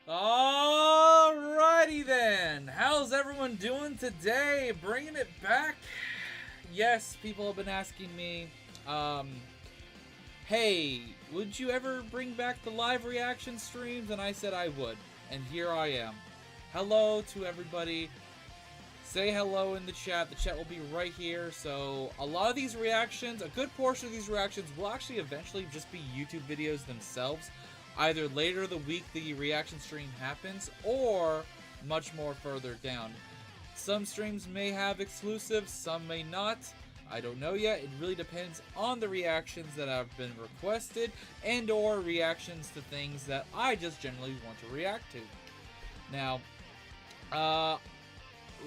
Alrighty then, how's everyone doing today? Bringing it back. Yes, people have been asking me, hey, would you ever bring back the live reaction streams? And I said I would, and here I am. Hello to everybody. Say hello in the chat. The chat will be right here. So a lot of these reactions, a good portion of these reactions will actually eventually just be YouTube videos themselves. Either later the week the reaction stream happens, or much more further down. Some streams may have exclusives, some may not. I don't know yet. It really depends on the reactions that have been requested, and or reactions to things that I just generally want to react to. Now,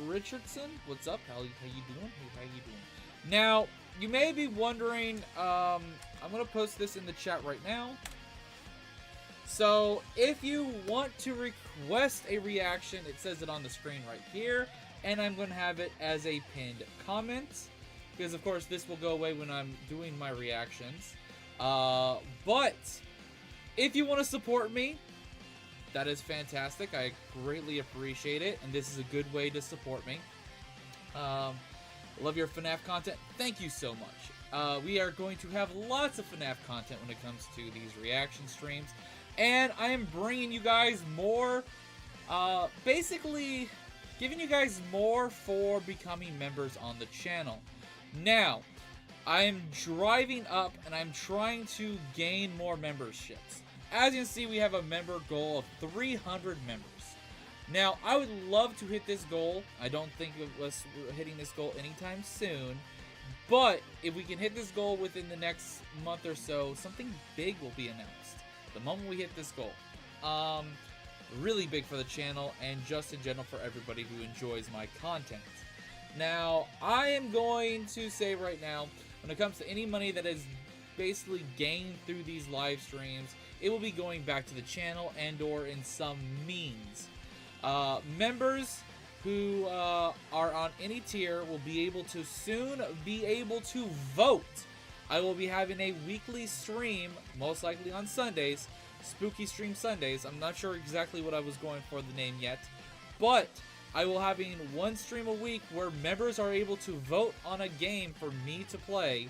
Richardson, what's up? How you doing? Hey, how you doing? Now, you may be wondering, I'm going to post this in the chat right now. So, if you want to request a reaction, it says it on the screen right here, and I'm going to have it as a pinned comment, because of course this will go away when I'm doing my reactions. But, if you want to support me, that is fantastic. I greatly appreciate it, and this is a good way to support me. Love your FNAF content. Thank you so much. We are going to have lots of FNAF content when it comes to these reaction streams. And I am bringing you guys more, basically giving you guys more for becoming members on the channel. Now, I am driving up and I'm trying to gain more memberships. As you can see, we have a member goal of 300 members. Now, I would love to hit this goal. I don't think of us hitting this goal anytime soon. But if we can hit this goal within the next month or so, something big will be announced. The moment we hit this goal. Really big for the channel and just in general for everybody who enjoys my content. Now, I am going to say right now, when it comes to any money that is basically gained through these live streams, it will be going back to the channel and or in some means. Members who are on any tier will be able to soon be able to vote. I will be having a weekly stream, most likely on Sundays, Spooky Stream Sundays. I'm not sure exactly what I was going for the name yet, but I will having one stream a week where members are able to vote on a game for me to play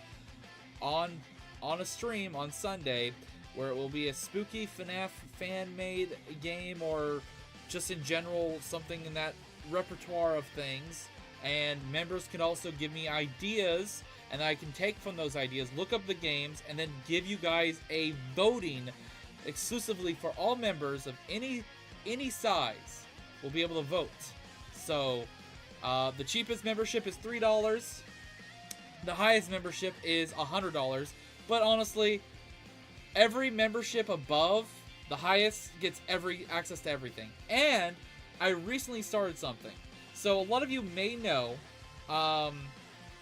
on a stream on Sunday, where it will be a spooky FNAF fan-made game or just in general something in that repertoire of things. And members can also give me ideas, and I can take from those ideas, look up the games, and then give you guys a voting exclusively for all members of any size will be able to vote. So the cheapest membership is $3. The highest membership is $100. But honestly, every membership above the highest gets access to everything. And I recently started something. So a lot of you may know, I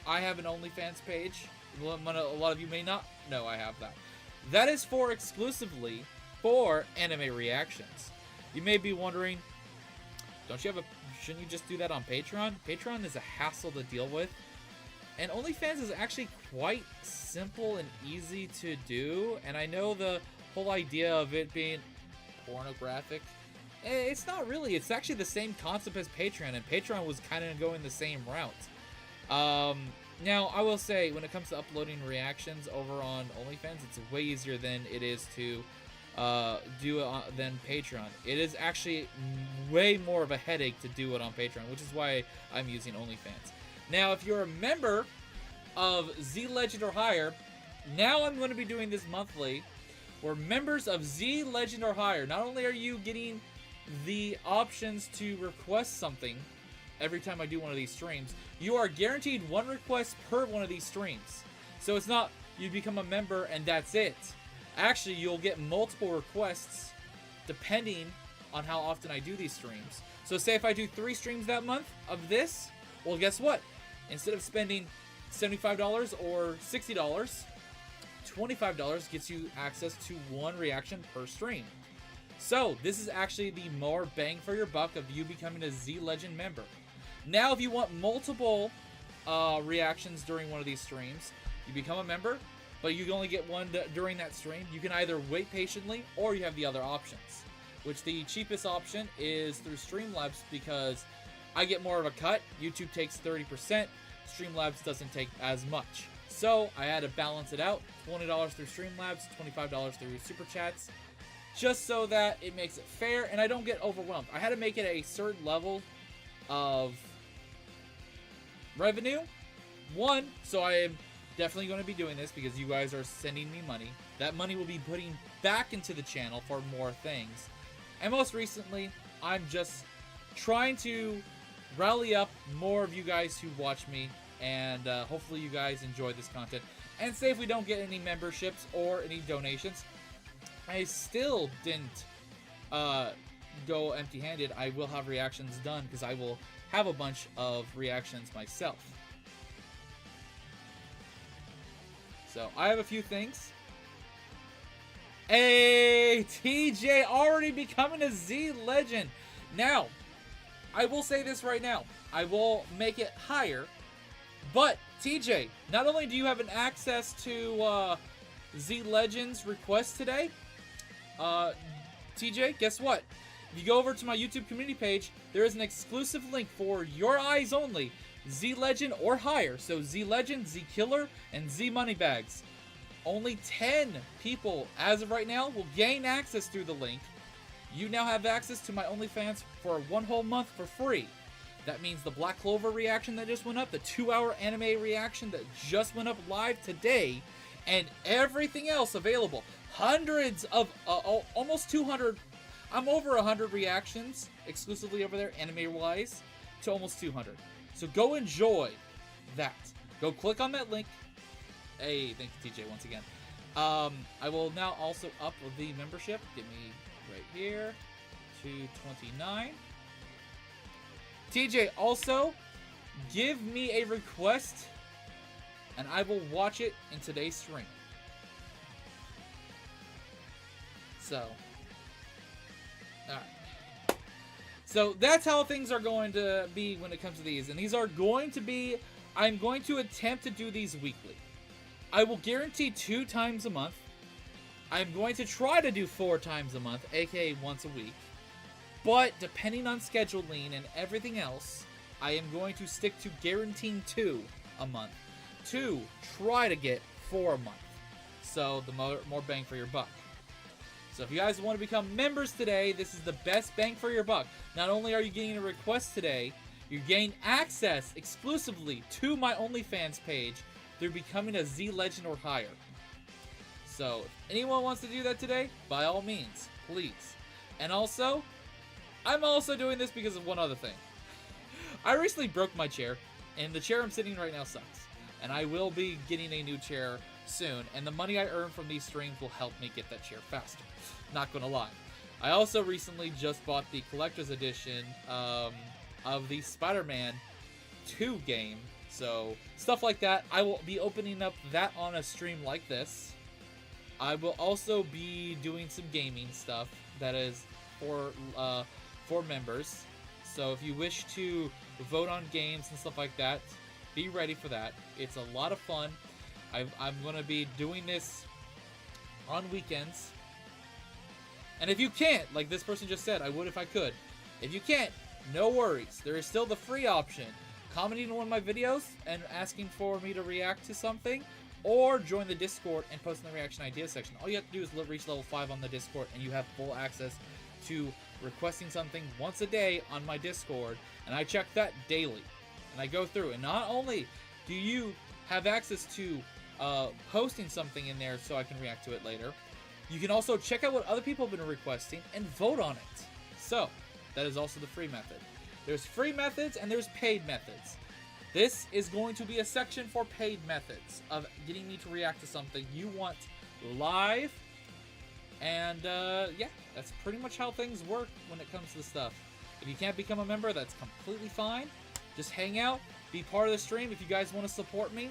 have an OnlyFans page. A lot of you may not know I have that. That is for exclusively for anime reactions. You may be wondering, shouldn't you just do that on Patreon? Patreon is a hassle to deal with. And OnlyFans is actually quite simple and easy to do. And I know the whole idea of it being pornographic, it's not really. It's actually the same concept as Patreon, and Patreon was kind of going the same route. Now, I will say, when it comes to uploading reactions over on OnlyFans, it's way easier than it is to do it than Patreon. It is actually way more of a headache to do it on Patreon, which is why I'm using OnlyFans. Now, if you're a member of Z Legend or higher, now I'm going to be doing this monthly, where members of Z Legend or higher, not only are you getting the options to request something every time I do one of these streams, you are guaranteed one request per one of these streams. So it's not you become a member and that's it. Actually, you'll get multiple requests depending on how often I do these streams. So say if I do 3 streams that month of this, well, guess what? Instead of spending $75 or $60, $25 gets you access to one reaction per stream. So this is actually the more bang for your buck of you becoming a Z Legend member. Now, if you want multiple reactions during one of these streams, you become a member, but you can only get one during that stream. You can either wait patiently, or you have the other options. which the cheapest option is through Streamlabs because I get more of a cut. YouTube takes 30%. Streamlabs doesn't take as much. So I had to balance it out. $20 through Streamlabs, $25 through Super Chats, just so that it makes it fair and I don't get overwhelmed. I had to make it a certain level of revenue. One, so I am definitely going to be doing this because you guys are sending me money. That money will be putting back into the channel for more things. And most recently, I'm just trying to rally up more of you guys who watch me, and hopefully you guys enjoy this content. And say if we don't get any memberships or any donations, I still didn't go empty-handed. I will have reactions done because I will have a bunch of reactions myself. So I have a few things. Hey, TJ already becoming a Z legend. Now, I will say this right now. I will make it higher. But, TJ, not only do you have an access to Z Legends request today, TJ, guess what? If you go over to my YouTube community page, there is an exclusive link for your eyes only, Z Legend or higher. So Z Legend, Z Killer, and Z Moneybags. Only 10 people, as of right now, will gain access through the link. You now have access to my OnlyFans for 1 whole month for free. That means the Black Clover reaction that just went up, the 2-hour anime reaction that just went up live today, and everything else available. Hundreds of, almost 200, I'm over 100 reactions exclusively over there, anime-wise, to almost 200. So go enjoy that. Go click on that link. Hey, thank you, TJ, once again. I will now also up the membership. Give me right here, 229. TJ, also, give me a request, and I will watch it in today's stream. So, alright. So, that's how things are going to be when it comes to these. And these are going to be, I'm going to attempt to do these weekly. I will guarantee 2 times a month. I'm going to try to do 4 times a month, aka once a week. But depending on scheduling and everything else, I am going to stick to guaranteeing 2 a month. To try to get 4 a month. So the more bang for your buck. So if you guys want to become members today, this is the best bang for your buck. Not only are you getting a request today, you gain access exclusively to my OnlyFans page through becoming a Z Legend or higher. So if anyone wants to do that today, by all means, please. And also, I'm also doing this because of one other thing. I recently broke my chair, and the chair I'm sitting right now sucks. And I will be getting a new chair soon, and the money I earn from these streams will help me get that chair faster. Not gonna lie. I also recently just bought the collector's edition of the Spider-Man 2 game. So, stuff like that. I will be opening up that on a stream like this. I will also be doing some gaming stuff that is for members. So if you wish to vote on games and stuff like that, be ready for that. It's a lot of fun. I'm going to be doing this on weekends. And if you can't, like this person just said, I would if I could. If you can't, no worries. There is still the free option. Commenting on one of my videos and asking for me to react to something, or join the Discord and post in the reaction idea section. All you have to do is reach level 5 on the Discord, and you have full access to requesting something once a day on my Discord, and I check that daily. And I go through, and not only do you have access to posting something in there so I can react to it later, you can also check out what other people have been requesting and vote on it. So, that is also the free method. There's free methods and there's paid methods. This is going to be a section for paid methods of getting me to react to something you want live. And yeah, that's pretty much how things work when it comes to this stuff. If you can't become a member, that's completely fine. Just hang out, be part of the stream. If you guys want to support me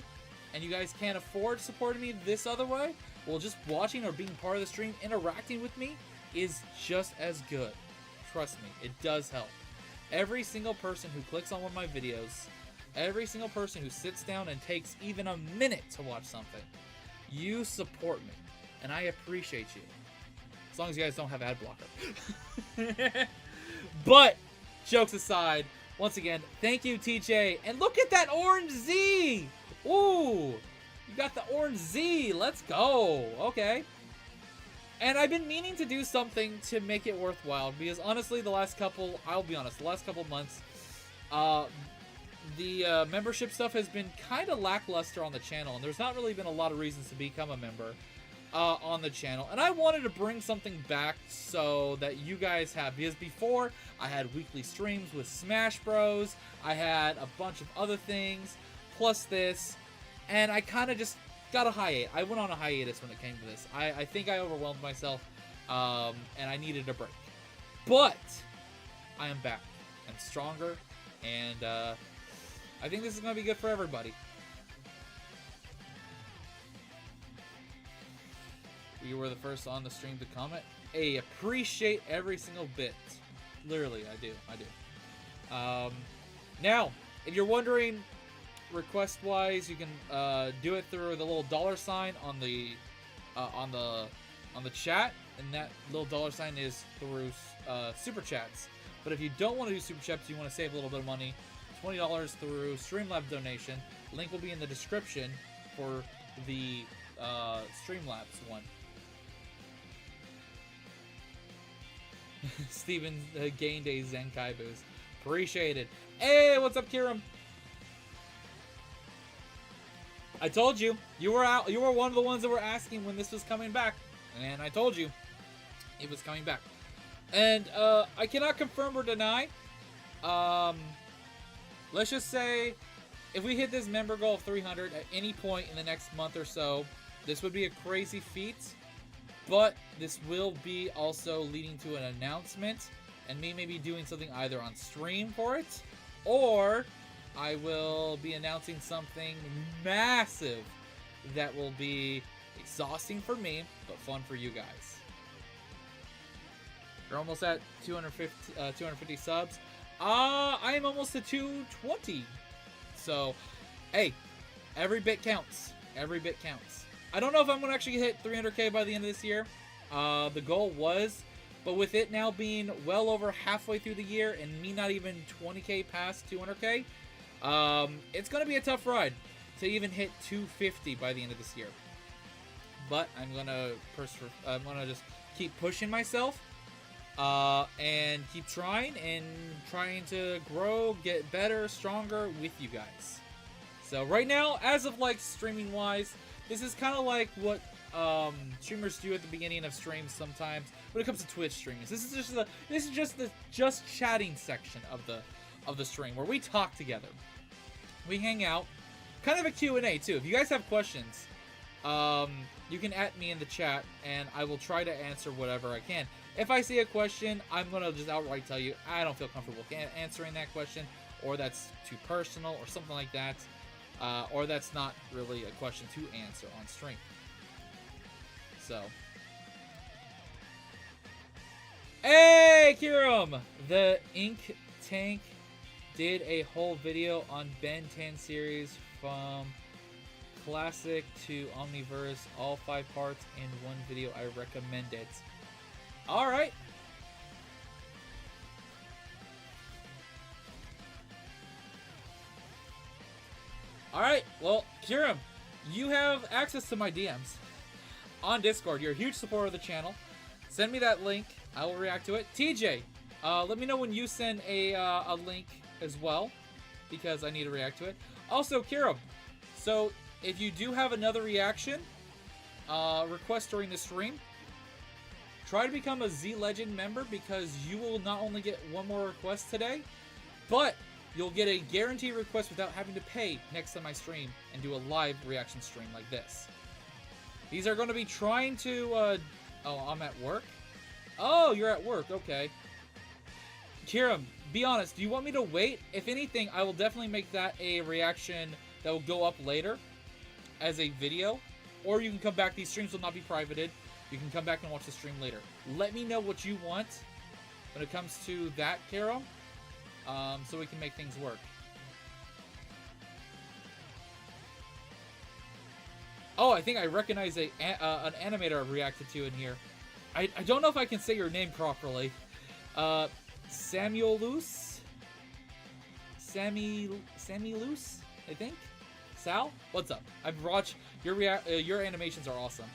and you guys can't afford supporting me this other way, well, just watching or being part of the stream, interacting with me is just as good. Trust me, it does help. Every single person who clicks on one of my videos, every single person who sits down and takes even a minute to watch something, you support me, and I appreciate you. As long as you guys don't have ad blocker. But, jokes aside, once again, thank you, TJ. And look at that orange Z! Ooh! You got the orange Z! Let's go! Okay. And I've been meaning to do something to make it worthwhile, because honestly, I'll be honest, the last couple months, the membership stuff has been kind of lackluster on the channel, and there's not really been a lot of reasons to become a member on the channel. And I wanted to bring something back so that you guys have, because before I had weekly streams with Smash Bros, I had a bunch of other things, plus this, and I kind of just got a hiatus. I went on a hiatus when it came to this. I think I overwhelmed myself, and I needed a break. But I am back and stronger, and I think this is going to be good for everybody. You were the first on the stream to comment. Hey, appreciate every single bit. Literally, I do. Now, if you're wondering, request-wise, you can do it through the little $ on the chat, and that little $ is through super chats. But if you don't want to do super chats, you want to save a little bit of money, $20 through Streamlabs donation. Link will be in the description for the Streamlabs one. Steven Game Day Zenkai boost. Appreciate it. Hey, what's up, Kiram? I told you. You were out. You were one of the ones that were asking when this was coming back, and I told you it was coming back. And I cannot confirm or deny. Let's just say if we hit this member goal of 300 at any point in the next month or so, this would be a crazy feat. But this will be also leading to an announcement, and me maybe doing something either on stream for it, or I will be announcing something massive that will be exhausting for me, but fun for you guys. You're almost at 250 subs. I am almost at 220. So, hey, every bit counts. Every bit counts. I don't know if I'm going to actually hit 300k by the end of this year. The goal was, but with it now being well over halfway through the year and me not even 20k past 200k, it's going to be a tough ride to even hit 250 by the end of this year. But I'm going to just keep pushing myself and keep trying to grow, get better, stronger with you guys. So right now, as of like streaming wise, this is kind of like what streamers do at the beginning of streams sometimes when it comes to Twitch streams. This is just the chatting section of the stream where we talk together. We hang out. Kind of a Q&A too. If you guys have questions, you can @ me in the chat and I will try to answer whatever I can. If I see a question, I'm going to just outright tell you I don't feel comfortable answering that question, or that's too personal or something like that. Or that's not really a question to answer on stream. So. Hey, Kiram! The Ink Tank did a whole video on Ben 10 series from classic to Omniverse, all 5 parts in one video. I recommend it. Alright. Alright, well, Kiram, you have access to my DMs on Discord. You're a huge supporter of the channel. Send me that link. I will react to it. TJ, let me know when you send a link as well, because I need to react to it. Also, Kiram, so if you do have another reaction request during the stream, try to become a Z Legend member, because you will not only get one more request today, but you'll get a guaranteed request without having to pay next time I stream and do a live reaction stream like this. These are going to be trying to, oh, I'm at work? Oh, you're at work, okay. Kiram, be honest, do you want me to wait? If anything, I will definitely make that a reaction that will go up later as a video. Or you can come back, these streams will not be privated. You can come back and watch the stream later. Let me know what you want when it comes to that, Kiram. So we can make things work. Oh, I think I recognize an animator I've reacted to in here. I don't know if I can say your name properly. Samuel Luce? Sammy Luce, I think? Sal? What's up? I've watched your animations are awesome.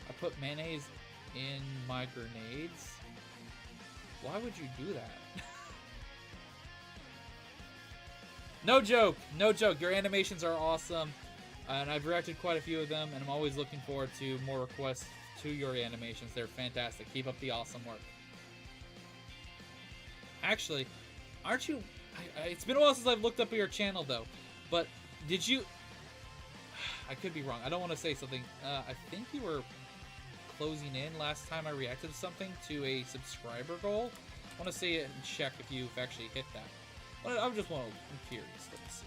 I put mayonnaise in my grenades. Why would you do that? No joke, no joke. Your animations are awesome, and I've reacted quite a few of them, and I'm always looking forward to more requests to your animations. They're fantastic. Keep up the awesome work. Actually, aren't you... it's been a while since I've looked up your channel, though, but did you... I could be wrong. I don't want to say something. I think you were closing in last time I reacted to something to a subscriber goal. I want to see it and check if you've actually hit that. I'm curious. Let me see.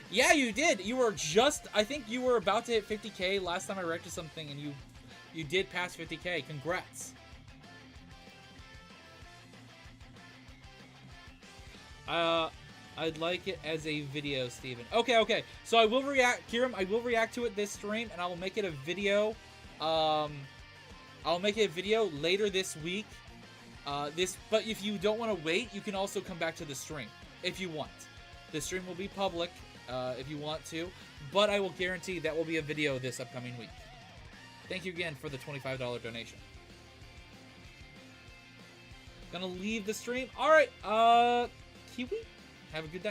Yeah, you did. You were just... I think you were about to hit 50K last time I reacted something, and you did pass 50K. Congrats. I'd like it as a video, Steven. Okay. So I will react, Kiram, I will react to it this stream, and I will make it a video. I'll make it a video later this week. But if you don't want to wait, you can also come back to the stream if you want. The stream will be public if you want to, but I will guarantee that will be a video this upcoming week. Thank you again for the $25 donation. Gonna leave the stream. All right, Kiwi, have a good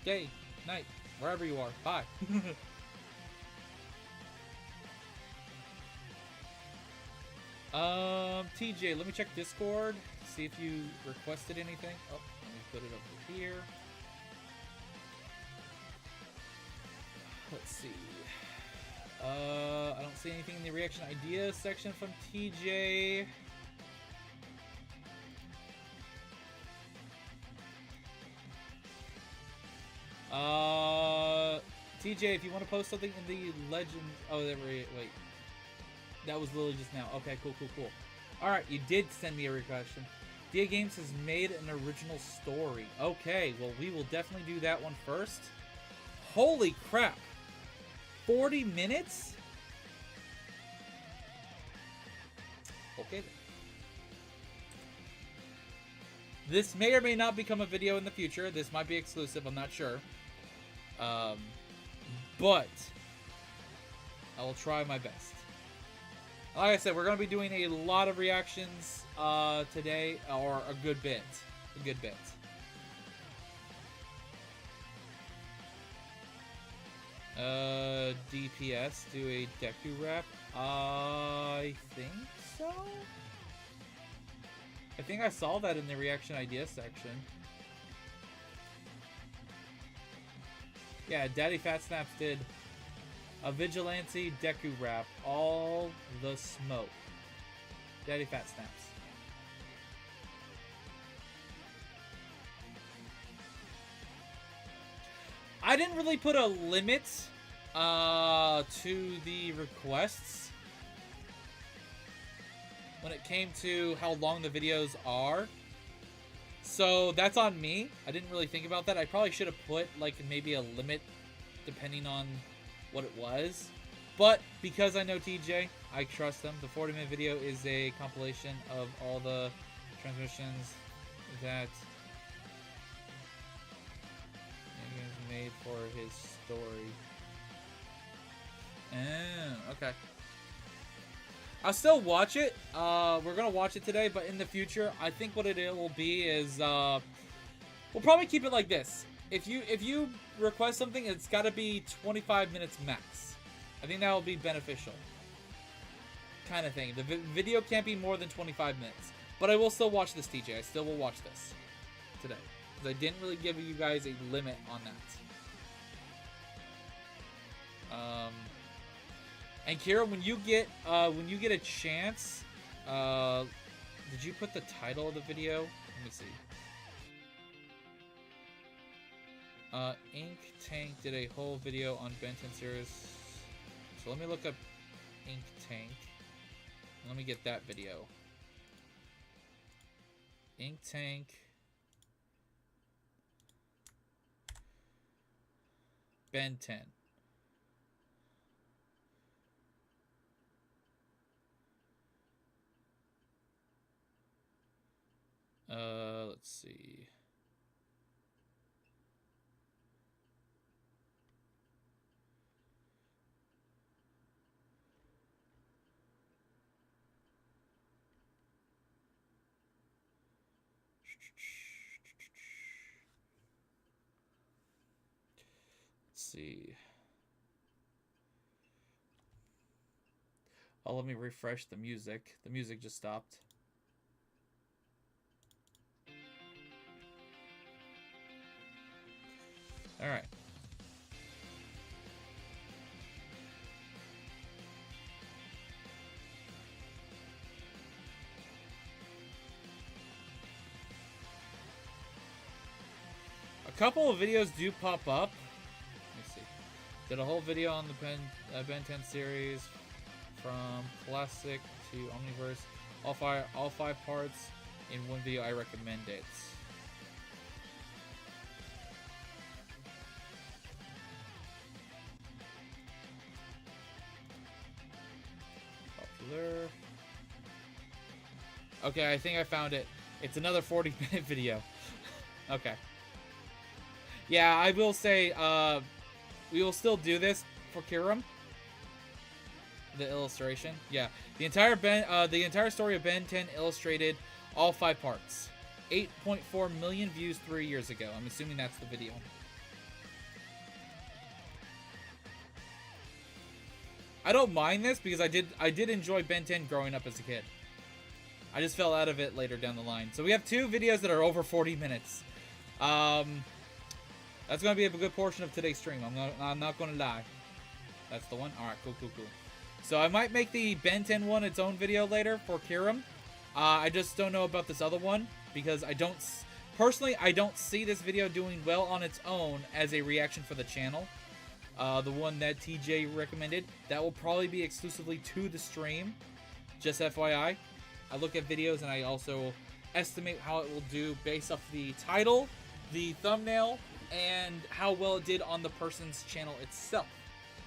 day, night, wherever you are. Bye. TJ, let me check Discord, see if you requested anything. Oh, let me put it over here. Let's see. I don't see anything in the reaction ideas section from TJ. TJ, if you want to post something in the legend... Oh, wait. That was literally just now. Okay, cool. Alright, you did send me a request. DA Games has made an original story. Okay, well, we will definitely do that one first. Holy crap. 40 minutes? Okay, then. This may or may not become a video in the future. This might be exclusive. I'm not sure. But I will try my best. Like I said, we're going to be doing a lot of reactions today, or a good bit. DPS, do a Deku rap? I think so? I think I saw that in the reaction idea section. Yeah, Daddy Fat Snaps did a Vigilante Deku rap. All the smoke. Daddy Fat Snaps. I didn't really put a limit to the requests when it came to how long the videos are. So that's on me. I didn't really think about that. I probably should have put like maybe a limit depending on what it was. But because I know TJ, I trust them. The 40-minute video is a compilation of all the transmissions that he made for his story. Oh, okay. I'll still watch it. We're gonna watch it today, but in the future, I think what it will be is we'll probably keep it like this. If you request something, it's got to be 25 minutes max. I think that will be beneficial. Kind of thing. The video can't be more than 25 minutes. But I will still watch this, TJ. I still will watch this today because I didn't really give you guys a limit on that. And Kira, when you get a chance, did you put the title of the video? Let me see. Ink Tank did a whole video on Benton series. So let me look up Ink Tank. Let me get that video. Ink Tank. Ben 10. Let's see. Let's see. Oh, let me refresh the music. The music just stopped. All right. A couple of videos do pop up. Let me see. Did a whole video on the Ben 10 series from classic to Omniverse. All five parts in one video. I recommend it. Popular. Okay, I think I found it. It's another 40-minute video. Okay. Yeah, I will say, we will still do this for Kiram. The illustration. Yeah. The entire story of Ben 10 illustrated, all 5 parts. 8.4 million views 3 years ago. I'm assuming that's the video. I don't mind this because I did enjoy Ben 10 growing up as a kid. I just fell out of it later down the line. So we have 2 videos that are over 40 minutes. That's going to be a good portion of today's stream. I'm not going to lie. That's the one? Alright, cool. So I might make the Ben 10 one its own video later for Kiram. I just don't know about this other one because personally, I don't see this video doing well on its own as a reaction for the channel. The one that TJ recommended, that will probably be exclusively to the stream. Just FYI. I look at videos and I also estimate how it will do based off the title, the thumbnail, and how well it did on the person's channel itself.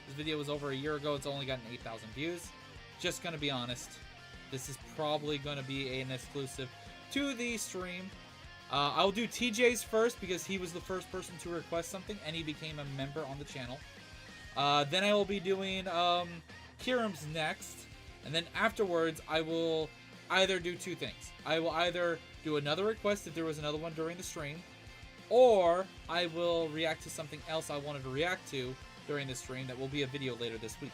This video was over a year ago. It's only gotten 8,000 views. Just gonna be honest. This is probably gonna be an exclusive to the stream. I'll do TJ's first because he was the first person to request something and he became a member on the channel. Then I will be doing Kiram's next. And then afterwards, I will either do 2 things. I will either do another request if there was another one during the stream, or I will react to something else I wanted to react to during the stream that will be a video later this week.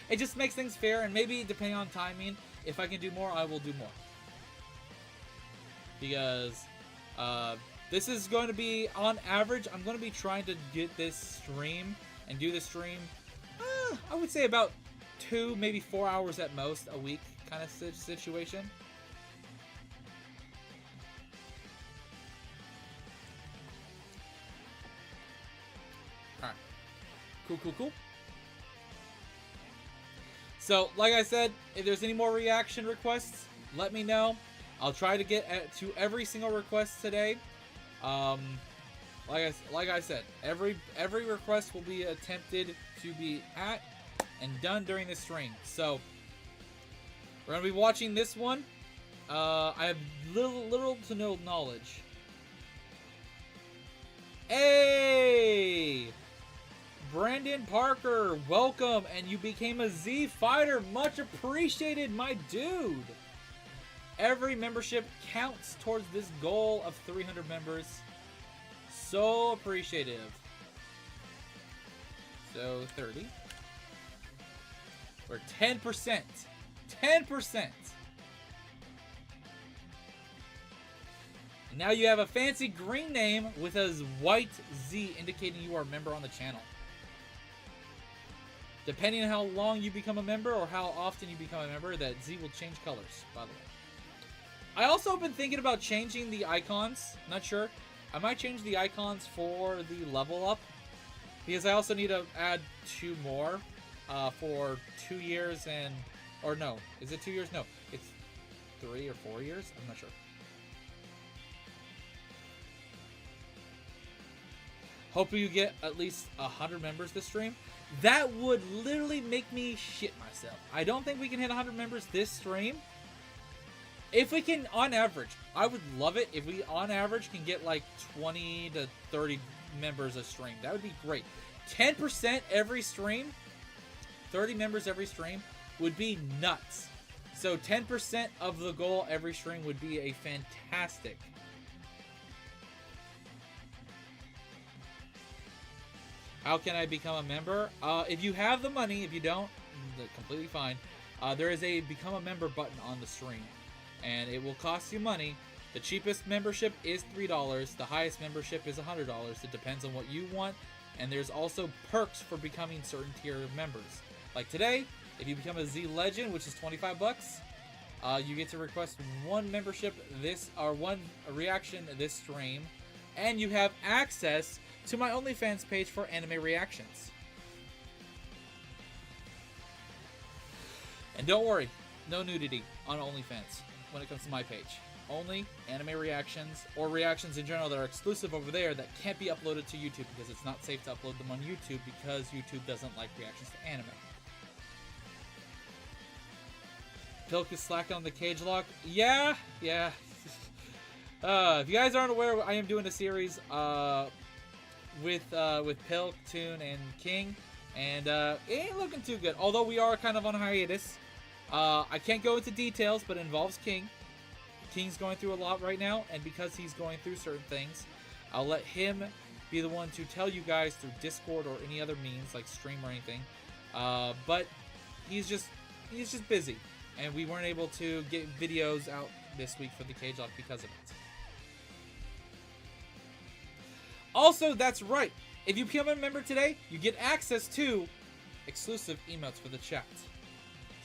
It just makes things fair, and maybe depending on timing, if I can do more, I will do more. Because this is going to be, on average, I'm going to be trying to get this stream and do this stream, I would say about 2, maybe 4 hours at most a week kind of situation. Alright. Cool. So, like I said, if there's any more reaction requests, let me know. I'll try to get to every single request today. Like I said, every request will be attempted to be at and done during this stream. So we're gonna be watching this one. I have little to no knowledge. Hey, Brandon Parker, welcome, and you became a Z fighter. Much appreciated, my dude. Every membership counts towards this goal of 300 members. So appreciative. So 30. We're 10%. 10%. And now you have a fancy green name with a white Z indicating you are a member on the channel. Depending on how long you become a member or how often you become a member, that Z will change colors, by the way. I also have been thinking about changing the icons. Not sure. I might change the icons for the level up. Because I also need to add 2 more for 2 years and... Or no. Is it 2 years? No. It's 3 or 4 years? I'm not sure. hoping you get at least 100 members this stream. That would literally make me shit myself. I don't think we can hit 100 members this stream. If we can, on average, I would love it if we, on average, can get like 20 to 30 members a stream. That would be great. 10% every stream, 30 members every stream would be nuts. So 10% of the goal every stream would be a fantastic. How can I become a member? If you have the money, if you don't, completely fine. There is a become a member button on the stream, and it will cost you money. The cheapest membership is $3. The highest membership is $100. It depends on what you want, and there's also perks for becoming certain tier of members. Like today, if you become a Z Legend, which is 25 bucks, you get to request one membership one reaction this stream, and you have access to my OnlyFans page for anime reactions. And don't worry, no nudity on OnlyFans when it comes to my page. Only anime reactions, or reactions in general that are exclusive over there that can't be uploaded to YouTube because it's not safe to upload them on YouTube because YouTube doesn't like reactions to anime. Pilk is slacking on the cage lock. Yeah. If you guys aren't aware, I am doing a series with Pilk, Toon, and King, and it ain't looking too good. Although we are kind of on hiatus. I can't go into details, but it involves King. King's going through a lot right now, and because he's going through certain things, I'll let him be the one to tell you guys through Discord or any other means like stream or anything. But he's just busy, and we weren't able to get videos out this week for the cage lock because of it. Also, that's right. If you become a member today, you get access to exclusive emotes for the chat.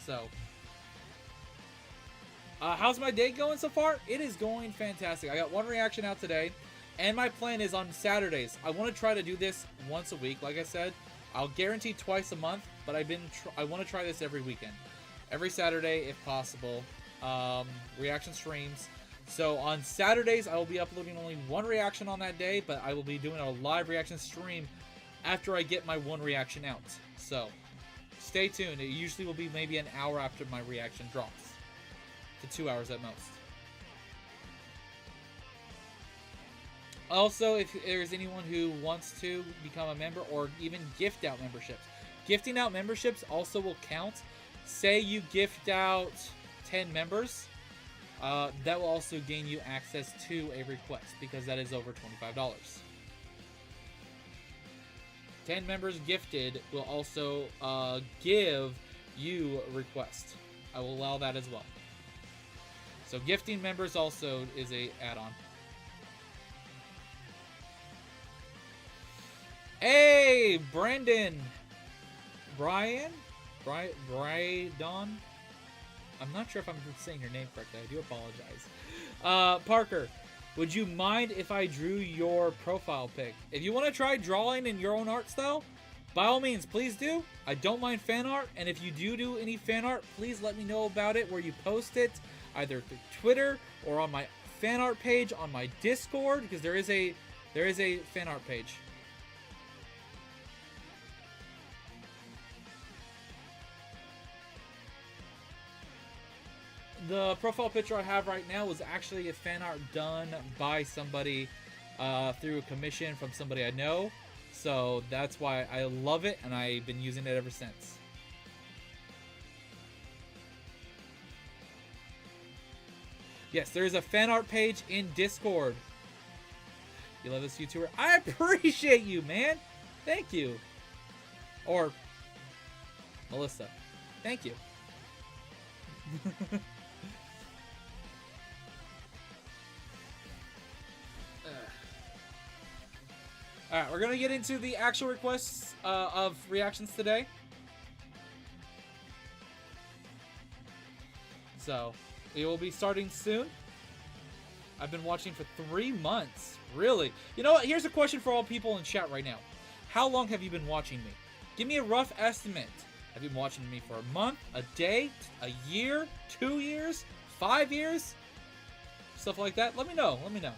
So, how's my day going so far? It is going fantastic. I got one reaction out today, and my plan is on Saturdays. I want to try to do this once a week. Like I said, I'll guarantee twice a month, but I want to try this every weekend, every Saturday if possible. Reaction streams. So on Saturdays, I will be uploading only one reaction on that day, but I will be doing a live reaction stream after I get my one reaction out. So stay tuned. It usually will be maybe an hour after my reaction drops, to 2 hours at most. Also, if there's anyone who wants to become a member or even gift out memberships, gifting out memberships also will count. Say you gift out 10 members. That will also gain you access to a request because that is over $25. 10 members gifted will also give you a request. I will allow that as well. So gifting members also is a add-on. Hey, Brandon. Brydon? I'm not sure if I'm saying your name correctly. I do apologize. Parker, would you mind if I drew your profile pic? If you want to try drawing in your own art style, by all means, please do. I don't mind fan art, and if you do any fan art, please let me know about it, where you post it, either through Twitter or on my fan art page on my Discord, because there is a fan art page. The profile picture I have right now was actually a fan art done by somebody through a commission from somebody I know. So that's why I love it, and I've been using it ever since. Yes, there's a fan art page in Discord. You love this YouTuber? I appreciate you, man. Thank you. Or Melissa. Thank you. Alright, we're going to get into the actual requests of reactions today. So, we will be starting soon. I've been watching for 3 months. Really? You know what? Here's a question for all people in chat right now. How long have you been watching me? Give me a rough estimate. Have you been watching me for a month, a day, a year, 2 years, 5 years? Stuff like that. Let me know. Let me know.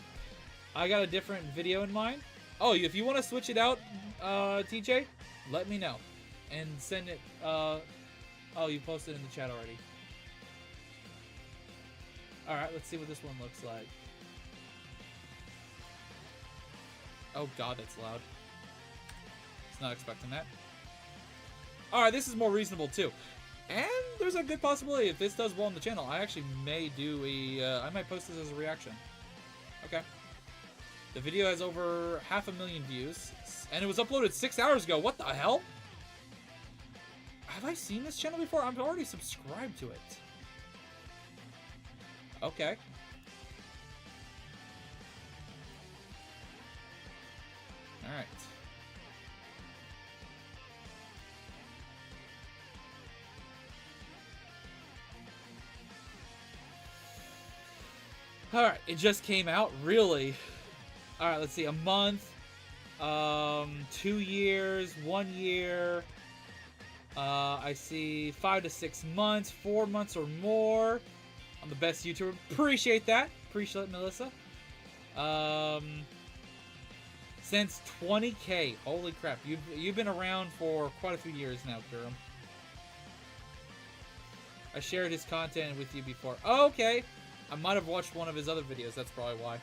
I got a different video in mind. Oh, if you want to switch it out, TJ, let me know. And send it, oh, you posted in the chat already. Alright, let's see what this one looks like. Oh god, that's loud. It's not expecting that. Alright, this is more reasonable too. And there's a good possibility if this does well on the channel, I actually may do a, I might post this as a reaction. Okay. The video has over 500,000 views, and it was uploaded 6 hours ago. What the hell? Have I seen this channel before? I'm already subscribed to it. Okay. Alright. Alright, it just came out? Really? Alright, let's see. A month. 2 years. 1 year. I see 5 to 6 months. 4 months or more. I'm the best YouTuber. Appreciate that. Appreciate it, Melissa. Since 20K. Holy crap. You've been around for quite a few years now, Durham. I shared his content with you before. Oh, okay. I might have watched one of his other videos. That's probably why.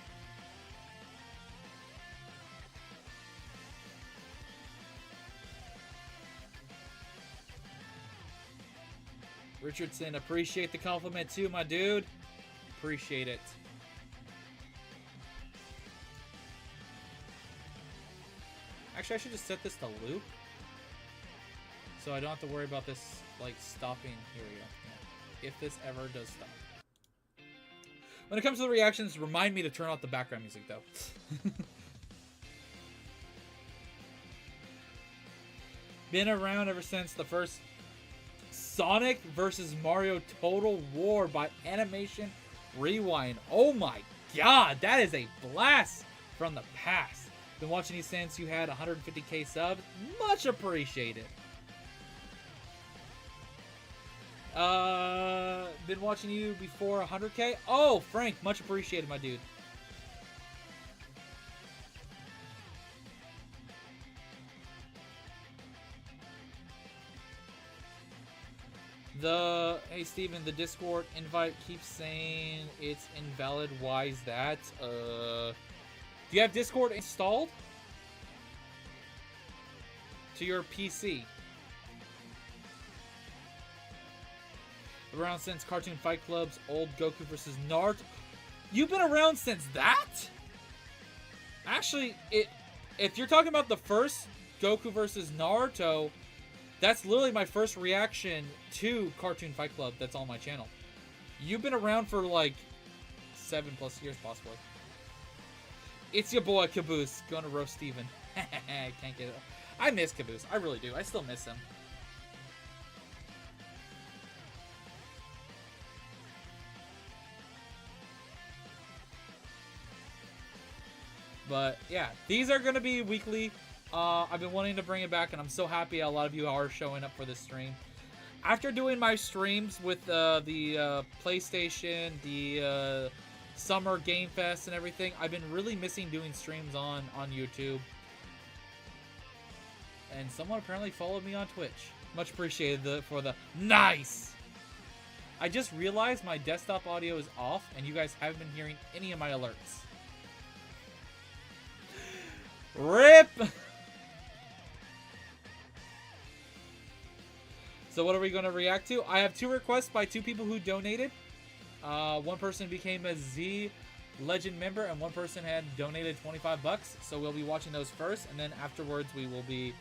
Richardson, appreciate the compliment too, my dude. Appreciate it. Actually, I should just set this to loop. So I don't have to worry about this, like, stopping. Here we go. Yeah. If this ever does stop. When it comes to the reactions, remind me to turn off the background music, though. Been around ever since the first Sonic vs. Mario Total War by Animation Rewind. Oh my god, that is a blast from the past. Been watching you since you had 150k subs. Much appreciated. Been watching you before 100k. Oh, Frank, much appreciated, my dude. Hey Steven, the Discord invite keeps saying it's invalid. Why is that? Do you have Discord installed to your PC? Around since Cartoon Fight Club's old Goku vs. Naruto. You've been around since that? Actually, if you're talking about the first Goku vs. Naruto, that's literally my first reaction to Cartoon Fight Club that's on my channel. You've been around for like 7+ years, possibly. It's your boy, Caboose. Going to roast Steven. Can't get it. I miss Caboose. I really do. I still miss him. But yeah, these are going to be weekly. I've been wanting to bring it back, and I'm so happy a lot of you are showing up for this stream. After doing my streams with the PlayStation, the Summer Game Fest, and everything, I've been really missing doing streams on YouTube. And someone apparently followed me on Twitch. Much appreciated for the nice! I just realized my desktop audio is off, and you guys haven't been hearing any of my alerts. RIP! So what are we going to react to? I have 2 requests by 2 people who donated. One person became a Z Legend member, and one person had donated 25 bucks. So we'll be watching those first, and then afterwards we will be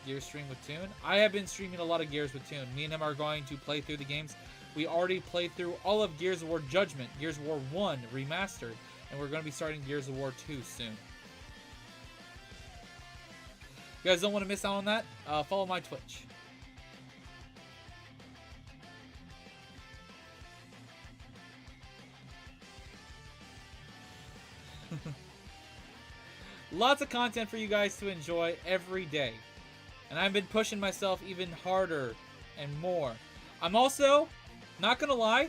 Gears stream with Toon. I have been streaming a lot of Gears with Toon. Me and him are going to play through the games. We already played through all of Gears of War Judgment, Gears of War 1 Remastered, and we're going to be starting Gears of War 2 soon. You guys don't want to miss out on that? Follow my Twitch. Lots of content for you guys to enjoy every day. And I've been pushing myself even harder and more. I'm also, not gonna lie,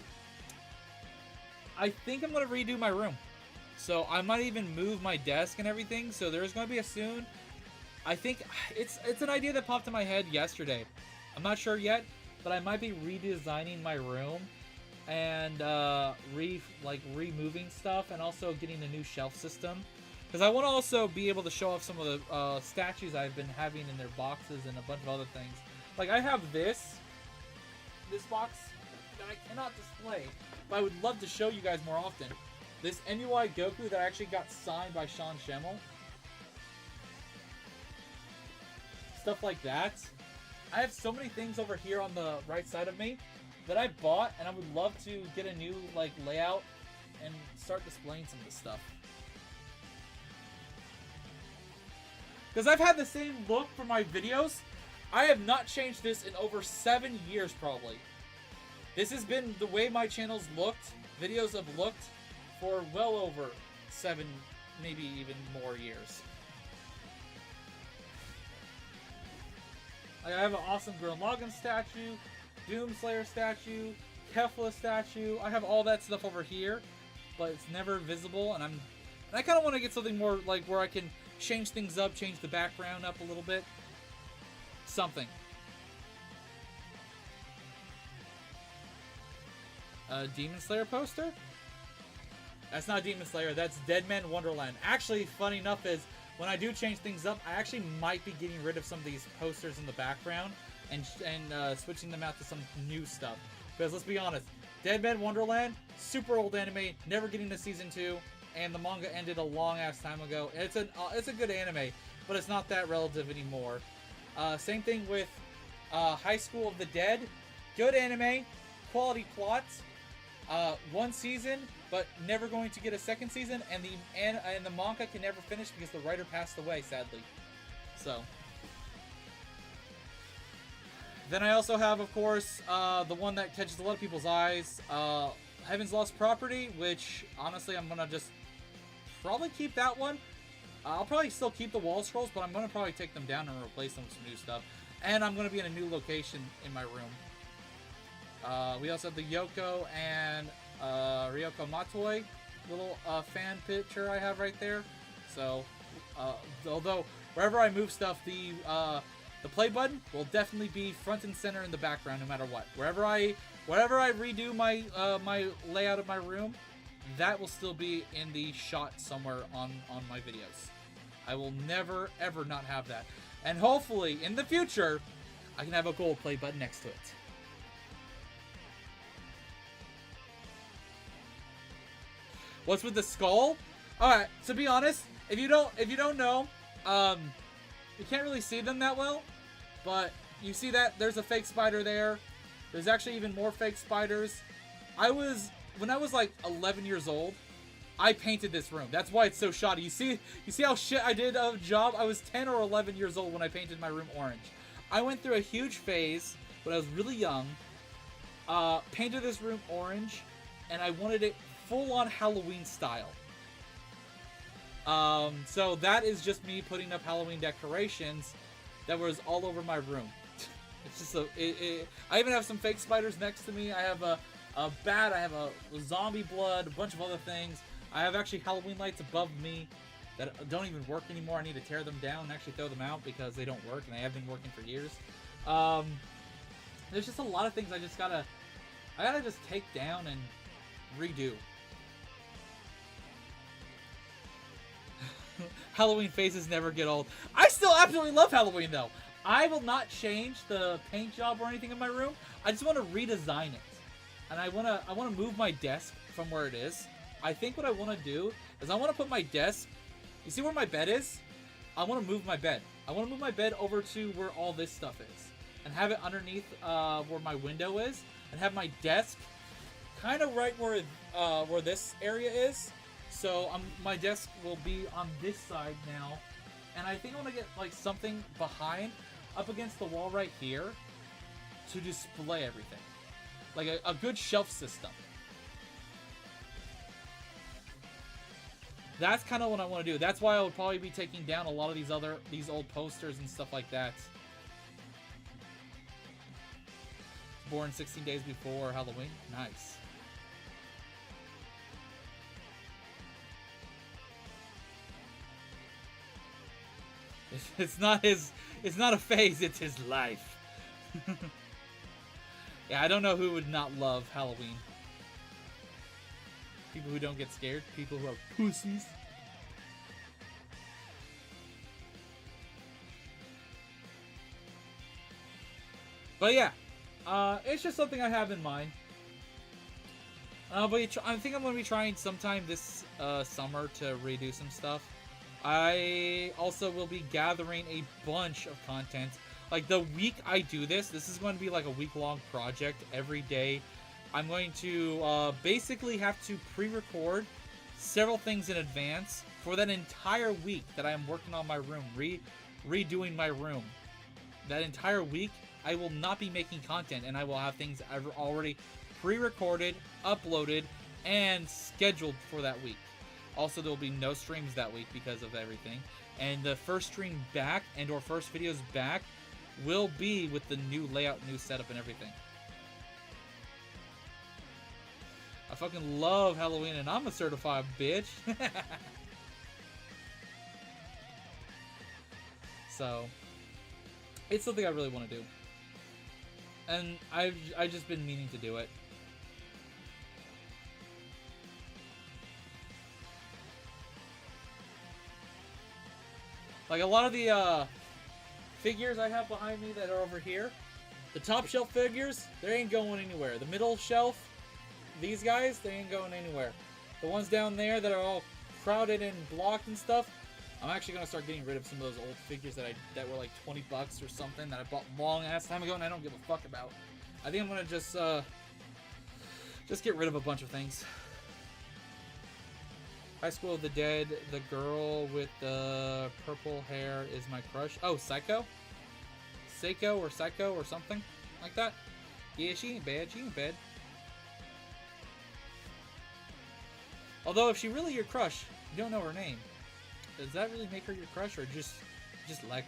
I think I'm gonna redo my room. So I might even move my desk and everything. So there's going to be a soon. I think it's an idea that popped in my head yesterday. I'm not sure yet, but I might be redesigning my room and removing stuff, and also getting a new shelf system, because I want to also be able to show off some of the statues I've been having in their boxes and a bunch of other things. Like I have this box that I cannot display, but I would love to show you guys more often. This MUI Goku that actually got signed by Sean Schemmel. Stuff like that. I have so many things over here on the right side of me that I bought, and I would love to get a new like layout and start displaying some of this stuff. Because I've had the same look for my videos. I have not changed this in over 7 years probably. This has been the way my channel's looked, videos have looked, for well over 7, maybe even more years. I have an awesome Gurren Lagann statue, Doomslayer statue, Kefla statue. I have all that stuff over here, but it's never visible, and I kind of want to get something more like where I can change things up, change the background up a little bit. Something. Demon Slayer poster? That's not Demon Slayer, that's Dead Man Wonderland. Actually, funny enough is, when I do change things up, I actually might be getting rid of some of these posters in the background and switching them out to some new stuff. Because let's be honest, Dead Man Wonderland, super old anime, never getting to season 2, and the manga ended a long ass time ago. It's a good anime, but it's not that relative anymore. Same thing with High School of the Dead, good anime, quality plots, 1 season, but never going to get a 2nd season, and the manga can never finish because the writer passed away, sadly. So. Then I also have, of course, the one that catches a lot of people's eyes, Heaven's Lost Property, which, honestly, I'm going to just probably keep that one. I'll probably still keep the wall scrolls, but I'm going to probably take them down and replace them with some new stuff. And I'm going to be in a new location in my room. We also have the Yoko and Ryoko Matoi little fan picture I have right there. So, although wherever I move stuff, the play button will definitely be front and center in the background, no matter what. Wherever I redo my my layout of my room, that will still be in the shot somewhere on my videos. I will never ever not have that, and hopefully in the future, I can have a gold play button next to it. What's with the skull? Alright, to be honest, if you don't know, you can't really see them that well, but you see that there's a fake spider there. There's actually even more fake spiders. When I was like 11 years old, I painted this room. That's why it's so shoddy. You see how shit I did of a job? I was 10 or 11 years old when I painted my room orange. I went through a huge phase when I was really young, painted this room orange, and I wanted it full-on Halloween style. So that is just me putting up Halloween decorations that was all over my room. It's just I even have some fake spiders next to me. I have a bat, I have a zombie blood, a bunch of other things. I have actually Halloween lights above me that don't even work anymore. I need to tear them down and actually throw them out because they don't work, and they have been working for years. There's just a lot of things I gotta just take down and redo. Halloween faces never get old. I still absolutely love Halloween though. I will not change the paint job or anything in my room. I just want to redesign it. And I want to move my desk from where it is. I think what I want to do is I want to put my desk, you see where my bed is? I want to move my bed. I want to move my bed over to where all this stuff is. And have it underneath where my window is. And have my desk kind of right where this area is. So my desk will be on this side now. And I think I want to get like something behind, up against the wall right here, to display everything. Like a good shelf system. That's kind of what I want to do. That's why I would probably be taking down a lot of these old posters and stuff like that. Born 16 days before Halloween. Nice. It's not his. It's not a phase. It's his life. Yeah, I don't know who would not love Halloween. People who don't get scared. People who are pussies. But yeah, it's just something I have in mind. But I think I'm going to be trying sometime this summer to redo some stuff. I also will be gathering a bunch of content. Like, the week I do this is going to be like a week-long project every day. I'm going to basically have to pre-record several things in advance for that entire week that I'm working on my room, redoing my room. That entire week, I will not be making content, and I will have things I've already pre-recorded, uploaded, and scheduled for that week. Also, there will be no streams that week because of everything. And the first stream back and/or first videos back will be with the new layout, new setup, and everything. I fucking love Halloween, and I'm a certified bitch. So, it's something I really want to do. And I've just been meaning to do it. Like, a lot of the figures I have behind me that are over here, the top shelf figures, they ain't going anywhere. The middle shelf, these guys, they ain't going anywhere. The ones down there that are all crowded and blocked and stuff, I'm actually gonna start getting rid of some of those old figures that were like $20 or something that I bought long ass time ago and I don't give a fuck about. I think I'm gonna just get rid of a bunch of things. High School of the Dead, the girl with the purple hair is my crush. Oh, Psycho? Seiko or Psycho or something like that? Yeah, she ain't bad. She ain't bad. Although, if she really your crush, you don't know her name. Does that really make her your crush, or just like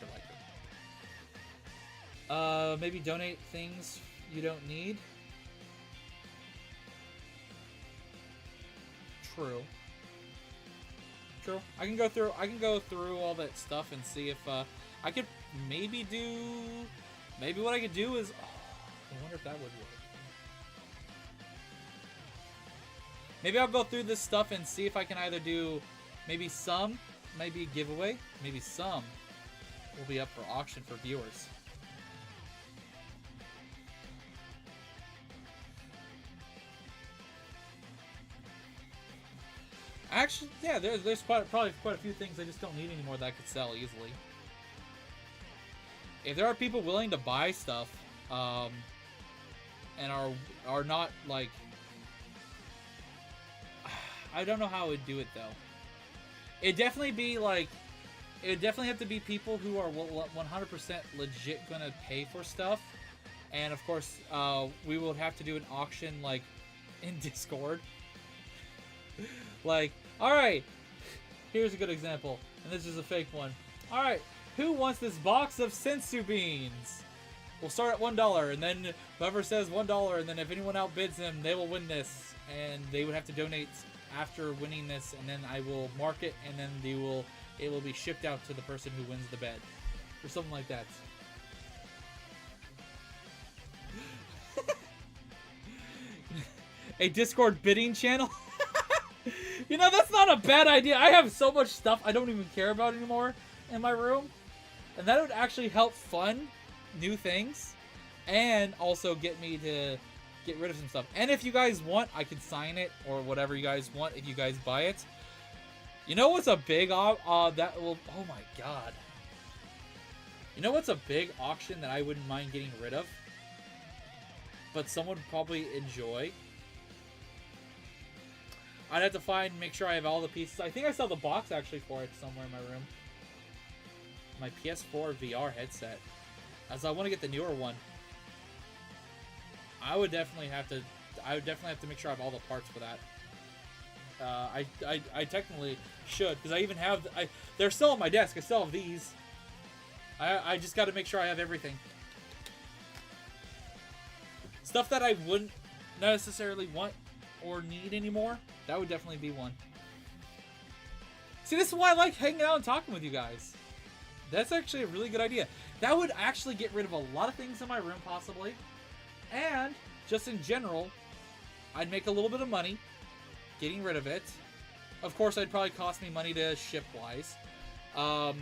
her? Maybe donate things you don't need. True. I can go through all that stuff and see if I could maybe do. Maybe what I could do is. Oh, I wonder if that would work. Maybe I'll go through this stuff and see if I can either do maybe some, maybe a giveaway, maybe some will be up for auction for viewers. Actually, yeah, there's probably quite a few things I just don't need anymore that I could sell easily. If there are people willing to buy stuff, and are not like, I don't know how I would do it though. It'd definitely be like, it would definitely have to be people who are 100% legit gonna pay for stuff, and of course, we would have to do an auction like in Discord. Like, alright, here's a good example, and this is a fake one. Alright, who wants this box of sensu beans? We'll start at $1, and then whoever says $1, and then if anyone outbids them, they will win this, and they would have to donate after winning this, and then I will mark it, and then it will be shipped out to the person who wins the bet, or something like that. A Discord bidding channel? You know, that's not a bad idea. I have so much stuff I don't even care about anymore in my room. And that would actually help fund new things. And also get me to get rid of some stuff. And if you guys want, I can sign it. Or whatever you guys want if you guys buy it. You know what's a big... that will... Oh my god. You know what's a big auction that I wouldn't mind getting rid of? But someone would probably enjoy? I'd have to make sure I have all the pieces. I think I saw the box actually for it somewhere in my room. My PS4 VR headset. As I want to get the newer one. I would definitely have to make sure I have all the parts for that. I technically should, because I even have, they're still on my desk. I still have these. I just got to make sure I have everything. Stuff that I wouldn't necessarily want or need anymore, that would definitely be one. See, this is why I like hanging out and talking with you guys. That's actually a really good idea. That would actually get rid of a lot of things in my room, possibly. And, just in general, I'd make a little bit of money getting rid of it. Of course, it'd probably cost me money to ship-wise. I'll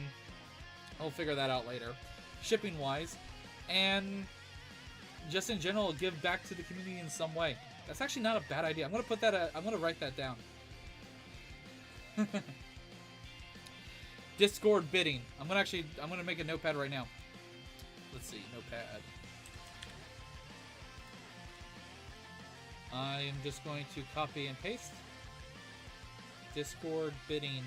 figure that out later. Shipping-wise. And, just in general, give back to the community in some way. That's actually not a bad idea. I'm gonna put that. I'm gonna write that down. Discord bidding. I'm gonna make a notepad right now. Let's see, notepad. I am just going to copy and paste. Discord bidding.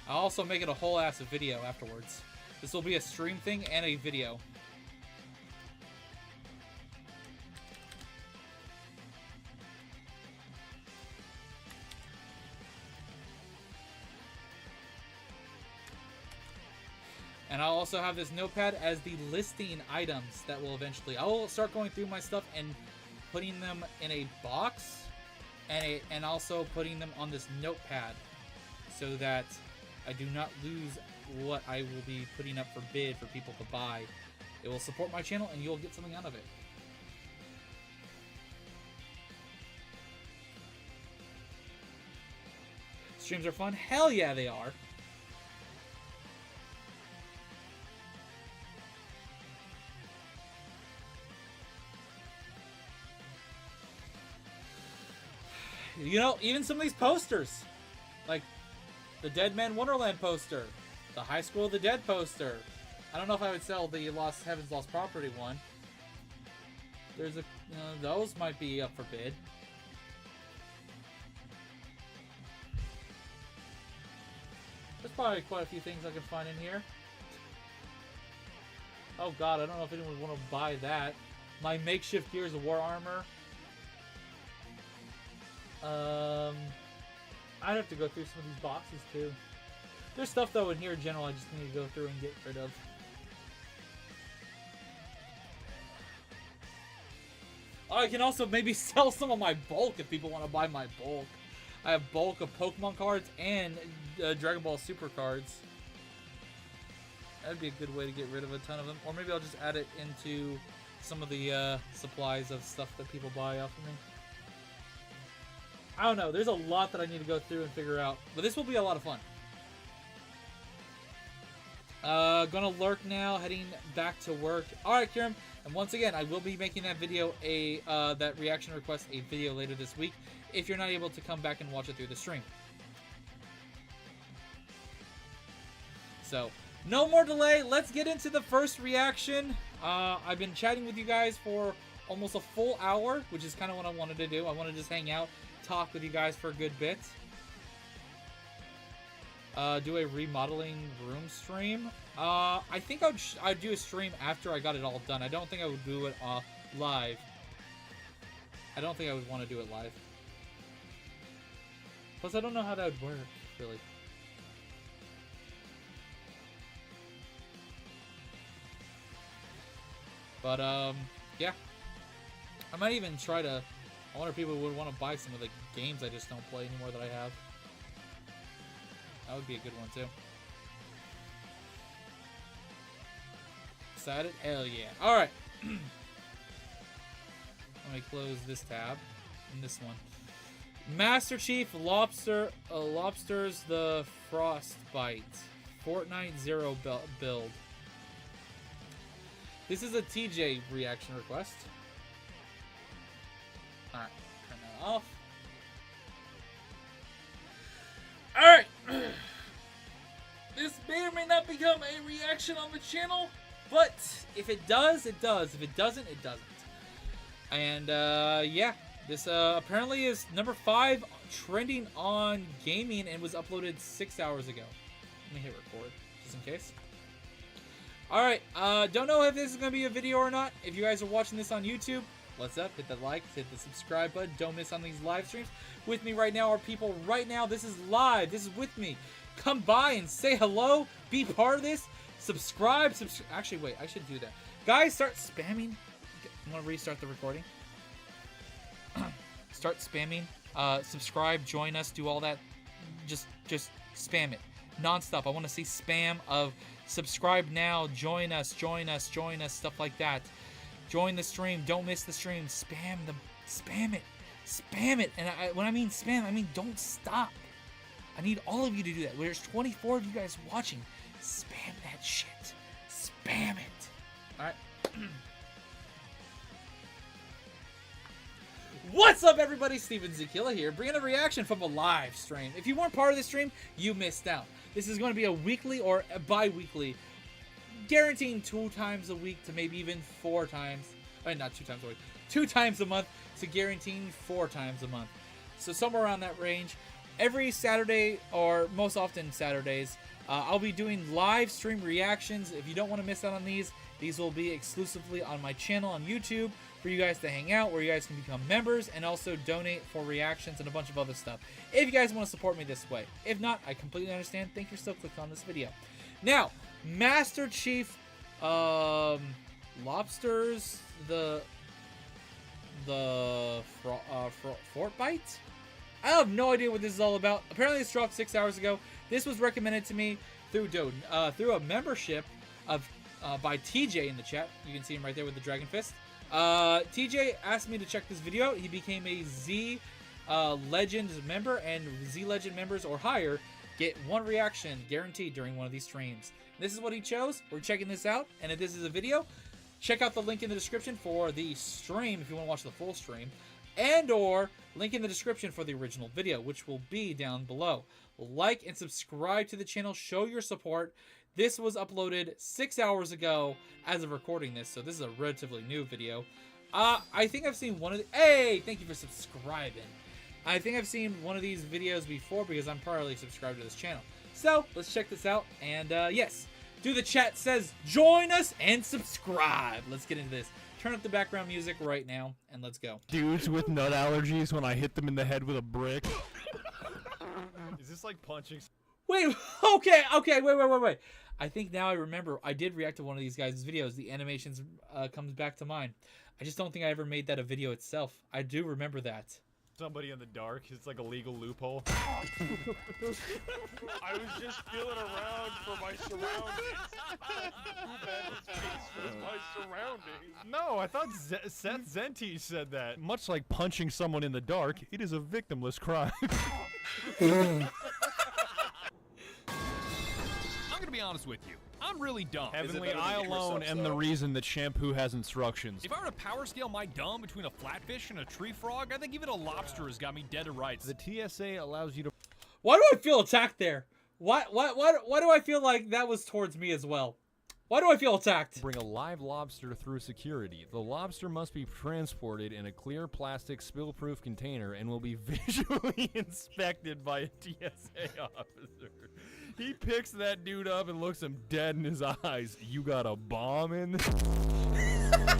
I'll also make it a whole ass video afterwards. This will be a stream thing and a video. And I'll also have this notepad as the listing items that will eventually... I will start going through my stuff and putting them in a box. And also putting them on this notepad. So that I do not lose what I will be putting up for bid for people to buy. It will support my channel and you'll get something out of it. Streams are fun? Hell yeah, they are. You know, even some of these posters, like the Dead Man Wonderland poster, the High School of the Dead poster. I don't know if I would sell the Lost Heaven's Lost Property one. There's a, those might be up for bid. There's probably quite a few things I can find in here. Oh god, I don't know if anyone would want to buy that. My makeshift Gears of War armor. I'd have to go through some of these boxes too. There's stuff though in here in general I just need to go through and get rid of. I can also maybe sell some of my bulk if people want to buy my bulk. I have bulk of Pokemon cards and Dragon Ball Super cards. That'd be a good way to get rid of a ton of them. Or maybe I'll just add it into some of the supplies of stuff that people buy off of me. I don't know. There's a lot that I need to go through and figure out. But this will be a lot of fun. Gonna lurk now. Heading back to work. Alright, Kieran. And once again, I will be making that video, that reaction request, a video later this week. If you're not able to come back and watch it through the stream. So, no more delay. Let's get into the first reaction. I've been chatting with you guys for almost a full hour, which is kind of what I wanted to do. I want to just hang out, talk with you guys for a good bit. Do a remodeling room stream. I think I'd do a stream after I got it all done. I don't think I would do it live. I don't think I would want to do it live. Plus, I don't know how that would work, really. But, yeah. I might even try to... I wonder if people would want to buy some of the games I just don't play anymore that I have. That would be a good one, too. Excited? Hell yeah. Alright. Let me close this tab. And this one. Master Chief Lobsters the Frostbite. Fortnite Zero build. This is a TJ reaction request. Alright, turn that off. Alright! This may or may not become a reaction on the channel, but if it does, it does. If it doesn't, it doesn't. And, yeah. This, apparently is number 5 trending on gaming and was uploaded 6 hours ago. Let me hit record, just in case. Alright, don't know if this is going to be a video or not. If you guys are watching this on YouTube, what's up? Hit the like, hit the subscribe button. Don't miss on these live streams. With me right now are people right now. This is live. This is with me. Come by and say hello. Be part of this. Subscribe. Actually, wait. I should do that. Guys, start spamming. I'm going to restart the recording. start spamming. Subscribe, join us, do all that. Just spam it non-stop. I want to see spam of subscribe now, join us, stuff like that. Join the stream, don't miss the stream. Spam it. And when I mean spam, I mean don't stop. I need all of you to do that. There's 24 of you guys watching. Spam that shit. Spam it. All right. What's up, everybody? Steven Zekila here, bringing a reaction from a live stream. If you weren't part of the stream, you missed out. This is going to be a weekly or a bi-weekly, guaranteeing 2 times a week to maybe even 4 times. Not 2 times a week. 2 times a month to guaranteeing 4 times a month. So somewhere around that range. Every Saturday, or most often Saturdays, I'll be doing live stream reactions. If you don't want to miss out on these will be exclusively on my channel on YouTube for you guys to hang out, where you guys can become members and also donate for reactions and a bunch of other stuff. If you guys want to support me this way. If not, I completely understand. Thank you for still clicking on this video. Now, Master Chief Lobsters, the Fortnite? I have no idea what this is all about. Apparently this dropped 6 hours ago. This was recommended to me through a membership of by TJ in the chat. You can see him right there with the dragon fist. TJ asked me to check this video. He became a Z Legends member, and Z Legend members or higher get 1 reaction guaranteed during one of these streams. This is what he chose. We're checking this out, and if this is a video, check out the link in the description for the stream if you want to watch the full stream, and or link in the description for the original video, which will be down below. Like and subscribe to the channel. Show your support. This was uploaded 6 hours ago as of recording this, so this is a relatively new video. I think I've seen one of the... Hey, thank you for subscribing. I think I've seen one of these videos before because I'm priorly subscribed to this channel. So, let's check this out, and yes, do the chat says join us and subscribe. Let's get into this. Turn up the background music right now, and let's go. Dudes with nut allergies when I hit them in the head with a brick. Is this like punching? Wait, okay, wait. I think now I remember. I did react to one of these guys' videos. The animations comes back to mind. I just don't think I ever made that a video itself. I do remember that. Somebody in the dark. It's like a legal loophole. I was just feeling around for my surroundings. Too bad his face was my surroundings. No, I thought Seth Zenti said that. Much like punching someone in the dark, it is a victimless crime. I'm gonna be honest with you. I'm really dumb. Heavenly, I alone am the reason that shampoo has instructions. If I were to power scale my dumb between a flatfish and a tree frog, I think even a lobster has got me dead to rights. The TSA allows you to... Why do I feel attacked there? Why do I feel like that was towards me as well? Why do I feel attacked? Bring a live lobster through security. The lobster must be transported in a clear plastic spill-proof container and will be visually inspected by a TSA officer. He picks that dude up and looks him dead in his eyes. You got a bomb in there?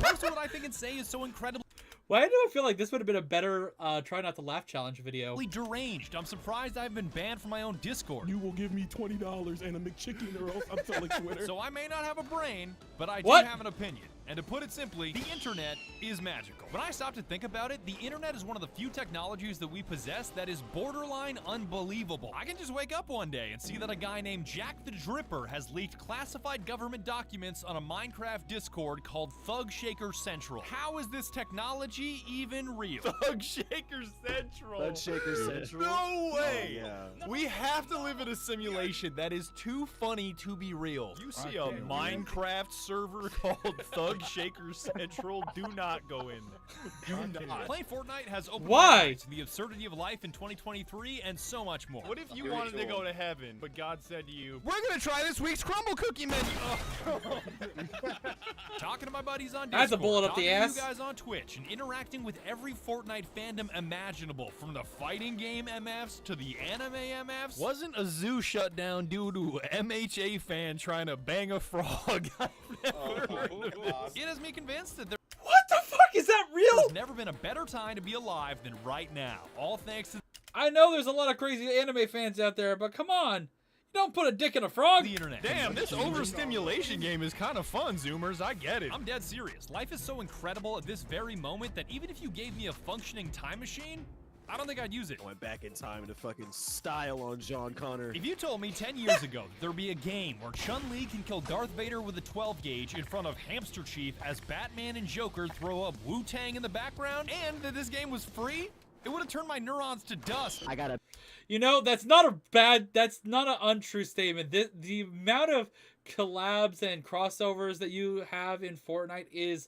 Most of what I think and say is so incredibly Why do I feel like this would have been a better try not to laugh challenge video? deranged. I'm surprised I've been banned from my own Discord. You will give me $20 and a McChicken or else I'm telling Twitter. So I may not have a brain, but I do What? have an opinion. And to put it simply, the internet is magical. When I stop to think about it, the internet is one of the few technologies that we possess that is borderline unbelievable. I can just wake up one day and see that a guy named Jack the Dripper has leaked classified government documents on a Minecraft Discord called Thug Shaker Central. How is this technology even real? Thug Shaker Central. Thug Shaker Central. No way. Oh, yeah. We have to live in a simulation that is too funny to be real. You see a Minecraft server called Thug Shaker Central, do not go in there. Do not. Playing Fortnite has opened Why? my eyes to the absurdity of life in 2023 and so much more. What if you wanted to go to heaven, but God said to you, We're gonna try this week's crumble cookie menu. Talking to my buddies on Discord, That's a bullet up the talking ass. to you guys on Twitch, and interacting with every Fortnite fandom imaginable, from the fighting game MFs to the anime MFs. wasn't a zoo shut down due to a MHA fan trying to bang a frog? I've never heard of this. It has me convinced that What the fuck? Is that real? there's never been a better time to be alive than right now. All thanks to I know there's a lot of crazy anime fans out there, but come on. You don't put a dick in a frog. The internet. Damn, this overstimulation game is kind of fun, Zoomers. I get it. I'm dead serious. Life is so incredible at this very moment that even if you gave me a functioning time machine, I don't think I'd use it. I went back in time to fucking style on John Connor. If you told me 10 years ago there'd be a game where Chun-Li can kill Darth Vader with a 12 gauge in front of Hamster Chief as Batman and Joker throw up Wu-Tang in the background, and that this game was free, it would have turned my neurons to dust. I gotta. You know, that's not an untrue statement. The amount of collabs and crossovers that you have in Fortnite is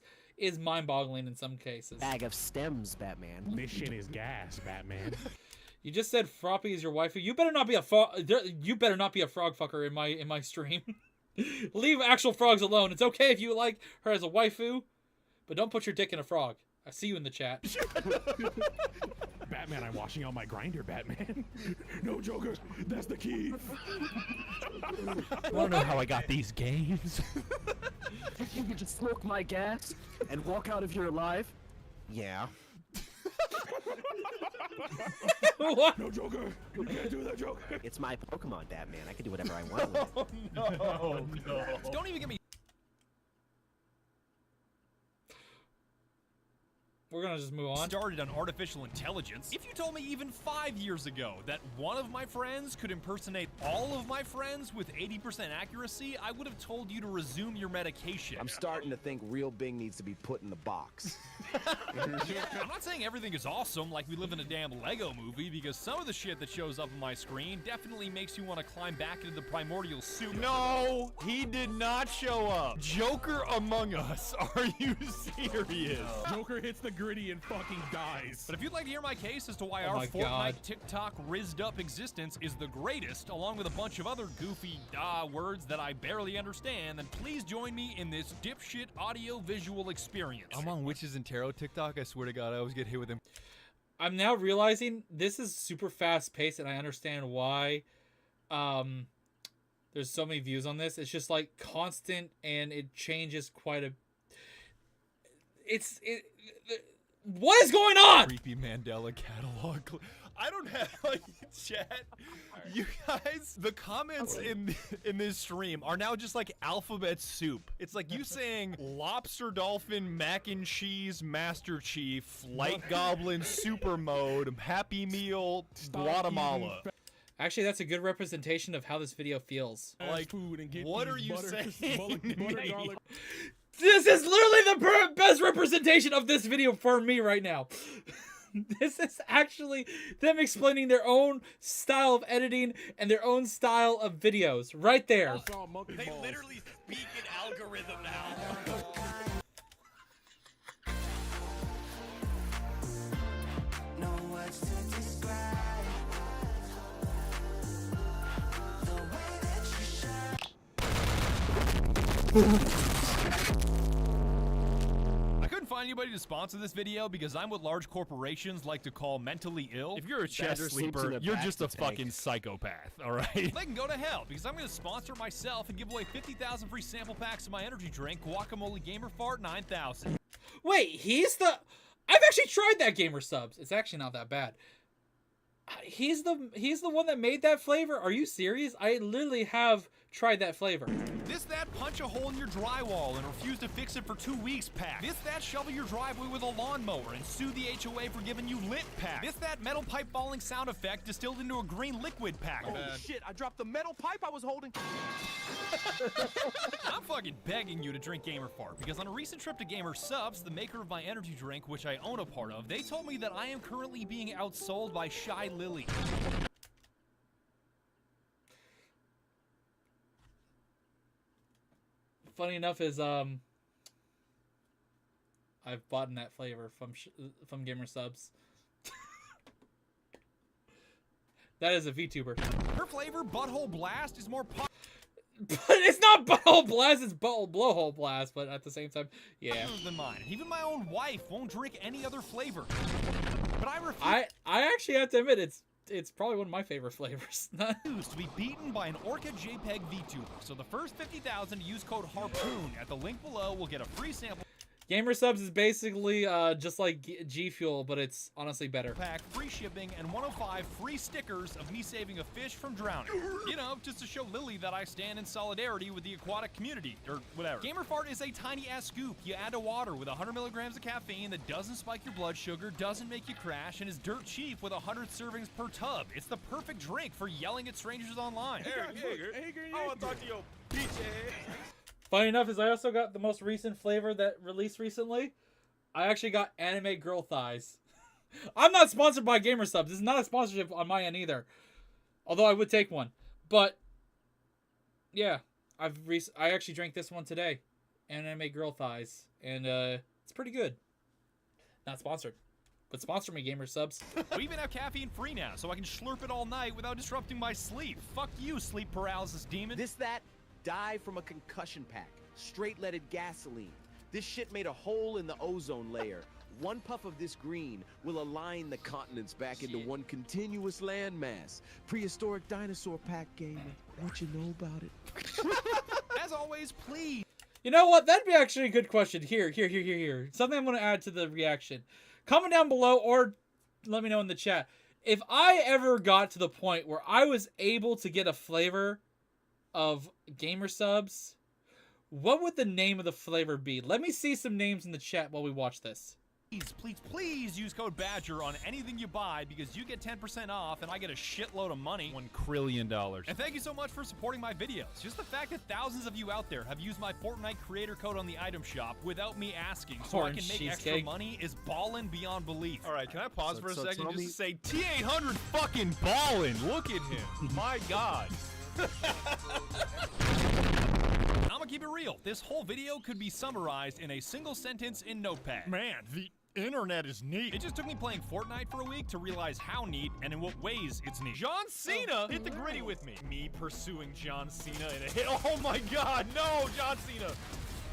mind-boggling in some cases. Bag of stems, Batman. Mission is gas, Batman. You just said Froppy is your waifu. You better not be a frog fucker in my stream. Leave actual frogs alone. It's okay if you like her as a waifu, but don't put your dick in a frog. I see you in the chat. Batman, I'm washing out my grinder, Batman. No, Joker, that's the key. Wanna know how I got these games? You could just smoke my gas and walk out of here alive? Yeah. What? No, Joker, you can't do that, Joker. It's my Pokemon, Batman. I can do whatever I want with it. Oh, no. Don't even get me We're gonna just move on. started on artificial intelligence. If you told me even 5 years ago that one of my friends could impersonate all of my friends with 80% accuracy, I would have told you to resume your medication. I'm starting to think Real Bing needs to be put in the box. I'm not saying everything is awesome like we live in a damn Lego movie, because some of the shit that shows up on my screen definitely makes you want to climb back into the primordial soup. No, he did not show up. Joker Among Us. Are you serious? Joker hits the gritty and fucking dies. But if you'd like to hear my case as to why Oh our my Fortnite God. TikTok rizzed up existence is the greatest, along with a bunch of other goofy words that I barely understand, then please join me in this dipshit audio-visual experience. I'm on Witches and Tarot TikTok. I swear to God, I always get hit with them. I'm now realizing this is super fast paced, and I understand why there's so many views on this. It's just like constant, and it changes quite a. What is going on? Creepy Mandela catalog. I don't have like chat. You guys, the comments in this stream are now just like alphabet soup. It's like you saying lobster dolphin mac and cheese Master Chief light goblin super mode Happy Meal Guatemala. Actually, that's a good representation of how this video feels. Like, food and get what these are you butter, saying to butter me? garlic. This is literally the best representation of this video for me right now. This is actually them explaining their own style of editing and their own style of videos right there. Saw monkey They balls. literally speak in algorithm now. I couldn't find anybody to sponsor this video because I'm what large corporations like to call mentally ill. If you're a chest Better sleeps in sleeper, a you're back just to a tank. fucking psychopath, all right? They can go to hell because I'm going to sponsor myself and give away 50,000 free sample packs of my energy drink, Guacamole Gamer Fart 9000. Wait, he's the... I've actually tried that Gamer Subs. It's actually not that bad. He's the one that made that flavor? Are you serious? I literally have tried that flavor. This, that, punch a hole in your drywall and refuse to fix it for 2 weeks pack. This, that, shovel your driveway with a lawnmower and sue the HOA for giving you lit pack. This, that, metal pipe falling sound effect distilled into a green liquid pack. Holy shit, I dropped the metal pipe I was holding. I'm fucking begging you to drink Gamer Fart because on a recent trip to Gamer Subs, the maker of my energy drink, which I own a part of, they told me that I am currently being outsold by Shy Lily. Funny enough is I've bought that flavor from Gamer Subs. That is a VTuber. Her flavor, Butthole Blast, is more pop But it's not Butthole Blast, it's Butthole Blowhole Blast, but at the same time, yeah. than mine. Even my own wife won't drink any other flavor. But I refuse I actually have to admit it's probably one of my favorite flavors. to be beaten by an Orca JPEG VTuber. So the first 50,000 to use code HARPOON at the link below will get a free sample. Gamer Subs is basically just like G Fuel, but it's honestly better. Pack, free shipping, and 105 free stickers of me saving a fish from drowning. You know, just to show Lily that I stand in solidarity with the aquatic community, or whatever. Gamer Fart is a tiny-ass scoop you add to water with 100 milligrams of caffeine that doesn't spike your blood sugar, doesn't make you crash, and is dirt cheap with 100 servings per tub. It's the perfect drink for yelling at strangers online. I want to talk to your bitch ass. Funny enough is I also got the most recent flavor that released recently. I actually got anime girl thighs. I'm not sponsored by Gamer Subs. This is not a sponsorship on my end either. Although I would take one. But yeah, I actually drank this one today. Anime girl thighs. And it's pretty good. Not sponsored. But sponsor me, Gamer Subs. We even have caffeine free now, so I can slurp it all night without disrupting my sleep. Fuck you, sleep paralysis demon. That died from a concussion pack. Straight-leaded gasoline. This shit made a hole in the ozone layer. One puff of this green will align the continents back into one continuous landmass. Prehistoric dinosaur pack gamer. What you know about it? As always, please. You know what? That'd be actually a good question. Here. Something I'm going to add to the reaction. Comment down below or let me know in the chat. If I ever got to the point where I was able to get a flavor of Gamer Subs, what would the name of the flavor be? Let me see some names in the chat while we watch this. Please use code BADGER on anything you buy because you get 10% off and I get a shitload of money. $1 trillion. And thank you so much for supporting my videos. Just the fact that thousands of you out there have used my Fortnite creator code on the item shop without me asking so I can make extra money is ballin' beyond belief. All right, can I pause for a second tell just me- to say T800 fucking ballin'. Look at him. My God. I'm gonna keep it real. This whole video could be summarized in a single sentence in Notepad. Man, the internet is neat. It just took me playing Fortnite for a week to realize how neat and in what ways it's neat. John Cena hit the gritty with me. Me pursuing John Cena in a hit. Oh my God, no, John Cena.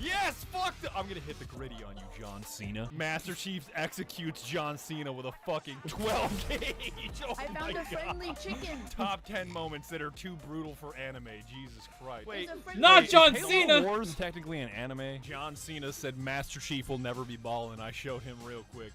Yes, fuck the. I'm gonna hit the gritty on you, John Cena. Master Chief executes John Cena with a fucking 12 gauge. Oh I my found a God. friendly chicken. Top 10 moments that are too brutal for anime. Jesus Christ. There's a friendly Not chicken. John Halo Cena! Wars technically an anime. John Cena said Master Chief will never be ballin'. I showed him real quick.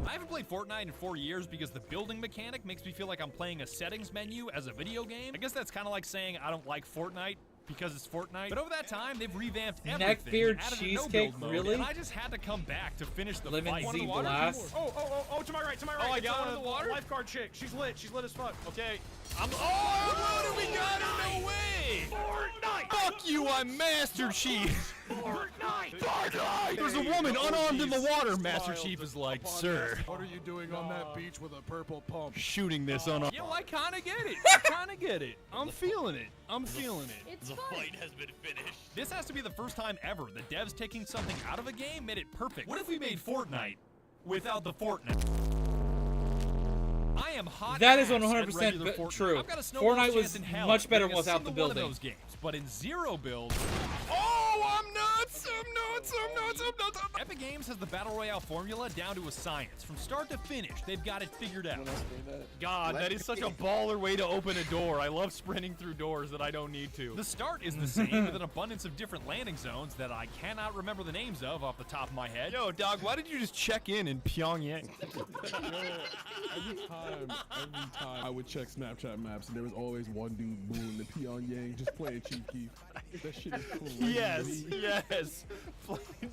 I haven't played Fortnite in 4 years because the building mechanic makes me feel like I'm playing a settings menu as a video game. I guess that's kind of like saying I don't like Fortnite because it's Fortnite. But over that time, they've revamped everything. Neckbeard added a cheesecake, no-build mode, really? And I just had to come back to finish the Lemon fight. Z Wanna water? Blast. Oh, to my right, Oh, I It's got one one of in the water? Lifeguard chick. She's lit as fuck. Okay. Oh, we got her. No way. Fortnite! Fuck you, I'm Master Chief. Fortnite! There's a woman unarmed in the water. Master Chief is like, sir, What are you doing on that beach with a purple pump? shooting this unarmed. Yo, I kind of get it. I kind of get it. I'm feeling it. I'm feeling it. It's The fun. fight has been finished. This has to be the first time ever the devs taking something out of a game made it perfect. What if we made Fortnite without the Fortnite? I am hot. That is ass 100% at regular be- Fortnite. true. I've got a snowball's Fortnite chance was in hell much at better winning a without the single one of building. those games, but in zero build, Oh, I'm nuts. I'm nuts. I'm nuts. I'm nuts. I'm nuts. Epic Games has the Battle Royale formula down to a science. From start to finish, they've got it figured out. God, that is such a baller way to open a door. I love sprinting through doors that I don't need to. The start is the same with an abundance of different landing zones that I cannot remember the names of off the top of my head. Yo, dog, why did you just check in Pyongyang? Every time I would check Snapchat maps, and there was always one dude moving to Pyongyang just playing Chief Keef. That shit is cool. Yes.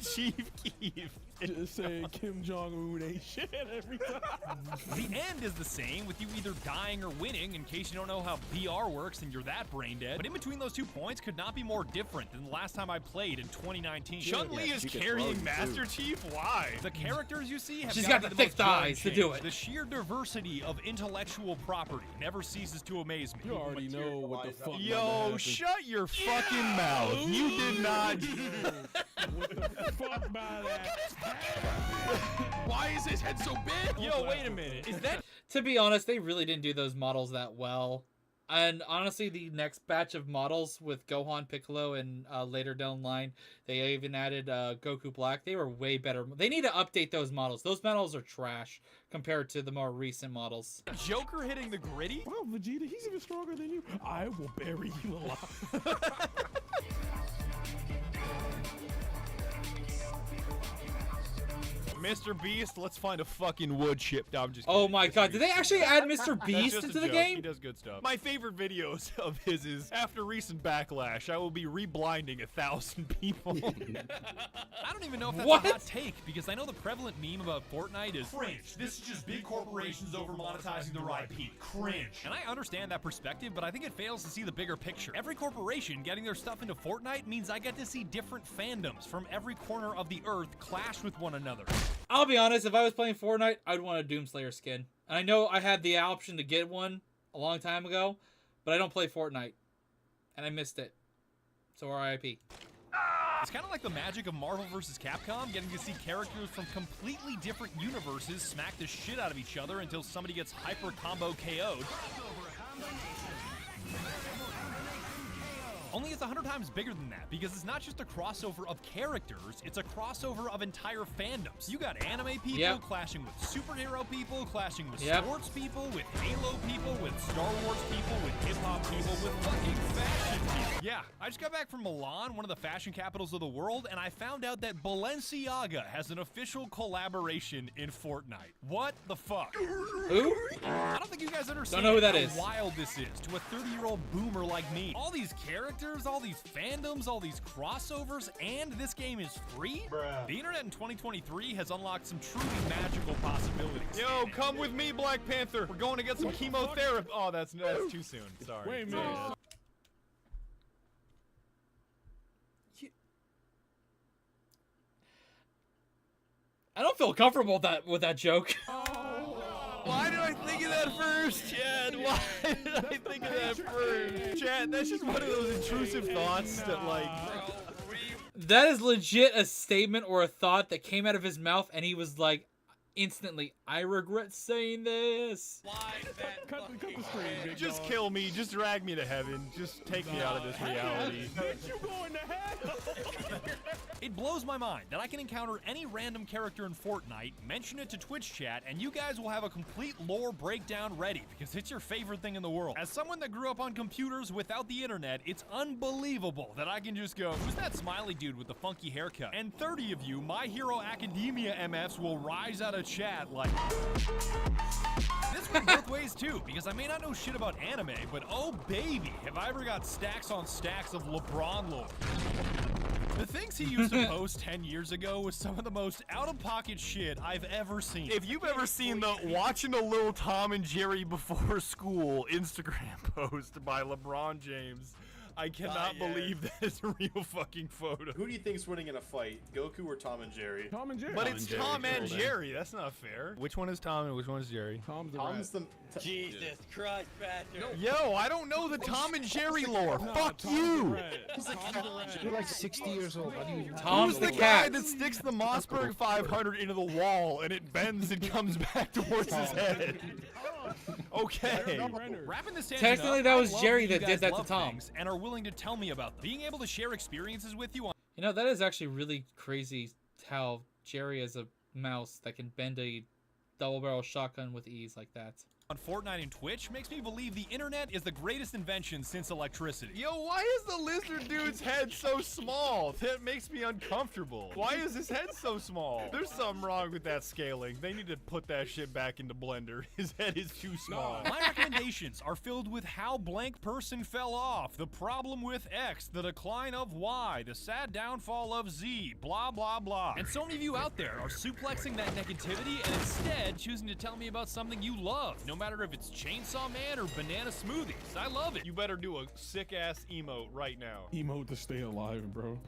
Chief Keef. Just saying Kim Jong-un ain't shit every time. The end is the same, with you either dying or winning, in case you don't know how BR works and you're that brain dead. But in between those 2 points could not be more different than the last time I played in 2019. Chun-Li is carrying Master Chief? Why? The characters you see have She's gotta got be the thick most jarring thighs to change. do it. The sheer diversity of intellectual property never ceases to amaze me. You already know what the fuck. Yo, shut your fucking mouth. You did not. fuck by that. Why is his head so big? Yo, wait a minute. Is that To be honest, they really didn't do those models that well. And honestly, the next batch of models with Gohan, Piccolo, and later down the line, they even added Goku Black. They were way better. They need to update those models. Those models are trash compared to the more recent models. Joker hitting the gritty? Wow, Vegeta, he's even stronger than you. I will bury you alive. Mr. Beast, let's find a fucking wood chip. No, I'm just Oh kidding. my Mr. god, did they Beast. actually add Mr. That's Beast just a into the joke. game? He does good stuff. My favorite videos of his is after recent backlash, I will be reblinding 1,000 people. I don't even know if that's What? a hot take, because I know the prevalent meme about Fortnite is Cringe. This is just big corporations over monetizing their IP. Cringe. and I understand that perspective, but I think it fails to see the bigger picture. Every corporation getting their stuff into Fortnite means I get to see different fandoms from every corner of the earth clash with one another. I'll be honest, if I was playing Fortnite, I'd want a Doomslayer skin. And I know I had the option to get one a long time ago, but I don't play Fortnite. And I missed it. So RIP. It's kind of like the magic of Marvel vs. Capcom, getting to see characters from completely different universes smack the shit out of each other until somebody gets hyper combo KO'd. Only it's 100 times bigger than that, because it's not just a crossover of characters, it's a crossover of entire fandoms. You got anime people clashing with superhero people, clashing with sports people, with Halo people, with Star Wars people, with hip-hop people, with fucking fashion people. Yeah, I just got back from Milan, one of the fashion capitals of the world, and I found out that Balenciaga has an official collaboration in Fortnite. What the fuck? Who? I don't think you guys understand Don't know who that how is. wild this is to a 30-year-old boomer like me. All these characters, all these fandoms, all these crossovers, and this game is free? Bruh. The internet in 2023 has unlocked some truly magical possibilities. Yo, come with me, Black Panther. We're going to get some chemotherapy. Oh, that's too soon. Sorry. Wait a minute. I don't feel comfortable with that joke. Why did I think of that first, Chad? Why did I think of that first? Chad, that's just one of those intrusive thoughts that, like... That is legit a statement or a thought that came out of his mouth, and he was like, instantly, I regret saying this. Cut the screen, big Just dog. kill me. Just drag me to heaven. Just take me out of this reality. Bitch, you going to hell? It blows my mind that I can encounter any random character in Fortnite, mention it to Twitch chat, and you guys will have a complete lore breakdown ready, because it's your favorite thing in the world. As someone that grew up on computers without the internet, it's unbelievable that I can just go, who's that smiley dude with the funky haircut? And 30 of you My Hero Academia MFs will rise out of chat like... This went both ways too, because I may not know shit about anime, but oh baby, have I ever got stacks on stacks of LeBron lore. The things he used to post 10 years ago was some of the most out-of-pocket shit I've ever seen. If you've ever seen the watching a little Tom and Jerry before school Instagram post by LeBron James, I cannot believe that is a real fucking photo. Who do you think's winning in a fight, Goku or Tom and Jerry? Tom and Jerry. But it's Tom and Jerry. That's not fair. Which one is Tom and which one is Jerry? Tom's the Tom's rat. the... Jesus Christ, Patrick. Yo, I don't know the Tom and Jerry lore. Nah, Fuck Tom's you. the rat. Tom's the rat. You're like 60 years old. How do you even Tom's Who's the the guy cat. that sticks the Mossberg 500 into the wall and it bends and comes back towards his head? Okay. Wrapping this tangent Technically, up, that I was love Jerry you that guys did that to love Tom. things and are willing to tell me about them. Being able to share experiences with you on You know, that is actually really crazy how Jerry is a mouse that can bend a double-barrel shotgun with ease like that. Fortnite and Twitch makes me believe the internet is the greatest invention since electricity. Yo, why is the lizard dude's head so small? That makes me uncomfortable. Why is his head so small? There's something wrong with that scaling. They need to put that shit back into Blender. His head is too small. My recommendations are filled with how blank person fell off, the problem with X, the decline of Y, the sad downfall of Z, blah blah blah. And so many of you out there are suplexing that negativity and instead choosing to tell me about something you love, no matter if it's Chainsaw Man or Banana Smoothies. I love it. You better do a sick-ass emote right now. Emote to stay alive, bro.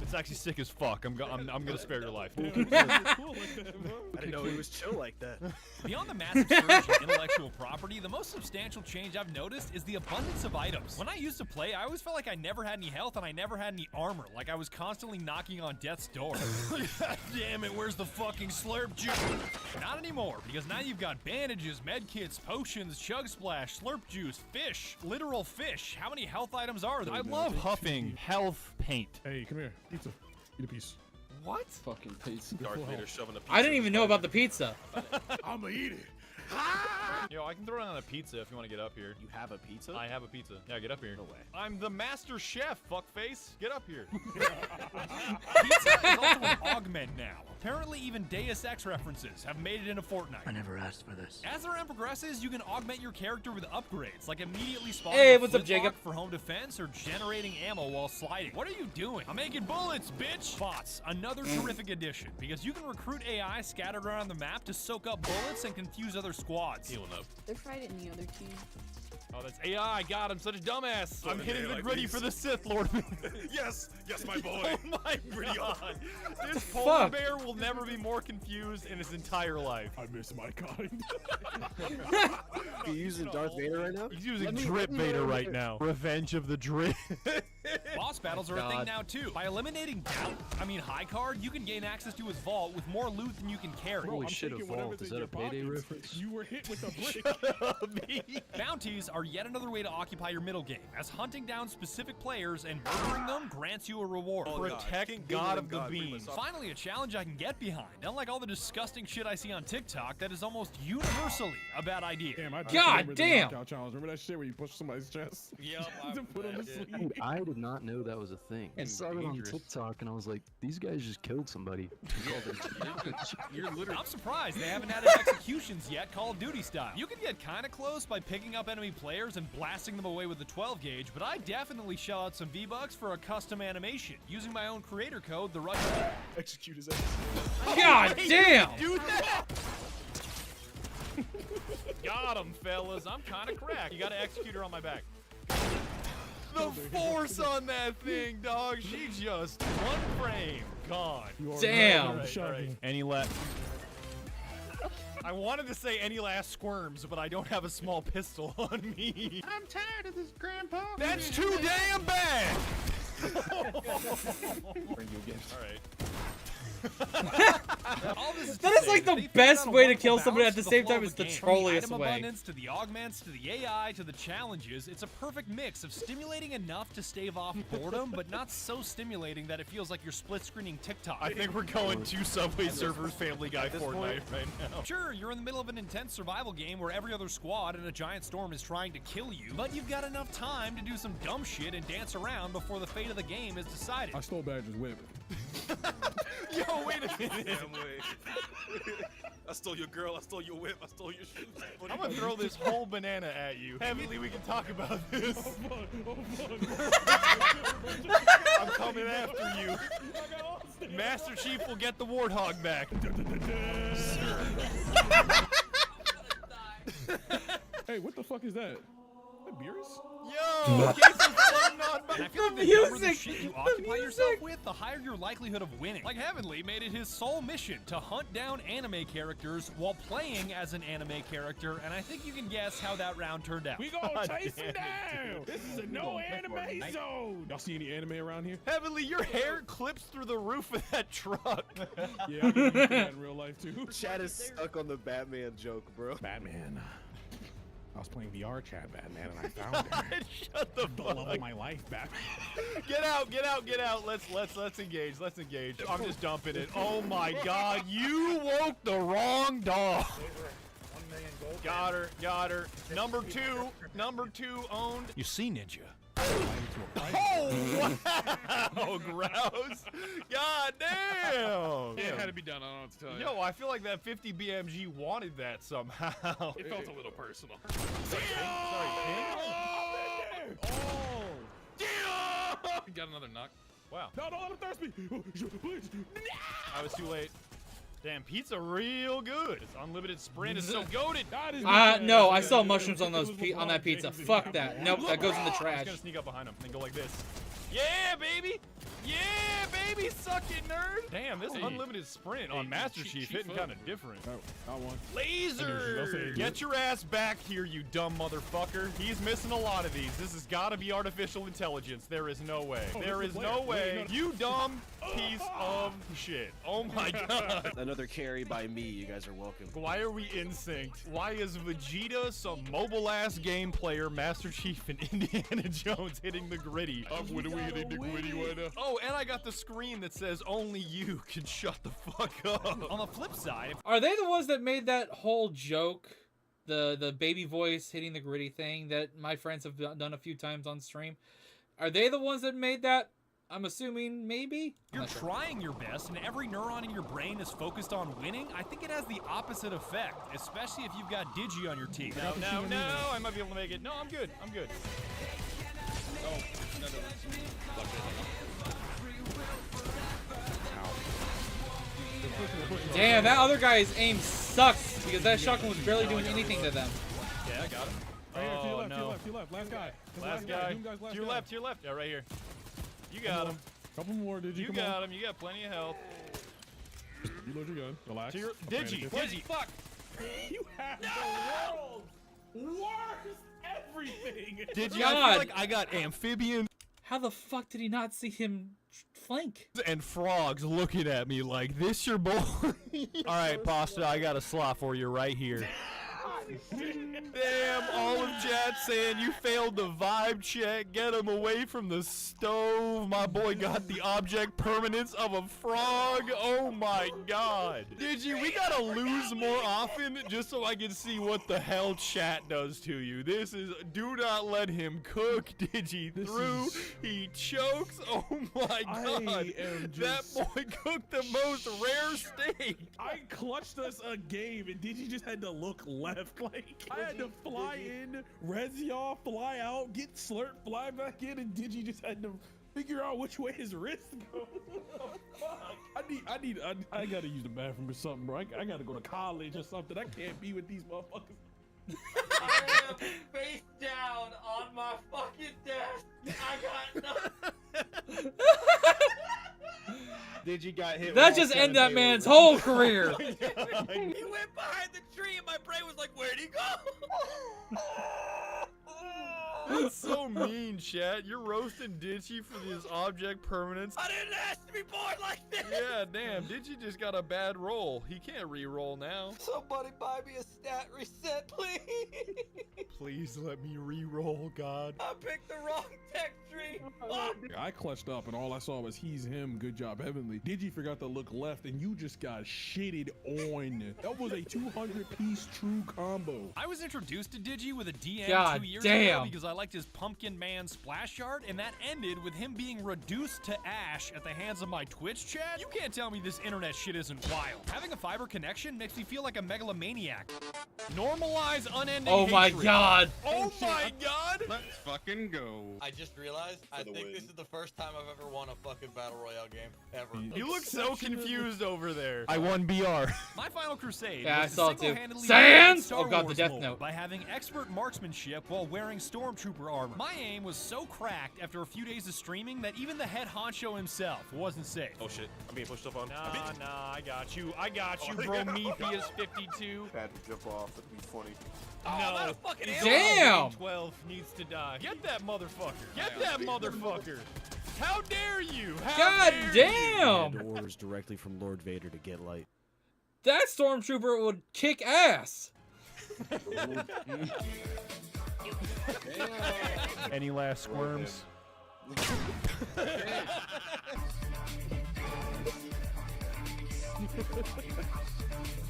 It's actually sick as fuck. I'm gonna spare your life. Cool like that, bro. I didn't know he was chill like that. Beyond the massive surge in intellectual property, the most substantial change I've noticed is the abundance of items. When I used to play, I always felt like I never had any health and I never had any armor, like I was constantly knocking on death's door. God damn it, where's the fucking slurp juice? Not anymore, because now you've got bandages, medkits, potions, chug splash, slurp juice, fish, literal fish. How many health items are there? I love huffing health paint. Hey, come here. Pizza. Eat a piece. What? Fucking pizza. Darth Vader shoving a pizza. I didn't even know about the pizza. I'ma eat it. Yo, I can throw down a pizza if you want to get up here. You have a pizza? I have a pizza. Yeah, get up here. No way. I'm the master chef, fuckface. Get up here. Pizza is also an augment now. Apparently, even Deus Ex references have made it into Fortnite. I never asked for this. As the round progresses, you can augment your character with upgrades, like immediately spawning Hey, a what's up, flintlock Jacob? for home defense or generating ammo while sliding. What are you doing? I'm making bullets, bitch! Bots, another terrific addition, because you can recruit AI scattered around the map to soak up bullets and confuse other squads. Healing up. They're fighting the other team. Oh, that's AI. God, I'm such a dumbass. I'm hitting the like gritty these. for the Sith Lord. Yes, my boy. Oh my god. This Fuck. polar bear will never be more confused in his entire life. I miss my kind. You using Darth Vader right now? He's using Let me- Drip let me Vader over right there. now. Revenge of the Drip. Boss battles are a thing God. now too. By eliminating High Card, you can gain access to his vault with more loot than you can carry. Bro, Holy I'm shit, a taking vault. whatever's Is in that your a Payday pockets. reference? You were hit with a brick. Bounties are yet another way to occupy your middle game, as hunting down specific players and murdering them grants you a reward. Protect God of the Beans. Finally, a challenge I can get behind. Unlike all the disgusting shit I see on TikTok, that is almost universally a bad idea. Damn, I just God remembered the damn. knockout challenge. Remember that shit where you push somebody's chest? Yep. To put on the sleeve. Dude, I did not know that was a thing. I saw it on dangerous. TikTok and I was like, these guys just killed somebody. You're literally. I'm surprised they haven't added executions yet, Call of Duty style. You can get kinda close by picking up enemy players and blasting them away with the 12 gauge, but I definitely shell out some V-Bucks for a custom animation, using my own creator code, the Russian. Execute his ass. God damn! Do that! Got him, fellas. I'm kinda cracked. You gotta execute her on my back. The force on that thing, dog. She just one frame gone. You are Damn. not All right. shocking. Any last? I wanted to say any last squirms, but I don't have a small pistol on me. I'm tired of this, Grandpa. That's too damn bad. Bring you again. All right. All this That is like the best way to kill somebody at the same time as the trolliest way. Abundance to the augments to the AI to the challenges, it's a perfect mix of stimulating enough to stave off boredom, but not so stimulating that it feels like you're split screening TikTok. I think we're going to Subway Surfers Family Guy Fortnite right now. Sure, you're in the middle of an intense survival game where every other squad in a giant storm is trying to kill you, but you've got enough time to do some dumb shit and dance around before the fate of the game is decided. I stole Badger's whip. Yo, wait a minute. Damn way. I stole your girl. I stole your whip. I stole your shoes. I'm gonna throw this whole banana at you. Heavenly, we can talk about this. I'm coming after you. Master Chief will get the warthog back. Hey, what the fuck is that? That beers? Yo, Jason's floating on by. And I feel like the dumber the music, shit you the occupy yourself music. with, the higher your likelihood of winning. Like Heavenly made it his sole mission to hunt down anime characters while playing as an anime character, and I think you can guess how that round turned out. We gonna chase him damn down! This is a no anime zone! Y'all see any anime around here? Heavenly, your hair clips through the roof of that truck. Yeah, I can do that in real life too. Chad is stuck on the Batman joke, bro. Batman. I was playing VR chat Batman and I found her. Shut the The love fuck. of my life, Batman. Get out, get out, get out. Let's engage. Let's engage. I'm just dumping it. Oh my god, you woke the wrong dog. Got her, got her. Number two owned. You see, Ninja. Oh, wow! Gross! God damn! It had to be done. I don't know what to tell you. Yo, I feel like that 50 BMG wanted that somehow. It felt a little personal. Sorry, Pink? Oh! Got another knock. Wow, No, don't let him thirst me! Please! I was too late. Damn, pizza real good. Its unlimited sprint is so goated. No, I saw mushrooms on those on that pizza. Fuck that. Nope, that goes in the I was trash. gonna sneak up behind him and go like this. Yeah, baby! Yeah, baby! Suck it, nerd! Damn, this unlimited sprint on Master Chief hitting kind of different. Oh, I won. Laser! Get your ass back here, you dumb motherfucker. He's missing a lot of these. This has got to be artificial intelligence. There is no way. There is no way. You dumb piece of shit. Oh my god. Another carry by me. You guys are welcome. Why are we in sync? Why is Vegeta some mobile-ass game player, Master Chief, and Indiana Jones hitting the gritty? What are we hitting the gritty right now? Oh, and I got the screen that says only you can shut the fuck up. On the flip side, Are they the ones that made that whole joke the baby voice hitting the gritty thing that my friends have done a few times on stream. Are they the ones that made that? I'm assuming maybe. You're trying your best, and every neuron in your brain is focused on winning. I think it has the opposite effect, especially if you've got Digi on your team. No, I might be able to make it. No, I'm good. I'm good. Oh, no. Damn, that other guy's aim sucks because that shotgun was barely doing anything to them. Yeah, I got him. Right here, to your Oh, left, to your no. left, to your left. Last guy. Last guy. You guys, last To your guy. left, to your left. Yeah, right here. You got him. Couple more, Digi. You Come got on. him. You got plenty of health. You load your gun. Relax. To your Digi. Digi. Fuck! You have the world's worst everything. Did you? God. I feel like I got amphibians How the fuck did he not see him flank? and frogs looking at me like, this your boy? All right, Pasta, I got a slot for you right here. Damn, all of chat saying you failed the vibe check. Get him away from the stove. My boy got the object permanence of a frog. Oh my god. Digi, we gotta lose more often just so I can see what the hell chat does to you. This is, do not let him cook Digi through. He chokes. Oh my god. That boy cooked the most rare steak. I clutched us a game and Digi just had to look left. Like, I had to fly in, res y'all, fly out, get slurp, fly back in, and Digi just had to figure out which way his wrist goes. I gotta use the bathroom or something, bro. I gotta go to college or something. I can't be with these motherfuckers. I am face down on my fucking desk. I got nothing. Digi got hit. That just ended that man's whole career. He went behind the tree and my brain was like, where'd he go? That's so mean, chat. You're roasting Digi for this object permanence. I didn't ask to be born like this. Yeah, damn. Digi just got a bad roll. He can't re-roll now. Somebody buy me a stat reset, please. Please let me re-roll, God. I picked the wrong tech tree. Fuck. I clutched up and all I saw was he's him. Good job, Heavenly. Digi forgot to look left and you just got shitted on. That was a 200-piece true combo. I was introduced to Digi with a DM God 2 years damn. ago because I liked his Pumpkin Man splash art, and that ended with him being reduced to ash at the hands of my Twitch chat. You can't tell me this internet shit isn't wild. Having a fiber connection makes me feel like a megalomaniac. Normalize unending Oh my hatred. god. Oh my god! Let's fucking go. I just realized I the think win. this is the first time I've ever won a fucking battle royale game ever. You look so confused over there. I won BR. My final crusade Yeah, I was to saw it too. single-handedly Sans! win Star Oh god, the Wars death lore note. by having expert marksmanship while wearing stormtrooper armor. My aim was so cracked after a few days of streaming that even the head honcho himself wasn't safe. Oh shit, I'm being pushed up on. Nah, I got you, Prometheus 52. Had to jump off. That'd be funny. I'm out No, of fucking Damn. 12 needs to die. Get that motherfucker. Get that motherfucker. How dare you? How God dare damn. And orders directly from Lord Vader to get light. That stormtrooper would kick ass. Any last squirms?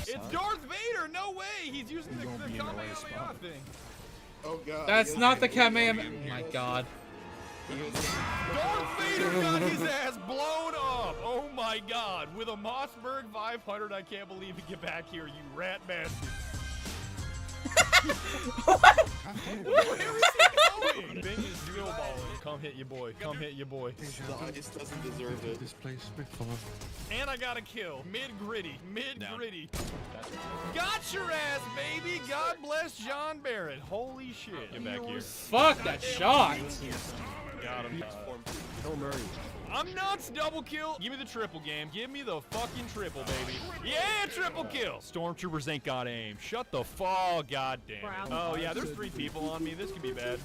It's Darth Vader. No way. He's using the Kamehameha thing. Oh god. That's not the Kamehameha. Oh my god. Darth Vader got his ass blown up! Oh my god! With a Mossberg 500, I can't believe he get back here, you rat bastard! Where is he going? Bing is drill balling. Come hit your boy. Come hit your boy. The ice doesn't deserve it. This place spitfire. And I got a kill. Mid-gritty. Mid-gritty. Got your ass, baby! God bless John Barrett. Holy shit. Get back here. Fuck that shot. Got him. Bill Murray. I'm nuts, double kill. Give me the triple game. Give me the fucking triple, baby. Yeah, triple kill. Stormtroopers ain't got aim. Shut the fuck. God damn it. Oh, yeah, there's 3 people on me. This could be bad.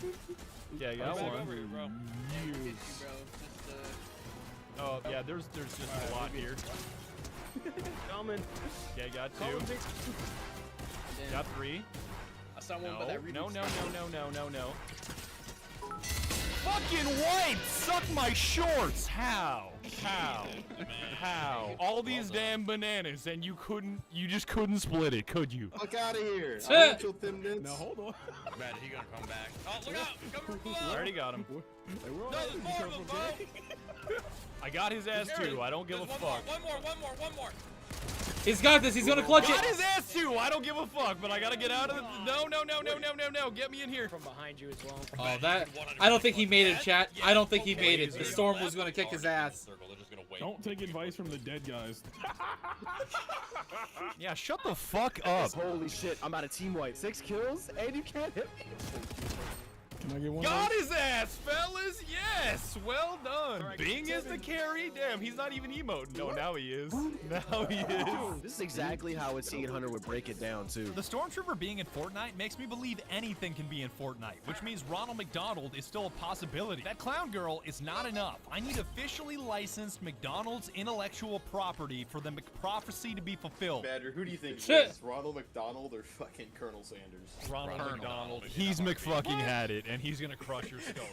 Yeah, I got one. Oh, yeah, there's just a lot here. Gentlemen. Yeah, got 2. Got 3. I saw one No, by that no. fucking white! Suck my shorts! How? How? How? All these damn bananas and you just couldn't split it, could you? Fuck out of here. Shit. Now hold on. Man, he gonna come back. Oh, look out! Come from below! I already got him. Hey, we're all No, right. there's You more of careful, them, okay? bro! I got his ass too. I don't give a There's fuck. One more. He's got this. He's gonna clutch Got it. his ass too. I don't give a fuck, but I gotta get out of the. No. Get me in here. From behind you as well. Oh, that. I don't think he made it, chat. I don't think he made it. The storm was gonna kick his ass. Don't take advice from the dead guys. Yeah, shut the fuck up. Holy shit, I'm out of team white. 6 kills, and you can't hit me. Can I get one? Got his ass, fellas. Yes, well done. Bing is the carry. Damn, he's not even emoting. No, now he is. Now he is. This is exactly how it's Seeing Hunter would break it down too. The Stormtrooper being in Fortnite makes me believe anything can be in Fortnite, which means Ronald McDonald is still a possibility. That clown girl is not enough. I need officially licensed McDonald's intellectual property for the McProphecy to be fulfilled. Badger, who do you think Shit. is Ronald McDonald or fucking Colonel Sanders? Ronald McDonald. He's McFucking had it, and he's gonna crush your skull.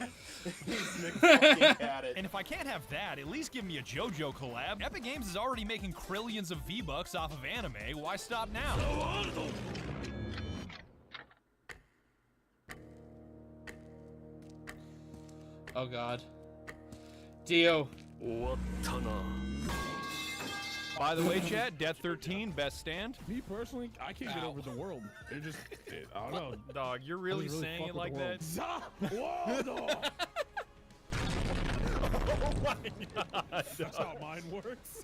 He's McFucking had it. And if I can't have that, at least give me a JoJo collab. Epic Games is already making trillions of V-Bucks off of anime. Why stop now? Oh god. Dio. By the way, chat, Death 13, best stand. Me personally, I can't get over the world. I don't know. Dog, you're really saying it like that? Zah! Whoa, no. Oh my god. That's how mine works.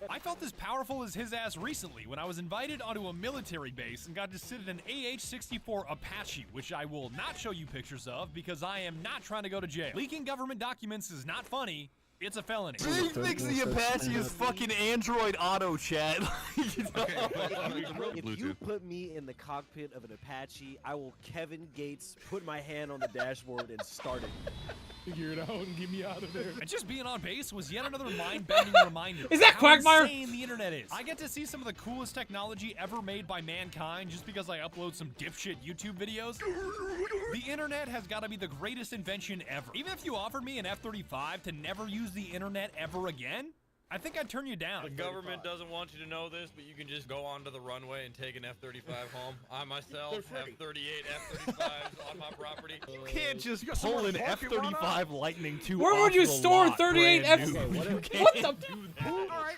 I felt as powerful as his ass recently when I was invited onto a military base and got to sit in an AH-64 Apache, which I will not show you pictures of because I am not trying to go to jail. Leaking government documents is not funny. It's a felony. He thinks the Apache is fucking Android Auto, chat. If you put me in the cockpit of an Apache, I will Kevin Gates put my hand on the dashboard and start it. Figure it out and get me out of there. And just being on base was yet another mind-bending reminder. Is that how Quagmire? insane the internet is. I get to see some of the coolest technology ever made by mankind just because I upload some dipshit YouTube videos. The internet has got to be the greatest invention ever. Even if you offered me an F-35 to never use the internet ever again, I think I'd turn you down. The government doesn't want you to know this, but you can just go onto the runway and take an F-35 home. I myself have 38 F-35s on my property. You can't just pull an F-35 Lightning II Where would off you the store lot 38 brand F? new. Okay, You what can't the? do that.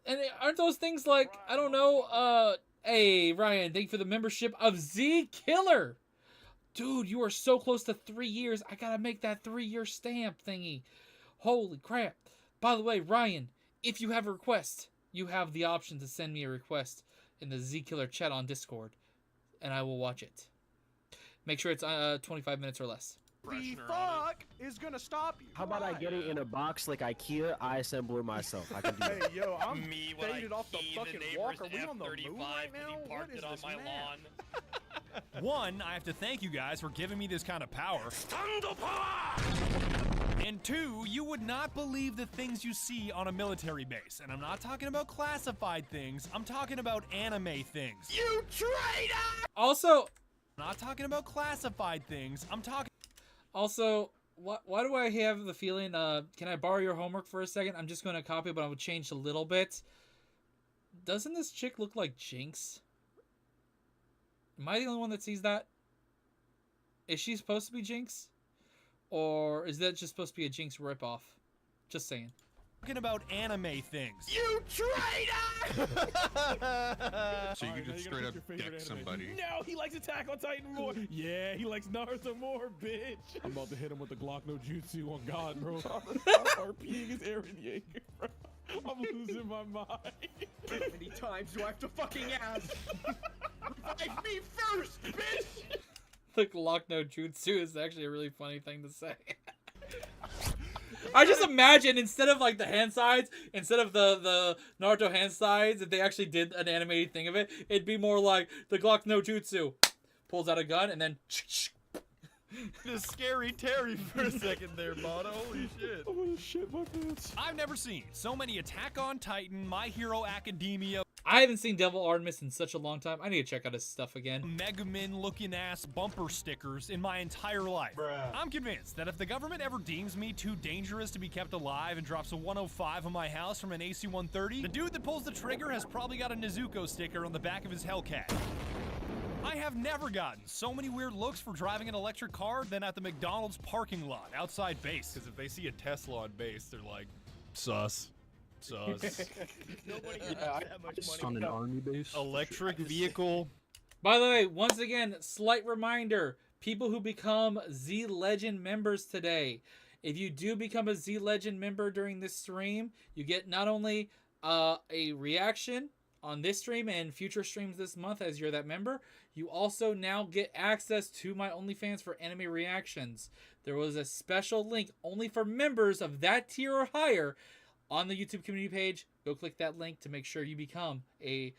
And aren't those things like, I don't know, hey, Ryan, thank you for the membership of Z Killer. Dude, you are so close to 3 years. I gotta make that 3-year stamp thingy. Holy crap. By the way, Ryan, if you have a request, you have the option to send me a request in the Z Killer chat on Discord, and I will watch it. Make sure it's 25 minutes or less. The fuck is gonna stop you? How about I get it in a box like IKEA? I assemble it myself. I can do Hey, that. yo, I'm Me when I faded off the key fucking neighbor's walk. Are we on the F-35 moon right because now? he parked What is it on this my man? lawn. One, I have to thank you guys for giving me this kind of power. And two, you would not believe the things you see on a military base. And I'm not talking about classified things. I'm talking about anime things. You traitor! Also, I'm not talking about classified things. I'm talking... Also, why do I have the feeling, can I borrow your homework for a second? I'm just going to copy it, but I would change a little bit. Doesn't this chick look like Jinx? Am I the only one that sees that? Is she supposed to be Jinx? Or is that just supposed to be a Jinx ripoff? Just saying. Talking about anime things. You traitor! So you just straight up deck somebody. No, he likes Attack on Titan more. Yeah, he likes Naruto more, bitch. I'm about to hit him with the Glock no Jutsu on God, bro. I'm RPing his Eren Yeager, bro. I'm losing my mind. How many times do I have to fucking ask? Revive me first, bitch! The Glock no Jutsu is actually a really funny thing to say. I just imagine instead of like the hand sides, instead of the Naruto hand sides, if they actually did an animated thing of it, it'd be more like the Glock no Jutsu pulls out a gun and then The scary Terry for a second there, Mono. Holy shit. I'm gonna shit my pants. I've never seen so many Attack on Titan, My Hero Academia. I haven't seen Devil Artemis in such a long time. I need to check out his stuff again. Mega Man looking ass bumper stickers in my entire life. I'm convinced that if the government ever deems me too dangerous to be kept alive and drops a 105 on my house from an AC-130, the dude that pulls the trigger has probably got a Nezuko sticker on the back of his Hellcat. I have never gotten so many weird looks for driving an electric car than at the McDonald's parking lot outside base. Because if they see a Tesla on base, they're like, sus. Sus. Nobody has that much money. On an army base. Electric vehicle. By the way, once again, slight reminder, people who become Z Legend members today, if you do become a Z Legend member during this stream, you get not only a reaction on this stream and future streams this month as you're that member, you also now get access to my OnlyFans for anime reactions. There was a special link only for members of that tier or higher on the YouTube community page. Go click that link to make sure you become a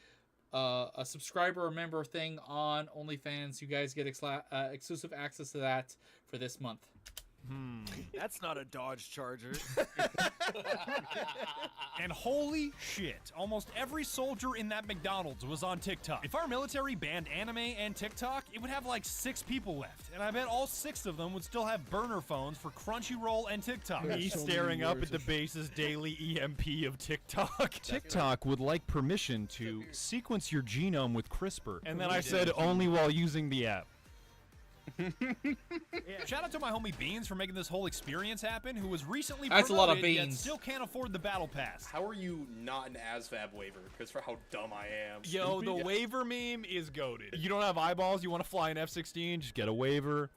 subscriber or member thing on OnlyFans. You guys get exclusive access to that for this month. That's not a Dodge Charger. And holy shit, almost every soldier in that McDonald's was on TikTok. If our military banned anime and TikTok, it would have like 6 people left. And I bet all 6 of them would still have burner phones for Crunchyroll and TikTok. Me staring up at the base's daily EMP of TikTok. TikTok would like permission to sequence your genome with CRISPR. And then I said only while using the app. Shout out to my homie Beans for making this whole experience happen, who was recently That's a lot of promoted, yet beans. still can't afford the battle pass. How are you not an ASVAB waiver? Because for how dumb I am. Yo, the waiver meme is goated. You don't have eyeballs, you want to fly an F-16, just get a waiver.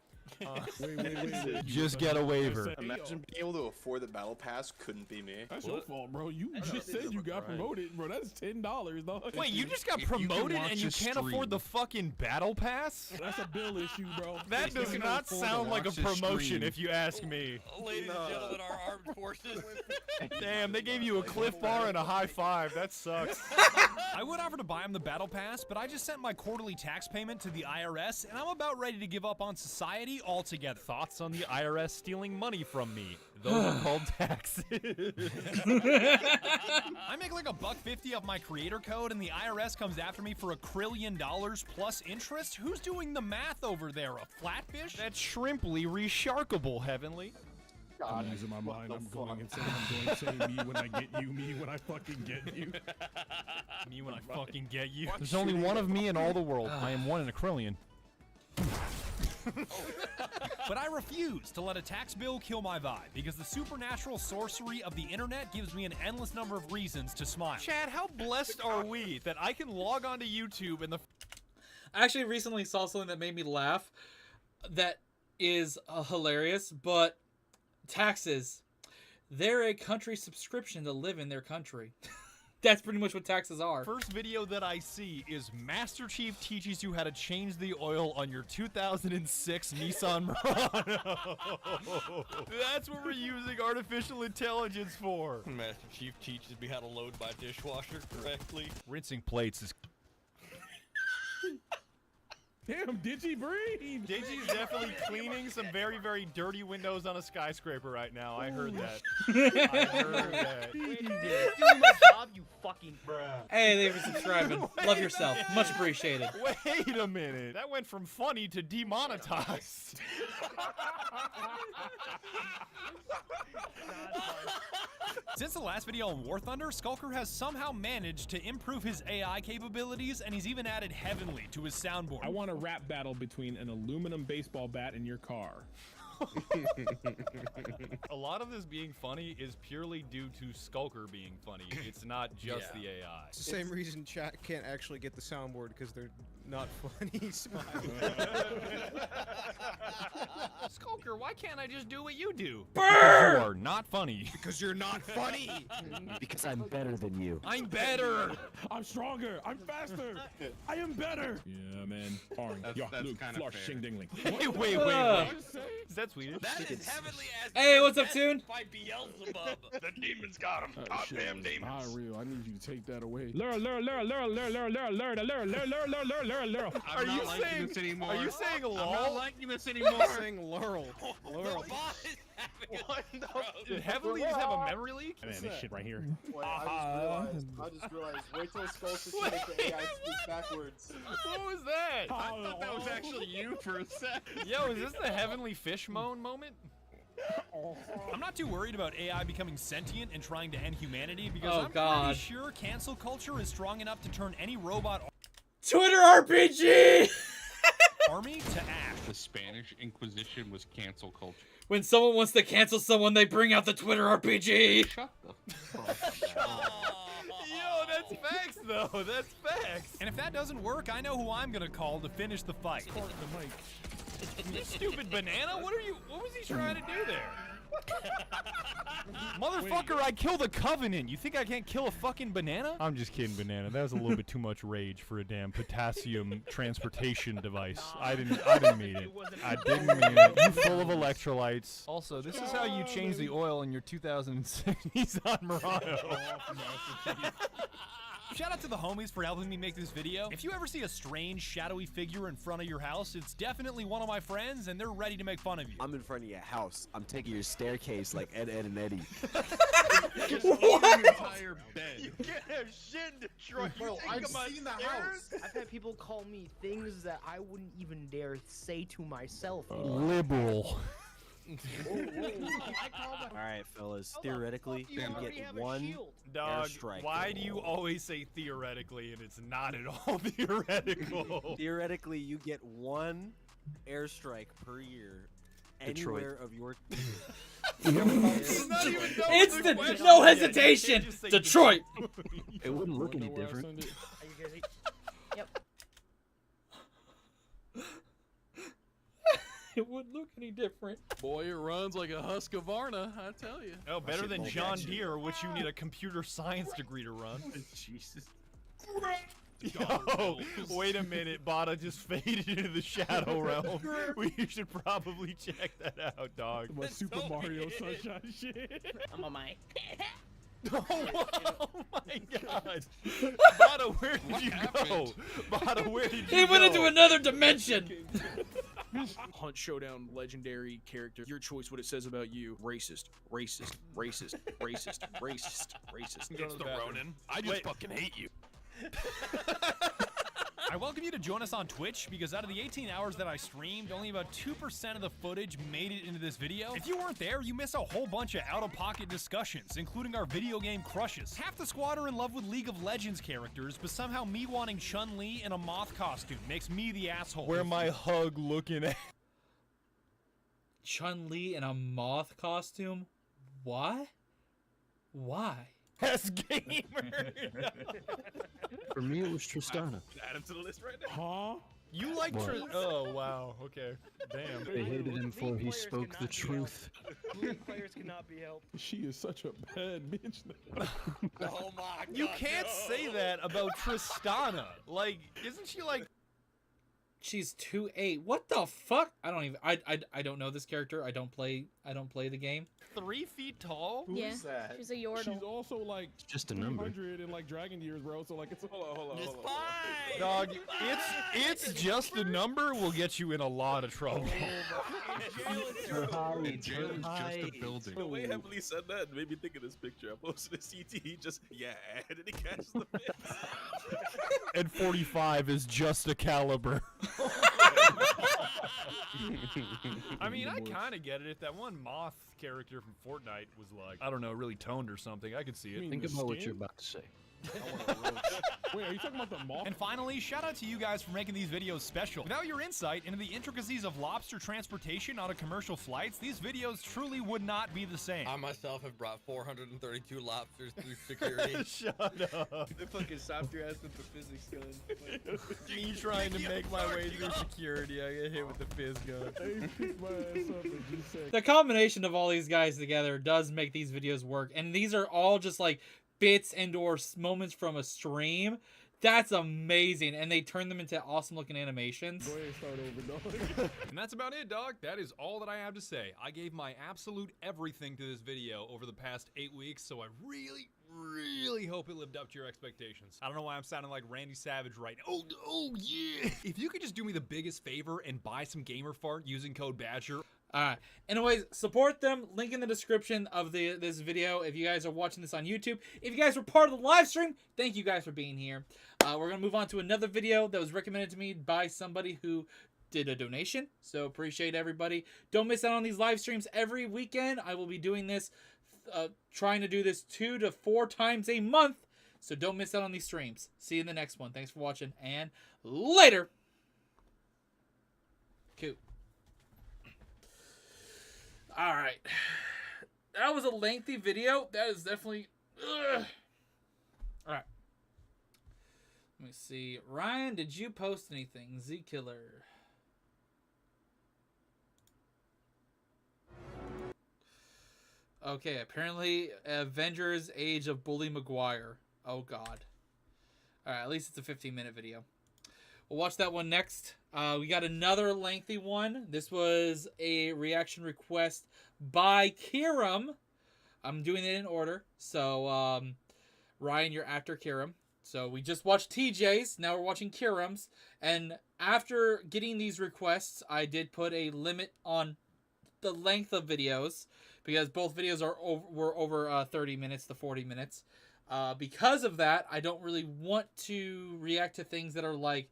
Wait. Just get a waiver. Imagine being able to afford the battle pass couldn't be me. That's your fault, bro. You just said you got promoted, bro. That's $10, dog. Wait, you just got promoted and you can't afford the fucking battle pass? That's a bill issue, bro. That does not sound like a promotion if you ask me. Ladies and gentlemen, our armed forces. Damn, they gave you a Cliff Bar and a high five. That sucks. I would offer to buy him the battle pass, but I just sent my quarterly tax payment to the IRS, and I'm about ready to give up on society altogether. Thoughts on the IRS stealing money from me? Those are called taxes. I make like $1.50 off my creator code, and the IRS comes after me for $1 trillion plus interest? Who's doing the math over there? A flatfish? That's shrimply resharkable, Heavenly. I'm losing my mind. I'm going insane. I'm going insane. Me when I get you. Me when I fucking get you. Me when I fucking get you. There's only one of me in all the world. I am one in a trillion. But I refuse to let a tax bill kill my vibe, because the supernatural sorcery of the internet gives me an endless number of reasons to smile. Chad, how blessed are we that I can log onto YouTube and I actually recently saw something that made me laugh that is hilarious, but taxes. They're a country subscription to live in their country. That's pretty much what taxes are. First video that I see is Master Chief teaches you how to change the oil on your 2006 Nissan Murano. That's what we're using artificial intelligence for. Master Chief teaches me how to load my dishwasher correctly. Rinsing plates is... Damn, Digi breathe. Digi's definitely cleaning some very, very dirty windows on a skyscraper right now. I heard that. I heard that. Doing my job, you fucking Hey, thank you for subscribing. Love yourself. Much appreciated. Wait a minute. That went from funny to demonetized. Since the last video on War Thunder, Skulker has somehow managed to improve his AI capabilities, and he's even added Heavenly to his soundboard. I want a rap battle between an aluminum baseball bat and your car. A lot of this being funny is purely due to Skulker being funny. It's not just the AI. It's the same reason chat can't actually get the soundboard, because they're not funny. Smile. Skulker, why can't I just do what you do? Burr! Because you are not funny. Because you're not funny. Because I'm better than you. I'm better. I'm stronger. I'm faster. I am better. Yeah, man. That's Luke, kinda flush, fair. shing dingling. Wait. Is that Swedish? That is heavenly as Hey, what's up, Toon? by Beelzebub. The demons got him. Goddamn demons. Hi, real. I need you to take that away. Lure. Laurel. Are you saying this anymore? Are you saying I'm not lol? liking this anymore. saying Laurel. Laurel. What the Did Heavenlies have a memory leak? Man, this shit right here. Wait, I just realized. Wait till Skull's just make the AI speak backwards. What was that? I thought that was actually you for a sec. Yo, is this the Heavenly Fish moan moment? I'm not too worried about AI becoming sentient and trying to end humanity because Oh, I'm God. pretty sure cancel culture is strong enough to turn any robot Twitter RPG! army to ash. The Spanish Inquisition was cancel culture. When someone wants to cancel someone, they bring out the Twitter RPG. Shut the fuck up. Yo, that's facts though. That's facts. And if that doesn't work, I know who I'm gonna call to finish the fight. The mic. You stupid banana. What was he trying to do there? Motherfucker, I killed a covenant. You think I can't kill a fucking banana? I'm just kidding, banana. That was a little bit too much rage for a damn potassium transportation device. I didn't mean it. I didn't mean it. You full of electrolytes. Also, this is how you change the oil in your 2006 Nissan Murano. Shout out to the homies for helping me make this video. If you ever see a strange, shadowy figure in front of your house, it's definitely one of my friends, and they're ready to make fun of you. I'm in front of your house. I'm taking your staircase like Ed, Ed, and Eddie. What? Entire bed. You can't have shit in Detroit. Bro, I've seen the house. I've had people call me things that I wouldn't even dare say to myself. Liberal. Alright, fellas. Theoretically, you get one Dog, airstrike. why do you always say theoretically and it's not at all theoretical? Theoretically, you get one airstrike per year. Detroit. Anywhere of your... It's not even Instant, no hesitation. Detroit. It wouldn't look any different. Yep. It wouldn't look any different. Boy, it runs like a Husqvarna, I tell you. Oh, better than shit John bullshit. Deere, which you need a computer science degree to run. Jesus. Yo, wait a minute, Bada just faded into the shadow realm. We should probably check that out, dog. My Super Mario Sunshine shit. I'm on my. Oh my god. Bada, where did you go? Bada, where did you go? He went into another dimension. Hunt Showdown legendary character. Your choice, what it says about you. Racist, racist, racist, racist, racist, racist. It's the Ronin. I just fucking hate you. I welcome you to join us on Twitch because out of the 18 hours that I streamed, only about 2% of the footage made it into this video. If you weren't there, you miss a whole bunch of out-of-pocket discussions, including our video game crushes. Half the squad are in love with League of Legends characters, but somehow me wanting Chun-Li in a moth costume makes me the asshole. Where my hug looking at? Chun-Li in a moth costume? Why? Why? As gamer. For me, it was Tristana. Add him to the list right now. Huh? You like What? Oh wow. Okay. Damn. They hated him for he spoke the truth. League players cannot be helped. She is such a bad bitch. Oh my god. You can't say that about Tristana. Like, isn't she like? She's 2'8". What the fuck? I don't even. I don't know this character. I don't play the game. 3 feet tall? Who's Yeah, that? she's a Yordle. She's also like Just a number. 300 in like Dragon years, bro. So like it's Hold on. Dog, it's just a number will get you in a lot of trouble. And jail is just a building. The way Heavenly said that made me think of this picture. I posted a CT, he just, and he catches the fish. And 45 is just a caliber. I mean, I kind of get it. If that one moth character from Fortnite was like, I don't know, really toned or something, I could see it. Think about what you're about to say. Wait, are you talking about the moth? And finally, shout out to you guys for making these videos special. Without your insight into the intricacies of lobster transportation on a commercial flights, these videos truly would not be the same. I myself have brought 432 lobsters through security. Shut up. They fucking stopped your ass with the physics gun. Me trying to make my way through security, I get hit with the fizz gun. Hey, pick my ass up and just say, The combination of all these guys together does make these videos work, and these are all just like bits and or moments from a stream That's amazing. And they turn them into awesome looking animations. Go ahead and start over, dog. And that's about it, dog. That is all that I have to say. I gave my absolute everything to this video over the past 8 weeks, so I really hope it lived up to your expectations. I don't know why I'm sounding like Randy Savage right now. Oh yeah! If you could just do me the biggest favor and buy some gamer fart using code BADGER. Alright. Anyways, support them. Link in the description of this video if you guys are watching this on YouTube. If you guys were part of the live stream, thank you guys for being here. We're going to move on to another video that was recommended to me by somebody who did a donation. So appreciate everybody. Don't miss out on these live streams every weekend. I will be doing this, trying to do this 2 to 4 times a month. So don't miss out on these streams. See you in the next one. Thanks for watching and later. Cool. Alright. That was a lengthy video. That is definitely... Alright. Let me see. Ryan, did you post anything? Z-Killer. Okay, apparently Avengers Age of Bully Maguire. Oh, God. Alright, at least it's a 15-minute video. We'll watch that one next. We got another lengthy one. This was a reaction request by Kiram. I'm doing it in order. So, Ryan, you're after Kiram. So, we just watched TJ's. Now we're watching Kiram's. And after getting these requests, I did put a limit on the length of videos. Because both videos were over 30 minutes to 40 minutes. Because of that, I don't really want to react to things that are like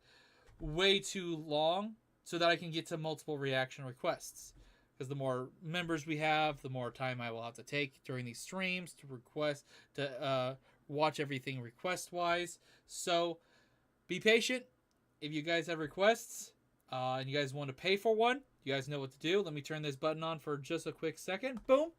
way too long so that I can get to multiple reaction requests. Because the more members we have, the more time I will have to take during these streams to watch everything request-wise. So be patient. If you guys have requests and you guys want to pay for one, you guys know what to do. Let me turn this button on for just a quick second. Boom.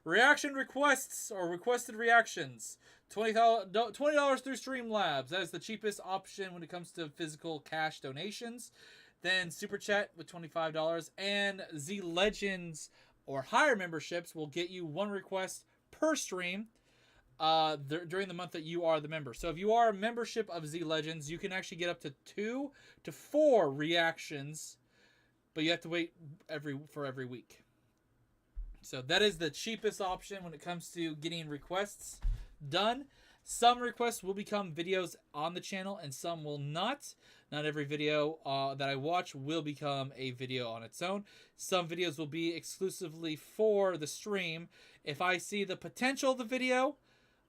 Reaction requests or requested reactions. $20 through Streamlabs. That is the cheapest option when it comes to physical cash donations. Then Super Chat with $25. And Z Legends or higher memberships will get you 1 request per stream during the month that you are the member. So if you are a membership of Z Legends, you can actually get up to 2 to 4 reactions. But you have to wait for every week. So that is the cheapest option when it comes to getting requests done. Some requests will become videos on the channel and some will not. Not every video that I watch will become a video on its own. Some videos will be exclusively for the stream. If I see the potential of the video,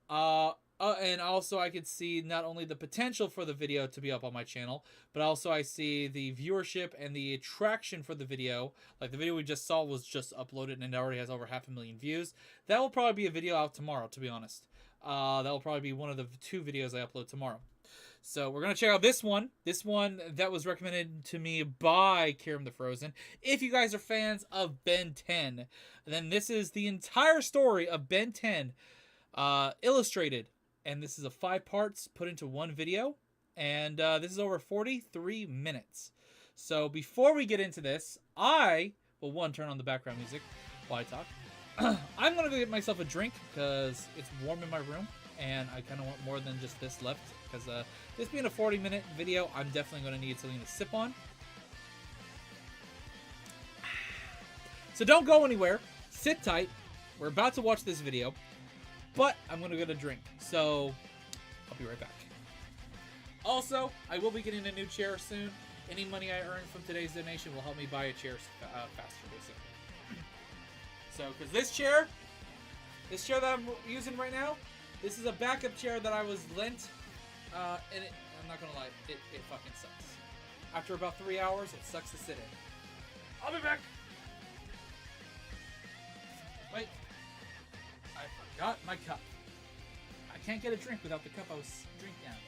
and also I could see not only the potential for the video to be up on my channel, but also I see the viewership and the attraction for the video. Like the video we just saw was just uploaded and it already has over 500,000 views. That will probably be a video out tomorrow, to be honest. That will probably be one of the 2 videos I upload tomorrow. So we're going to check out this one. This one that was recommended to me by Kiram the Frozen. If you guys are fans of Ben 10, then this is the entire story of Ben 10 illustrated. And this is a 5 parts put into one video. And this is over 43 minutes. So before we get into this, I will turn on the background music while I talk. I'm going to go get myself a drink because it's warm in my room. And I kind of want more than just this left. Because this being a 40-minute video, I'm definitely going to need something to sip on. So don't go anywhere. Sit tight. We're about to watch this video. But I'm going to get a drink. So I'll be right back. Also, I will be getting a new chair soon. Any money I earn from today's donation will help me buy a chair faster, basically. So, because this chair that I'm using right now, this is a backup chair that I was lent. And I'm not going to lie, it fucking sucks. After about 3 hours, it sucks to sit in. I'll be back. Wait. I forgot my cup. I can't get a drink without the cup I was drinking out of.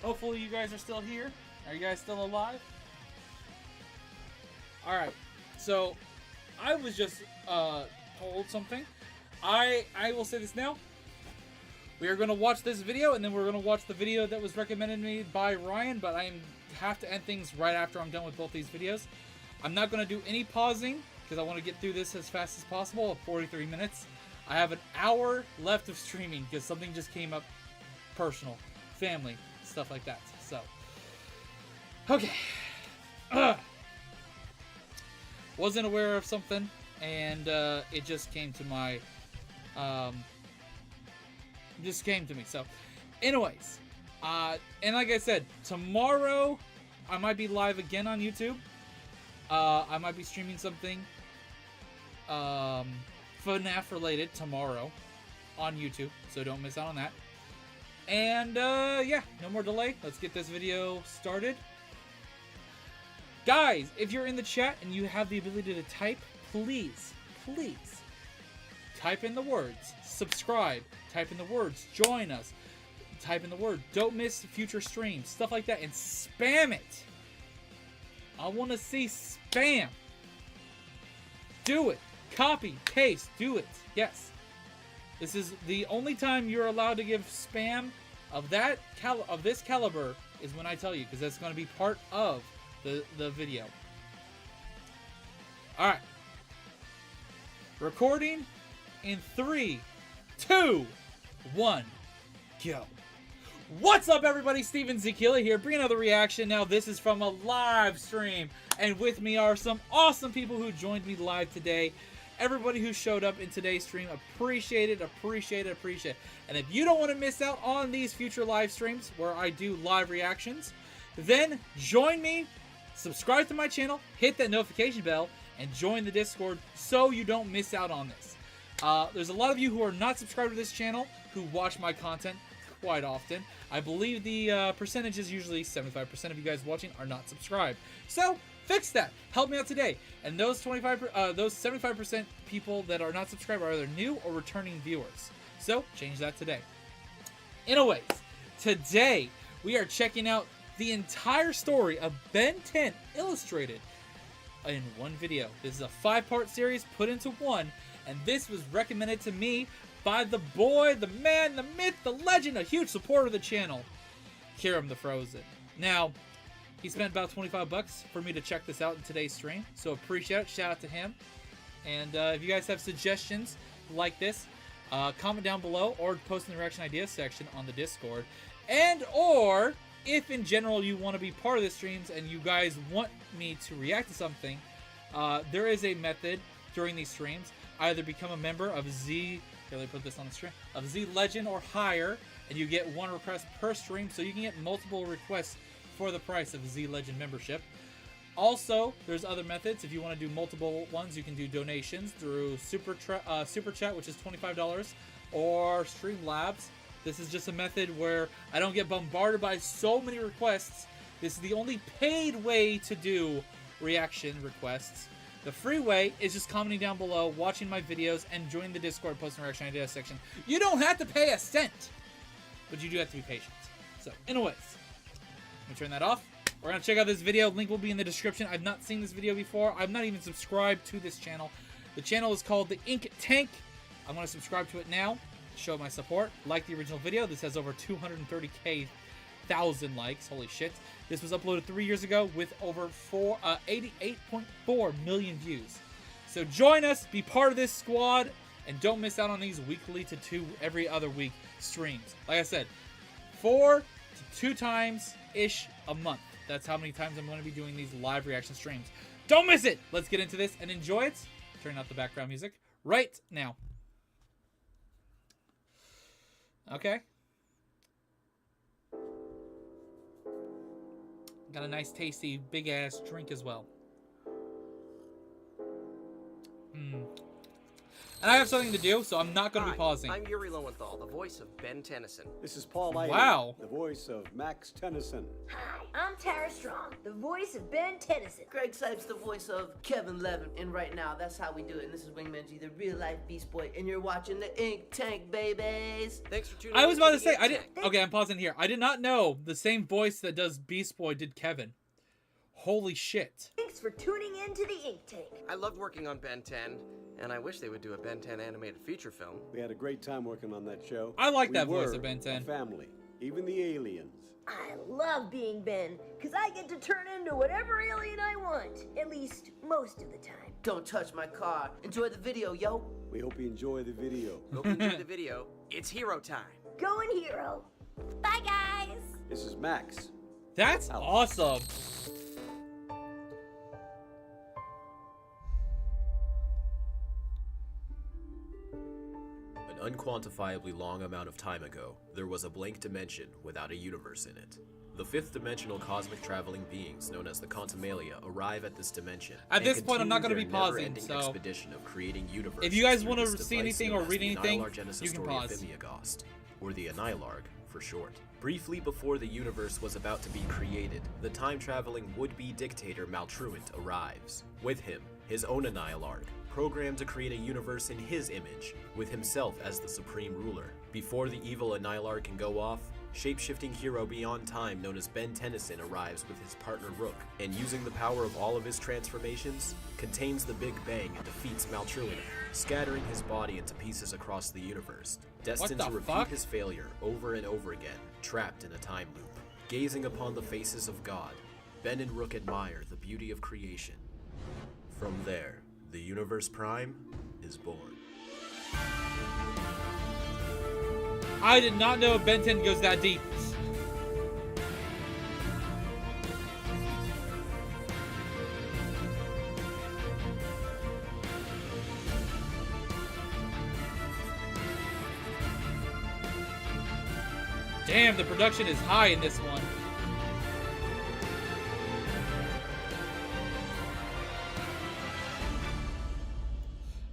Hopefully you guys are still here. Are you guys still alive? Alright, so I was just told something. I will say this now. We are going to watch this video, and then we're going to watch the video that was recommended to me by Ryan, but I have to end things right after I'm done with both these videos. I'm not going to do any pausing, because I want to get through this as fast as possible at 43 minutes. I have an hour left of streaming, because something just came up personal. Family, stuff like that. So, okay. Wasn't aware of something, and it just came to my... just came to me. So, anyways, and like I said, tomorrow I might be live again on YouTube. I might be streaming something FNAF related tomorrow on YouTube, so don't miss out on that. And yeah, no more delay. Let's get this video started. Guys, if you're in the chat and you have the ability to type, please type in the words subscribe, type in the words join us, type in the word don't miss future streams, stuff like that, and spam it. I want to see spam. Do it. Copy, paste, do it. Yes. This is the only time you're allowed to give spam of this caliber is when I tell you, because that's going to be part of the video. Alright. Recording in 3, 2, 1, go. What's up, everybody? Steven Zekila here, bringing another reaction. Now, this is from a live stream, and with me are some awesome people who joined me live today. Everybody who showed up in today's stream, appreciate it. And if you don't want to miss out on these future live streams where I do live reactions, then join me, subscribe to my channel, hit that notification bell, and join the Discord so you don't miss out on this. There's a lot of you who are not subscribed to this channel who watch my content quite often. I believe the percentage is usually 75% of you guys watching are not subscribed. So fix that. Help me out today. And those 75% people that are not subscribed are either new or returning viewers. So change that today. Anyways, today we are checking out the entire story of Ben 10 Illustrated in one video. This is a 5-part series put into one, and this was recommended to me by the boy, the man, the myth, the legend, a huge supporter of the channel, Kirim the Frozen. Now, he spent about 25 bucks for me to check this out in today's stream, so appreciate it. Shout out to him. And if you guys have suggestions like this, comment down below or post in the reaction ideas section on the Discord. And or if in general you want to be part of the streams and you guys want me to react to something, there is a method during these streams. Either become a member of Z, here, let me put this on the screen, of Z Legend or higher, and you get one request per stream, so you can get multiple requests for the price of Z Legend membership. Also, there's other methods. If you want to do multiple ones, you can do donations through Super Chat, which is $25, or Streamlabs. This is just a method where I don't get bombarded by so many requests. This is the only paid way to do reaction requests. The free way is just commenting down below, watching my videos, and joining the Discord post and reaction ideas section. You don't have to pay a cent, but you do have to be patient. So, anyways, let me turn that off. We're going to check out this video. Link will be in the description. I've not seen this video before. I'm not even subscribed to this channel. The channel is called The Ink Tank. I'm going to subscribe to it now. Show my support. Like the original video. This has over 230,000 likes. Holy shit. This was uploaded 3 years ago with over 88.4 million views. So join us, be part of this squad, and don't miss out on these weekly to 2 every other week streams. Like I said, 4 to 2 times-ish a month. That's how many times I'm going to be doing these live reaction streams. Don't miss it! Let's get into this and enjoy it. Turn out the background music right now. Okay. Got a nice, tasty, big-ass drink as well. And I have something to do, so I'm not going to Hi, be pausing. I'm Yuri Lowenthal, the voice of Ben Tennyson. This is Paul Lyon, Wow. the voice of Max Tennyson. Hi, I'm Tara Strong, the voice of Ben Tennyson. Greg Sipes, the voice of Kevin Levin, and right now, that's how we do it. And this is Wingman G, the real-life Beast Boy, and you're watching the Ink Tank, babies. Thanks for tuning I in was about the to say, Ink I didn't. Tank. Okay, I'm pausing here. I did not know the same voice that does Beast Boy did Kevin. Holy shit. Thanks for tuning in to the Ink Tank. I loved working on Ben 10, and I wish they would do a Ben 10 animated feature film. We had a great time working on that show. I like We that voice were of Ben 10. a family, even the aliens. I love being Ben, because I get to turn into whatever alien I want. At least, most of the time. Don't touch my car. Enjoy the video, yo. We hope you enjoy the video. Hope you enjoyed the video. It's hero time. Going hero. Bye, guys. This is Max. That's awesome. An unquantifiably long amount of time ago, there was a blank dimension without a universe in it. The fifth-dimensional cosmic traveling beings known as the Quantumalia arrive at this dimension. At and this point, I'm not going to be continue their pausing, never-ending so expedition of creating universes if you guys through want to this see device anything known or as read the anything, Nylargenesis you can Story of pause. Imiagost, or the Anylarg for short. Briefly before the universe was about to be created, the time-traveling would-be dictator Maltruant arrives. With him, his own Anylarg, programmed to create a universe in his image, with himself as the supreme ruler. Before the evil Anylarg can go off, shape-shifting hero beyond time known as Ben Tennyson arrives with his partner Rook, and using the power of all of his transformations, contains the Big Bang and defeats Maltruant, scattering his body into pieces across the universe, destined to repeat his failure over and over again, trapped in a time loop. Gazing upon the faces of God, Ben and Rook admire the beauty of creation. From there, the Universe Prime is born. I did not know Ben 10 goes that deep. Damn, the production is high in this one.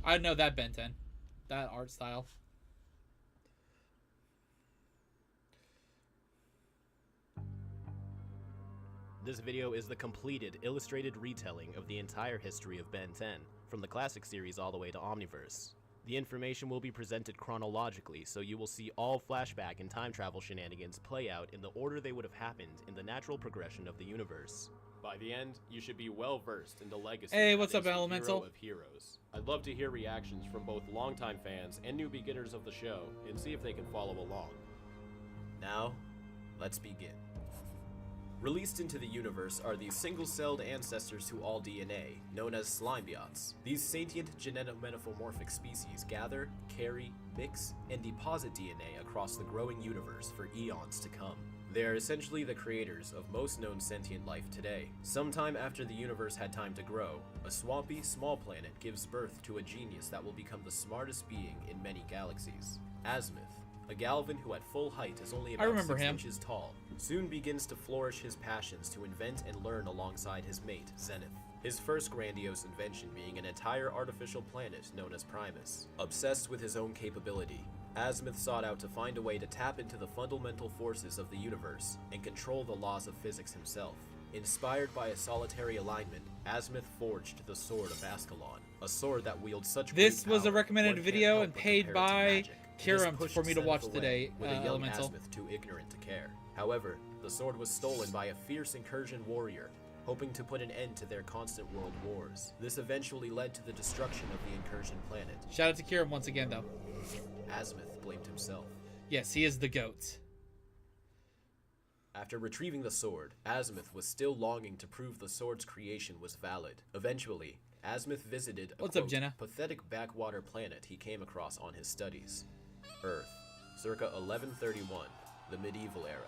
I know that Ben 10. That art style. This video is the completed, illustrated retelling of the entire history of Ben 10, from the classic series all the way to Omniverse. The information will be presented chronologically, so you will see all flashback and time travel shenanigans play out in the order they would have happened in the natural progression of the universe. By the end, you should be well versed in the legacy Hey, what's that up, is the Elemental? hero of heroes. I'd love to hear reactions from both longtime fans and new beginners of the show, and see if they can follow along. Now, let's begin. Released into the universe are these single-celled ancestors to all DNA, known as slimebiots. These sentient genetomorphic species gather, carry, mix, and deposit DNA across the growing universe for eons to come. They are essentially the creators of most known sentient life today. Sometime after the universe had time to grow, a swampy, small planet gives birth to a genius that will become the smartest being in many galaxies. Azimuth, a Galvan who at full height is only about 6 inches tall, soon begins to flourish his passions to invent and learn alongside his mate, Zenith. His first grandiose invention being an entire artificial planet known as Primus. Obsessed with his own capability, Azimuth sought out to find a way to tap into the fundamental forces of the universe and control the laws of physics himself. Inspired by a solitary alignment, Azimuth forged the Sword of Ascalon, a sword that wields such This great was a power, recommended one can't video help and but paid compare it to by magic. This Kiram pushed for me to Zenith watch away, today, with a young Elemental. Azimuth too ignorant to care. However, the sword was stolen by a fierce incursion warrior, hoping to put an end to their constant world wars. This eventually led to the destruction of the incursion planet. Shout out to Kiram once again, though. Azimuth blamed himself. Yes, he is the GOAT. After retrieving the sword, Azimuth was still longing to prove the sword's creation was valid. Eventually, Azimuth visited a What's up, quote, Jenna? pathetic backwater planet he came across on his studies. Earth, circa 1131, the medieval era.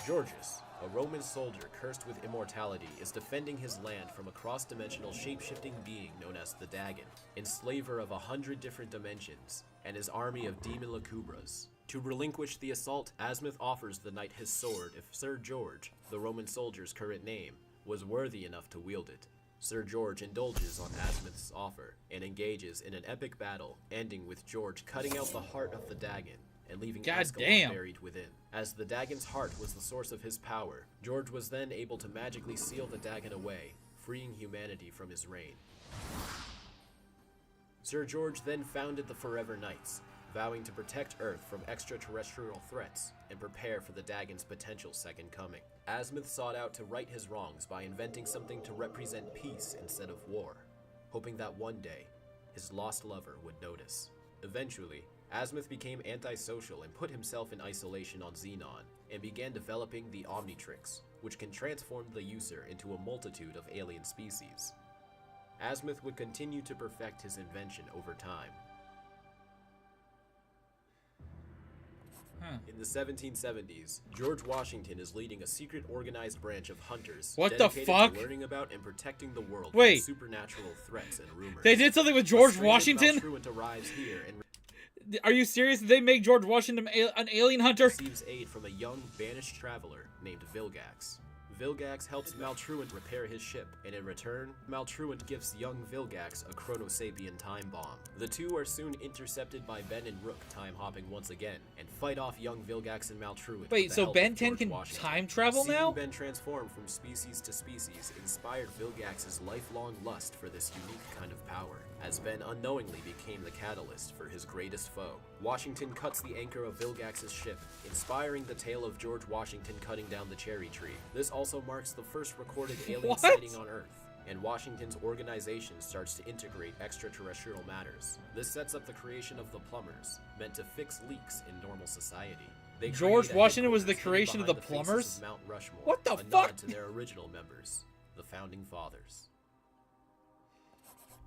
Georgius, a Roman soldier cursed with immortality, is defending his land from a cross-dimensional shape-shifting being known as the Dagon, enslaver of 100 different dimensions, and his army of demon Lucubras. To relinquish the assault, Azimuth offers the knight his sword if Sir George, the Roman soldier's current name, was worthy enough to wield it. Sir George indulges on Azimuth's offer and engages in an epic battle, ending with George cutting out the heart of the Dagon and leaving Ascalon buried within. As the Dagon's heart was the source of his power, George was then able to magically seal the Dagon away, freeing humanity from his reign. Sir George then founded the Forever Knights, vowing to protect Earth from extraterrestrial threats and prepare for the Dagon's potential second coming. Azimuth sought out to right his wrongs by inventing something to represent peace instead of war, hoping that one day, his lost lover would notice. Eventually, Azimuth became antisocial and put himself in isolation on Xenon, and began developing the Omnitrix, which can transform the user into a multitude of alien species. Azimuth would continue to perfect his invention over time. In the 1770s, George Washington is leading a secret organized branch of hunters dedicated to learning about and protecting the world from supernatural threats and rumors. They did something with George Washington? Maltruant arrives here and are you serious? Did they make George Washington an alien hunter? Receives aid from a young, banished traveler named Vilgax. Vilgax helps Maltruant repair his ship, and in return, Maltruant gives young Vilgax a Chronosapien time bomb. The two are soon intercepted by Ben and Rook time-hopping once again, and fight off young Vilgax and Maltruant. Wait, so Ben 10 can time travel now? Seeing Ben transform from species to species inspired Vilgax's lifelong lust for this unique kind of power, as Ben unknowingly became the catalyst for his greatest foe. Washington cuts the anchor of Vilgax's ship, inspiring the tale of George Washington cutting down the cherry tree. This also marks the first recorded alien sighting on Earth, and Washington's organization starts to integrate extraterrestrial matters. This sets up the creation of the Plumbers, meant to fix leaks in normal society. George Washington was the creation of the Plumbers? Mount Rushmore, what the a fuck? nod to their original members, the Founding Fathers.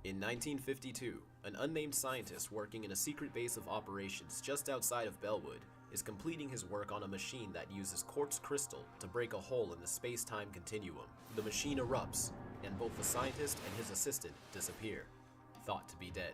In 1952, an unnamed scientist working in a secret base of operations just outside of Bellwood is completing his work on a machine that uses quartz crystal to break a hole in the space-time continuum. The machine erupts, and both the scientist and his assistant disappear, thought to be dead.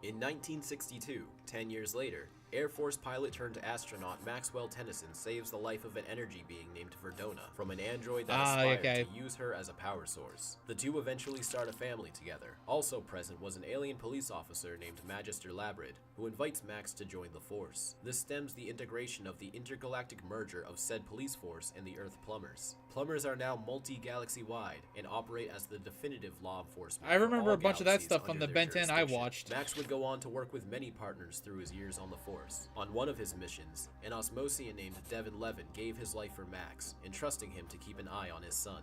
In 1962, 10 years later, Air Force pilot turned astronaut Maxwell Tennyson saves the life of an energy being named Verdona from an android that aspired to use her as a power source. The two eventually start a family together. Also present was an alien police officer named Magister Labrid, who invites Max to join the force. This stems the integration of the intergalactic merger of said police force and the Earth Plumbers. Plumbers are now multi-galaxy wide and operate as the definitive law enforcement. I remember a bunch of that stuff from the Ben 10 I watched. Max would go on to work with many partners through his years on the force. On one of his missions, an Osmosian named Devin Levin gave his life for Max, entrusting him to keep an eye on his son.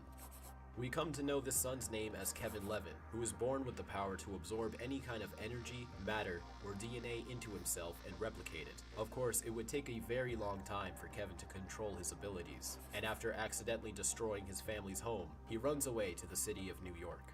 We come to know this son's name as Kevin Levin, who was born with the power to absorb any kind of energy, matter, or DNA into himself and replicate it. Of course, it would take a very long time for Kevin to control his abilities, and after accidentally destroying his family's home, he runs away to the city of New York.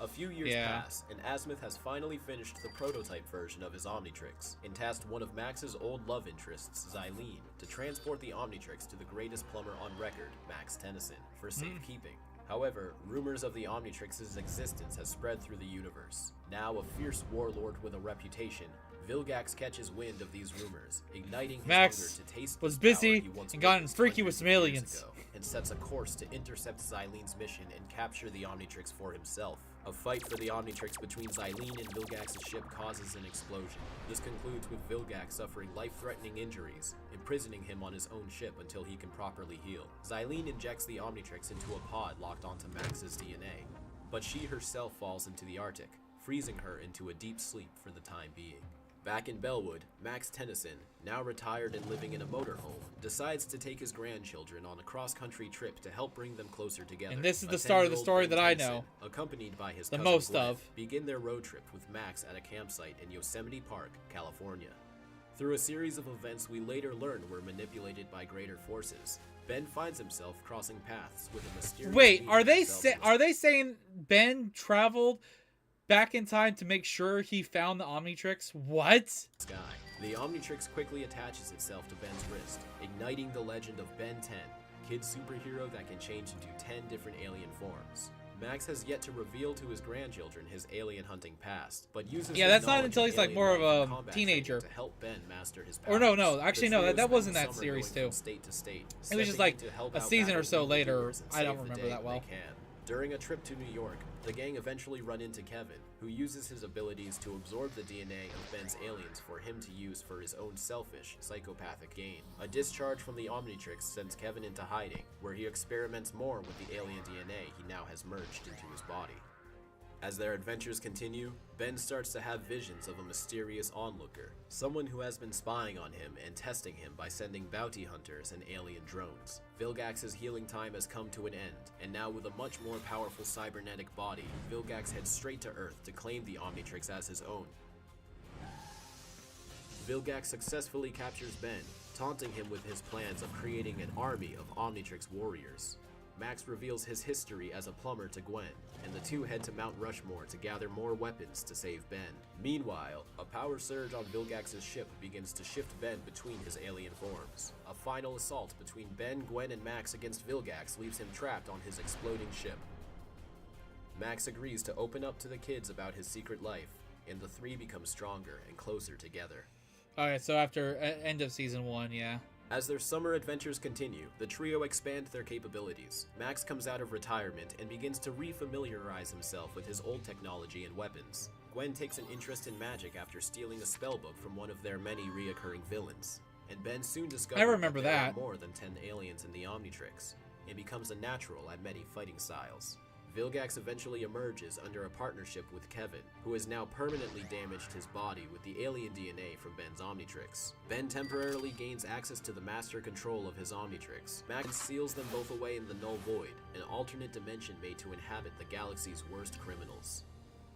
A few years pass, and Azimuth has finally finished the prototype version of his Omnitrix, and tasked one of Max's old love interests, Xylene, to transport the Omnitrix to the greatest plumber on record, Max Tennyson, for safekeeping. However, rumors of the Omnitrix's existence has spread through the universe. Now a fierce warlord with a reputation, Vilgax catches wind of these rumors, igniting his hunger to taste was busy and gotten freaky with some aliens, and sets a course to intercept Xylene's mission and capture the Omnitrix for himself. A fight for the Omnitrix between Xylene and Vilgax's ship causes an explosion. This concludes with Vilgax suffering life-threatening injuries, imprisoning him on his own ship until he can properly heal. Xylene injects the Omnitrix into a pod locked onto Max's DNA, but she herself falls into the Arctic, freezing her into a deep sleep for the time being. Back in Bellwood, Max Tennyson, now retired and living in a motorhome, decides to take his grandchildren on a cross-country trip to help bring them closer together. And this is the start of the story that I know. Accompanied by his the cousin most Gwyneth, of. begin their road trip with Max at a campsite in Yosemite Park, California. Through a series of events we later learn were manipulated by greater forces, Ben finds himself crossing paths with a mysterious... Wait, are they saying Ben traveled back in time to make sure he found the Omnitrix? What? Sky. The Omnitrix quickly attaches itself to Ben's wrist, igniting the legend of Ben 10, kid superhero that can change into 10 different alien forms. Max has yet to reveal to his grandchildren his alien hunting past, but uses that's not until he's like more of a teenager to help Ben master his powers. Or no, actually no, that wasn't that series too. State to state, it was just like a season or so later. I don't remember that well. During a trip to New York, the gang eventually run into Kevin, who uses his abilities to absorb the DNA of Ben's aliens for him to use for his own selfish, psychopathic gain. A discharge from the Omnitrix sends Kevin into hiding, where he experiments more with the alien DNA he now has merged into his body. As their adventures continue, Ben starts to have visions of a mysterious onlooker, someone who has been spying on him and testing him by sending bounty hunters and alien drones. Vilgax's healing time has come to an end, and now with a much more powerful cybernetic body, Vilgax heads straight to Earth to claim the Omnitrix as his own. Vilgax successfully captures Ben, taunting him with his plans of creating an army of Omnitrix warriors. Max reveals his history as a plumber to Gwen, and the two head to Mount Rushmore to gather more weapons to save Ben. Meanwhile, a power surge on Vilgax's ship begins to shift Ben between his alien forms. A final assault between Ben, Gwen, and Max against Vilgax leaves him trapped on his exploding ship. Max agrees to open up to the kids about his secret life, and the three become stronger and closer together. Alright, so after end of season 1, yeah. As their summer adventures continue, the trio expand their capabilities. Max comes out of retirement and begins to refamiliarize himself with his old technology and weapons. Gwen takes an interest in magic after stealing a spellbook from one of their many reoccurring villains. And Ben soon discovers remember there that. are more than 10 aliens in the Omnitrix, and becomes a natural at many fighting styles. Vilgax eventually emerges under a partnership with Kevin, who has now permanently damaged his body with the alien DNA from Ben's Omnitrix. Ben temporarily gains access to the master control of his Omnitrix. Max seals them both away in the Null Void, an alternate dimension made to inhabit the galaxy's worst criminals.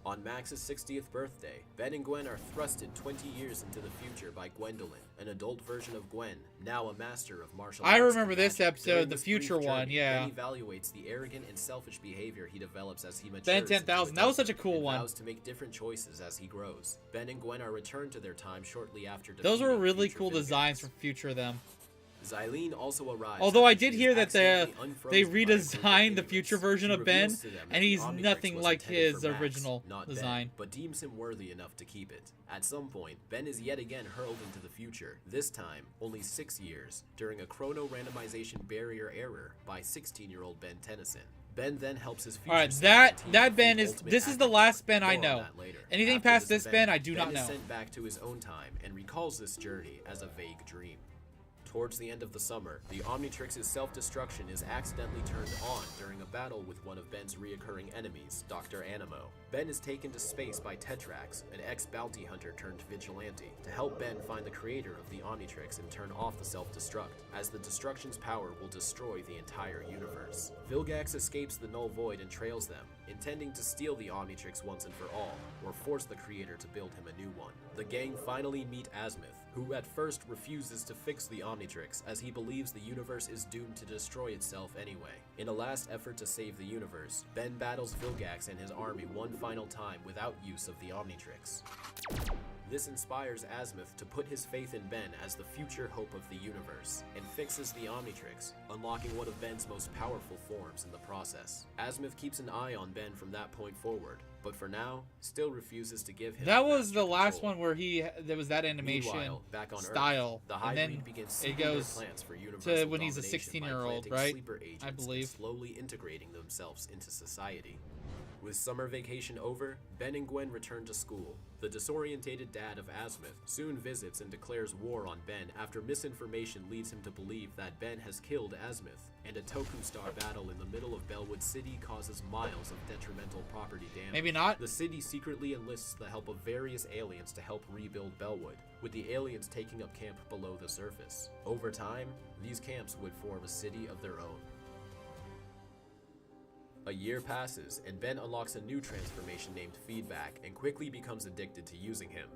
On Max's 60th birthday, Ben and Gwen are thrusted 20 years into the future by Gwendolyn, an adult version of Gwen, now a master of martial arts. I remember and this magic. episode, During the this future brief one, journey, yeah. Ben evaluates the arrogant and selfish behavior he develops as he matures. Ben 10,000, that was such a cool and one. vows to make different choices as he grows. Ben and Gwen are returned to their time shortly after Those were defeating really future cool Vilgax. designs for future them. Xylene also arrives. Although I after did she hear is that they accidentally unfrozen they by a group of redesigned the aliens. future version She of Ben, reveals to them and that he's the Omnitrix nothing was like intended his for Max, original not design. Ben, but deems him worthy enough to keep it. At some point, Ben is yet again hurled into the future, this time only 6 years, during a chrono randomization barrier error by 16-year-old Ben Tennyson. Ben then helps his future. Alright, self continue that with Ben the is, ultimate this is the act. last Ben I More on know. that later. Anything After past this Ben, I do Ben not is know. sent back to his own time and recalls this journey as a vague dream. Towards the end of the summer, the Omnitrix's self-destruction is accidentally turned on during a battle with one of Ben's reoccurring enemies, Dr. Animo. Ben is taken to space by Tetrax, an ex-bounty hunter turned vigilante, to help Ben find the creator of the Omnitrix and turn off the self-destruct, as the destruction's power will destroy the entire universe. Vilgax escapes the Null Void and trails them, intending to steal the Omnitrix once and for all, or force the creator to build him a new one. The gang finally meet Azimuth, who at first refuses to fix the Omnitrix as he believes the universe is doomed to destroy itself anyway. In a last effort to save the universe, Ben battles Vilgax and his army one final time without use of the Omnitrix. This inspires Azimuth to put his faith in Ben as the future hope of the universe, and fixes the Omnitrix, unlocking one of Ben's most powerful forms in the process. Azimuth keeps an eye on Ben from that point forward, but for now, still refuses to give him That the was master the last control. one where there was that animation Meanwhile, back on style, Earth, the and Hybrid then begins it seeding their goes plans for to universal when he's a domination by 16-year-old, planting right? sleeper agents I and believe. slowly integrating themselves into society. With summer vacation over, Ben and Gwen return to school. The disorientated dad of Azimuth soon visits and declares war on Ben after misinformation leads him to believe that Ben has killed Azimuth, and a Toku Star battle in the middle of Bellwood City causes miles of detrimental property damage. Maybe not. The city secretly enlists the help of various aliens to help rebuild Bellwood, with the aliens taking up camp below the surface. Over time, these camps would form a city of their own. A year passes, and Ben unlocks a new transformation named Feedback and quickly becomes addicted to using him.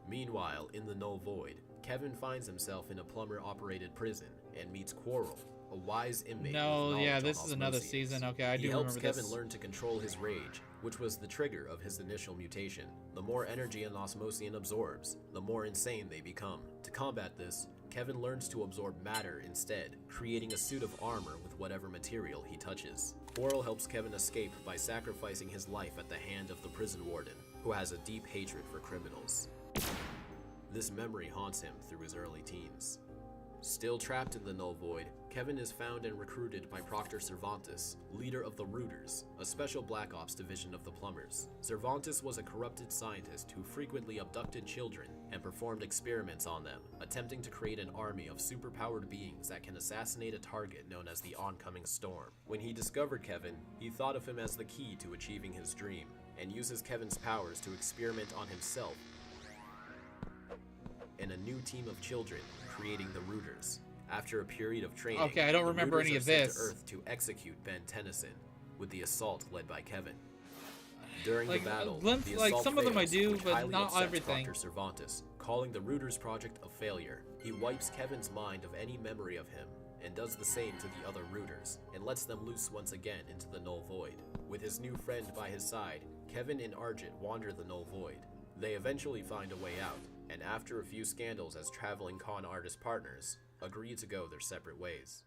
Meanwhile, in the Null Void, Kevin finds himself in a plumber-operated prison and meets Quarrel, a wise inmate with knowledge yeah, on this is another osmosis. season. Okay, I He do helps remember Kevin this. learn to control his rage, which was the trigger of his initial mutation. The more energy an Osmosian absorbs, the more insane they become. To combat this, Kevin learns to absorb matter instead, creating a suit of armor with whatever material he touches. Quarrel helps Kevin escape by sacrificing his life at the hand of the prison warden, who has a deep hatred for criminals. This memory haunts him through his early teens. Still trapped in the Null Void, Kevin is found and recruited by Proctor Cervantes, leader of the Rooters, a special Black Ops division of the Plumbers. Cervantes was a corrupted scientist who frequently abducted children and performed experiments on them, attempting to create an army of superpowered beings that can assassinate a target known as the oncoming storm. When he discovered Kevin, he thought of him as the key to achieving his dream, and uses Kevin's powers to experiment on himself and a new team of children, creating the Rooters. After a period of training, okay, I don't the remember Rooters any are of sent this. to Earth to execute Ben Tennyson, with the assault led by Kevin. During Like, the battle, glimpse- the like, assault some of them I fails, do, which but highly not upsets everything. Proctor Cervantes, calling the Rooters project a failure. He wipes Kevin's mind of any memory of him, and does the same to the other Rooters, and lets them loose once again into the Null Void. With his new friend by his side, Kevin and Argent wander the Null Void. They eventually find a way out, and after a few scandals as traveling con artist partners, agree to go their separate ways.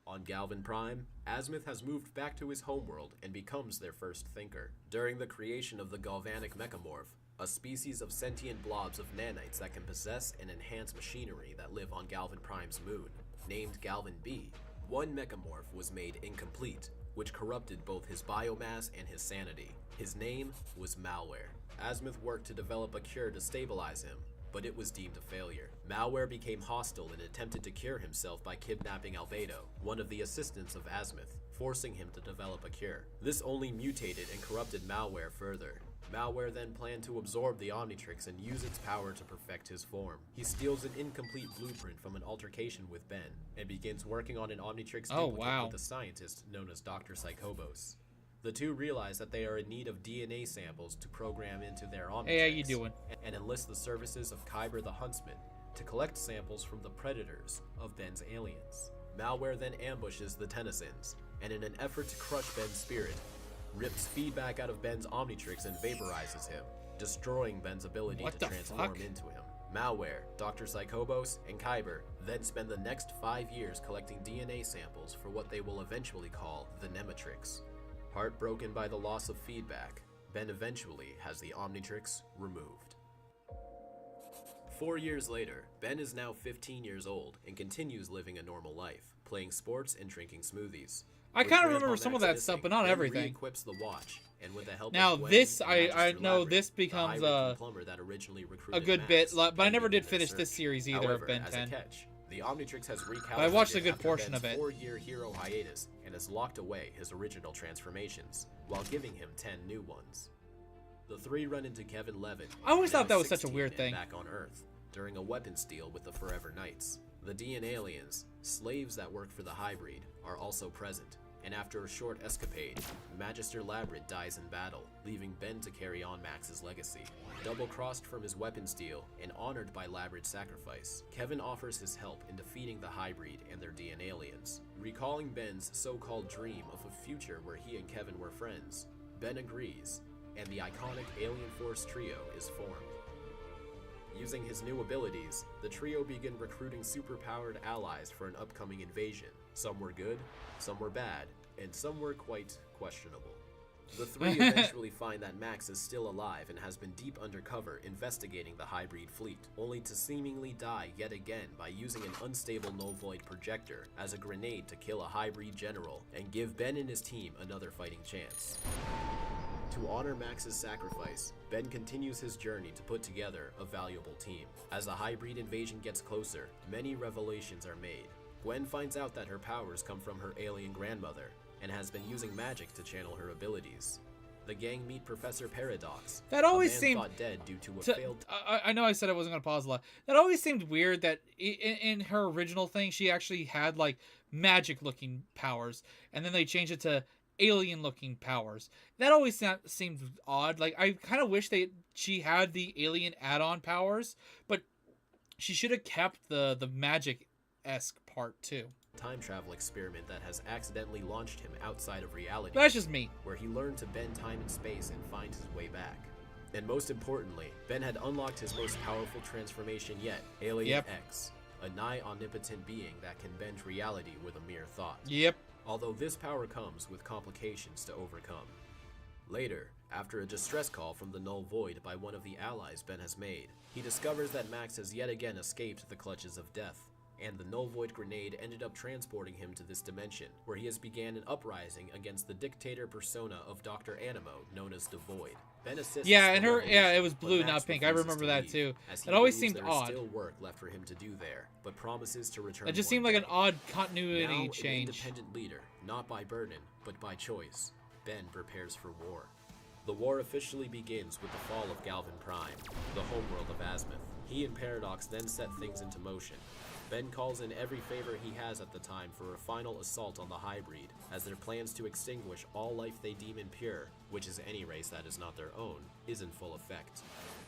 On Galvan Prime, Azimuth has moved back to his homeworld and becomes their first thinker. During the creation of the Galvanic Mechamorph, a species of sentient blobs of nanites that can possess and enhance machinery that live on Galvan Prime's moon, named Galvan B, one Mechamorph was made incomplete, which corrupted both his biomass and his sanity. His name was Malware. Azimuth worked to develop a cure to stabilize him, but it was deemed a failure. Malware became hostile and attempted to cure himself by kidnapping Albedo, one of the assistants of Azimuth, forcing him to develop a cure. This only mutated and corrupted Malware further. Malware then planned to absorb the Omnitrix and use its power to perfect his form. He steals an incomplete blueprint from an altercation with Ben, and begins working on an Omnitrix duplicate with a scientist known as Dr. Psychobos. The two realize that they are in need of DNA samples to program into their Omnitrix. Hey, how you doing? And enlist the services of Kyber the Huntsman to collect samples from the predators of Ben's aliens. Malware then ambushes the Tennysons, and in an effort to crush Ben's spirit, rips feedback out of Ben's Omnitrix and vaporizes him, destroying Ben's ability to transform into him. Malware, Dr. Psychobos, and Kyber then spend the next 5 years collecting DNA samples for what they will eventually call the Nematrix. Heartbroken by the loss of feedback, Ben eventually has the Omnitrix removed. 4 years later, Ben is now 15 years old and continues living a normal life, playing sports and drinking smoothies. I kind of remember some of that stuff, but not everything. Equips the watch, and with the help now of Gwen this, and I Magister know Labyrinth, this the becomes high-ranking plumber that originally a recruited good Max, bit, but I can never begin did their finish this search. series either However, of Ben as 10. a catch, the Omnitrix has recalibrated I watched a good after portion Ben's of it. 4-year hero hiatus and has locked away his original transformations, while giving him 10 new ones. The three run into Kevin Levin. I always now thought that was such a 16 weird and thing. Back on Earth, during a weapons deal with the Forever Knights. The DN aliens, slaves that work for the Hybrid, are also present, and after a short escapade, Magister Labyrinth dies in battle, leaving Ben to carry on Max's legacy. Double-crossed from his weapons deal and honored by Labyrinth's sacrifice, Kevin offers his help in defeating the Hybrid and their DN aliens. Recalling Ben's so-called dream of a future where he and Kevin were friends, Ben agrees, and the iconic Alien Force trio is formed. Using his new abilities, the trio begin recruiting superpowered allies for an upcoming invasion. Some were good, some were bad, and some were quite questionable. The three eventually find that Max is still alive and has been deep undercover investigating the Hybrid fleet, only to seemingly die yet again by using an unstable Null Void projector as a grenade to kill a Hybrid general and give Ben and his team another fighting chance. To honor Max's sacrifice, Ben continues his journey to put together a valuable team. As the Hybrid invasion gets closer, many revelations are made. Gwen finds out that her powers come from her alien grandmother, and has been using magic to channel her abilities. The gang meet Professor Paradox, That always a man seemed thought dead due to a failed. I know I said I wasn't going to pause a lot. That always seemed weird that in her original thing, she actually had like magic looking powers, and then they changed it to alien looking powers. That always seemed odd. Like, I kind of wish she had the alien add-on powers, but she should have kept the magic-esque part too. Time travel experiment that has accidentally launched him outside of reality. But that's just me. Where he learned to bend time and space and find his way back. And most importantly, Ben had unlocked his most powerful transformation yet, Alien X, a nigh omnipotent being that can bend reality with a mere thought. Yep. Although this power comes with complications to overcome. Later, after a distress call from the Null Void by one of the allies Ben has made, he discovers that Max has yet again escaped the clutches of death. and the Null Void grenade ended up transporting him to this dimension, where he has began an uprising against the dictator persona of Dr. Animo, known as the Void. Ben assists Yeah, the and her, revolution, yeah, it was but blue, Max not pink. I refuses remember to that leave, too. as he It always believes seemed there is odd. still work left for him to do there, but promises to return. It just one seemed like day. an odd continuity Now, change. An independent leader, not by burden, but by choice, Ben prepares for war. The war officially begins with the fall of Galvin Prime, the homeworld of Azimuth. He and Paradox then set things into motion. Ben calls in every favor he has at the time for a final assault on the Hybrid, as their plans to extinguish all life they deem impure, which is any race that is not their own, is in full effect.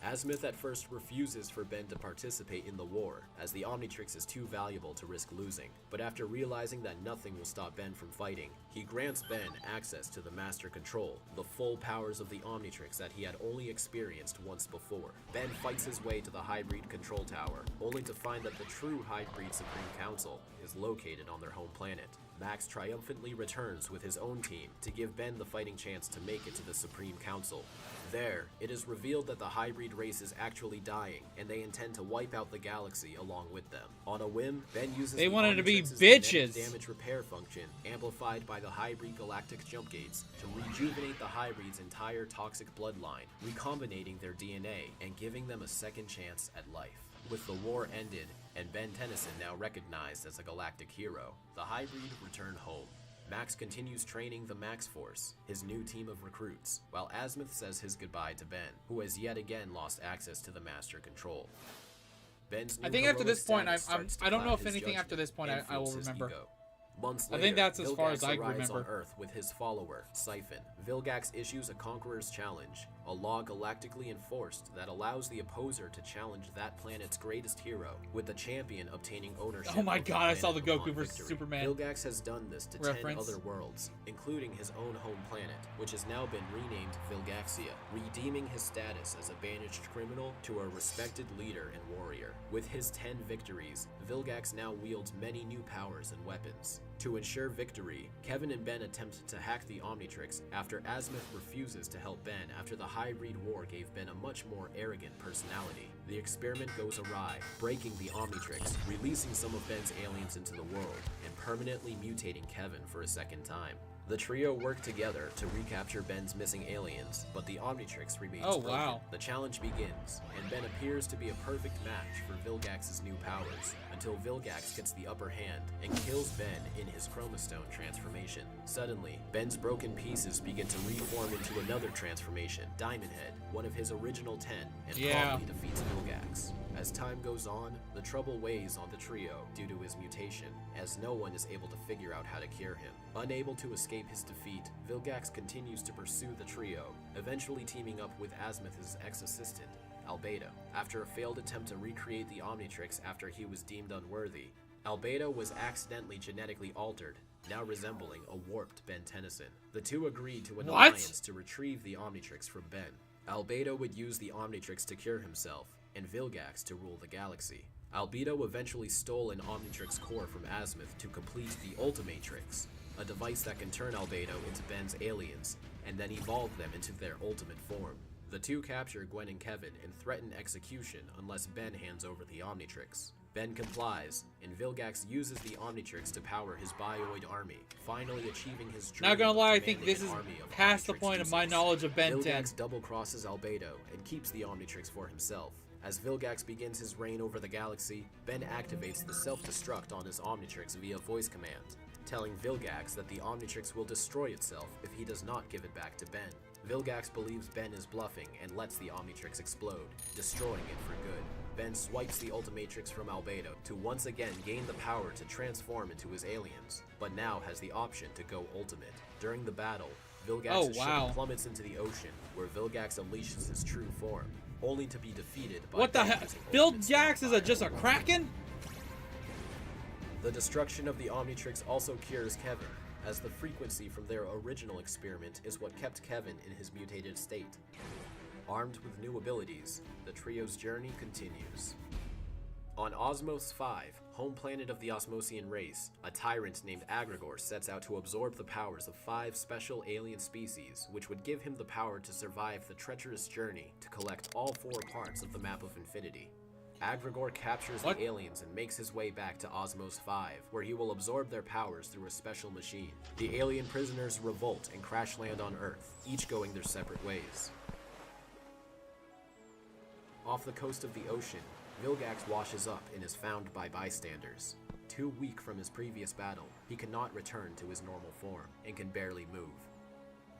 Azimuth at first refuses for Ben to participate in the war, as the Omnitrix is too valuable to risk losing, but after realizing that nothing will stop Ben from fighting, he grants Ben access to the Master Control, the full powers of the Omnitrix that he had only experienced once before. Ben fights his way to the Hybrid Control Tower, only to find that the true Hybrid Supreme Council is located on their home planet. Max triumphantly returns with his own team to give Ben the fighting chance to make it to the Supreme Council. There, it is revealed that the hybrid race is actually dying, and they intend to wipe out the galaxy along with them. On a whim, Ben uses They the wanted to be Omnitrix's bitches. kinetic damage repair function, amplified by the hybrid galactic jump gates, to rejuvenate the hybrid's entire toxic bloodline, recombinating their DNA and giving them a second chance at life. With the war ended, and Ben Tennyson now recognized as a galactic hero, the hybrid return home. Max continues training the Max Force, his new team of recruits, while Azimuth says his goodbye to Ben, who has yet again lost access to the Master Control. Ben's new I think after heroic this point, status starts to I don't know cloud if his anything after judgment this point and I will fuels his remember. ego. Months I later, think that's as far as Vilgax I arrives remember. on Earth with his follower, Siphon. Vilgax issues a Conqueror's Challenge, a law galactically enforced that allows the opposer to challenge that planet's greatest hero, with the champion obtaining ownership. Oh my of the god, I saw the planet Goku upon versus victory. Superman Vilgax has done this to reference. 10 other worlds, including his own home planet, which has now been renamed Vilgaxia, redeeming his status as a banished criminal to a respected leader and warrior. With his 10 victories, Vilgax now wields many new powers and weapons. To ensure victory, Kevin and Ben attempt to hack the Omnitrix after Azimuth refuses to help Ben after the Hybrid War gave Ben a much more arrogant personality. The experiment goes awry, breaking the Omnitrix, releasing some of Ben's aliens into the world, and permanently mutating Kevin for a second time. The trio work together to recapture Ben's missing aliens, but the Omnitrix remains broken. Wow. The challenge begins, and Ben appears to be a perfect match for Vilgax's new powers, until Vilgax gets the upper hand and kills Ben in his chromostone transformation. Suddenly, Ben's broken pieces begin to reform into another transformation, Diamond Head, one of his original 10, and promptly defeats Vilgax. As time goes on, the trouble weighs on the trio due to his mutation, as no one is able to figure out how to cure him. Unable to escape his defeat, Vilgax continues to pursue the trio, eventually teaming up with Azimuth's ex-assistant, Albedo. After a failed attempt to recreate the Omnitrix after he was deemed unworthy, Albedo was accidentally genetically altered, now resembling a warped Ben Tennyson. The two agreed to an alliance to retrieve the Omnitrix from Ben. Albedo would use the Omnitrix to cure himself, and Vilgax to rule the galaxy. Albedo eventually stole an Omnitrix core from Azimuth to complete the Ultimatrix, a device that can turn Albedo into Ben's aliens, and then evolve them into their ultimate form. The two capture Gwen and Kevin and threaten execution unless Ben hands over the Omnitrix. Ben complies, and Vilgax uses the Omnitrix to power his Bioid army, finally achieving his dream. Not gonna lie, I of think commanding this an is army of past the Omnitrix point of my users. knowledge of Ben 10. Vilgax double-crosses Albedo and keeps the Omnitrix for himself. As Vilgax begins his reign over the galaxy, Ben activates the self-destruct on his Omnitrix via voice command, telling Vilgax that the Omnitrix will destroy itself if he does not give it back to Ben. Vilgax believes Ben is bluffing and lets the Omnitrix explode, destroying it for good. Ben swipes the Ultimatrix from Albedo to once again gain the power to transform into his aliens, but now has the option to go ultimate. During the battle, Vilgax's ship plummets into the ocean, where Vilgax unleashes his true form, only to be defeated by What the Ben hell? using Vilgax is just a Kraken? The destruction of the Omnitrix also cures Kevin, as the frequency from their original experiment is what kept Kevin in his mutated state. Armed with new abilities, the trio's journey continues. On Osmos 5, home planet of the Osmosian race, a tyrant named Agrigor sets out to absorb the powers of 5 special alien species, which would give him the power to survive the treacherous journey to collect all 4 parts of the Map of Infinity. Agrigor captures the aliens and makes his way back to Osmos 5, where he will absorb their powers through a special machine. The alien prisoners revolt and crash land on Earth, each going their separate ways. Off the coast of the ocean, Vilgax washes up and is found by bystanders. Too weak from his previous battle, he cannot return to his normal form and can barely move.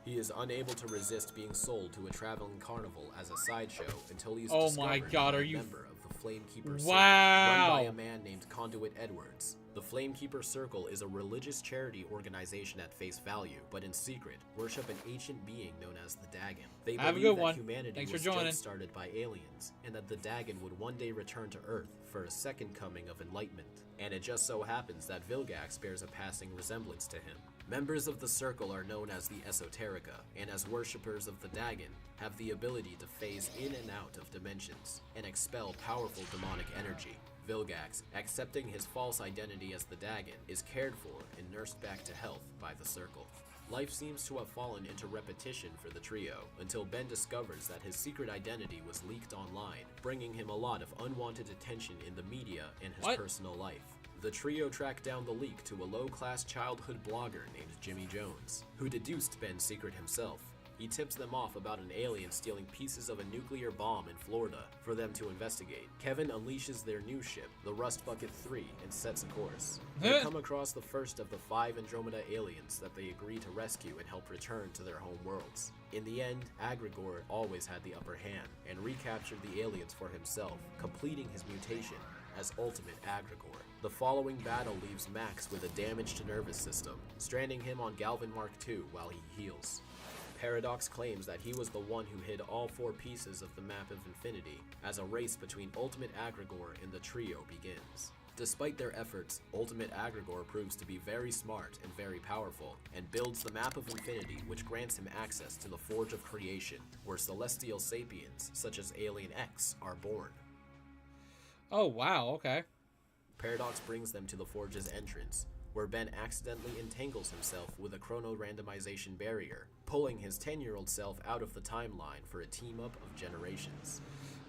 He is unable to resist being sold to a traveling carnival as a sideshow until he is discovered by a member of the Flamekeeper Circle, run by a man named Conduit Edwards. The Flamekeeper Circle is a religious charity organization at face value, but in secret, worship an ancient being known as the Dagon. They believe that humanity was jump-started by aliens, and that the Dagon would one day return to Earth for a second coming of enlightenment. And it just so happens that Vilgax bears a passing resemblance to him. Members of the Circle are known as the Esoterica, and as worshippers of the Dagon, have the ability to phase in and out of dimensions, and expel powerful demonic energy. Vilgax, accepting his false identity as the Dagon, is cared for and nursed back to health by the Circle. Life seems to have fallen into repetition for the trio, until Ben discovers that his secret identity was leaked online, bringing him a lot of unwanted attention in the media and his personal life. The trio track down the leak to a low-class childhood blogger named Jimmy Jones, who deduced Ben's secret himself. He tips them off about an alien stealing pieces of a nuclear bomb in Florida for them to investigate. Kevin unleashes their new ship, the Rust Bucket 3, and sets a course. They come across the first of the 5 Andromeda aliens that they agree to rescue and help return to their home worlds. In the end, Agrigor always had the upper hand and recaptured the aliens for himself, completing his mutation as Ultimate Agrigor. The following battle leaves Max with a damaged nervous system, stranding him on Galvin Mark II while he heals. Paradox claims that he was the one who hid all 4 pieces of the Map of Infinity, as a race between Ultimate Agrigor and the trio begins. Despite their efforts, Ultimate Agrigor proves to be very smart and very powerful, and builds the Map of Infinity, which grants him access to the Forge of Creation, where celestial sapiens, such as Alien X, are born. Oh wow, okay. Paradox brings them to the Forge's entrance, where Ben accidentally entangles himself with a chrono-randomization barrier, pulling his 10-year-old self out of the timeline for a team-up of generations.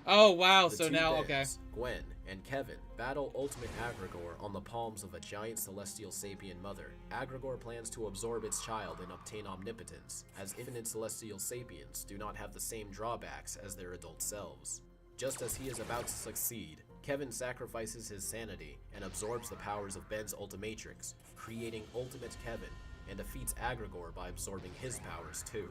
Oh wow, The so two now, Bens, Gwen and Kevin, battle Ultimate Agrigor on the palms of a giant celestial sapien mother. Agrigor plans to absorb its child and obtain omnipotence, as infinite celestial sapiens do not have the same drawbacks as their adult selves. Just as he is about to succeed, Kevin sacrifices his sanity and absorbs the powers of Ben's Ultimatrix, creating Ultimate Kevin, and defeats Agrigor by absorbing his powers too.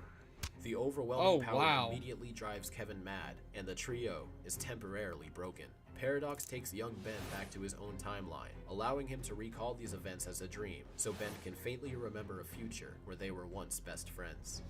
The overwhelming power immediately drives Kevin mad, and the trio is temporarily broken. Paradox takes young Ben back to his own timeline, allowing him to recall these events as a dream, so Ben can faintly remember a future where they were once best friends.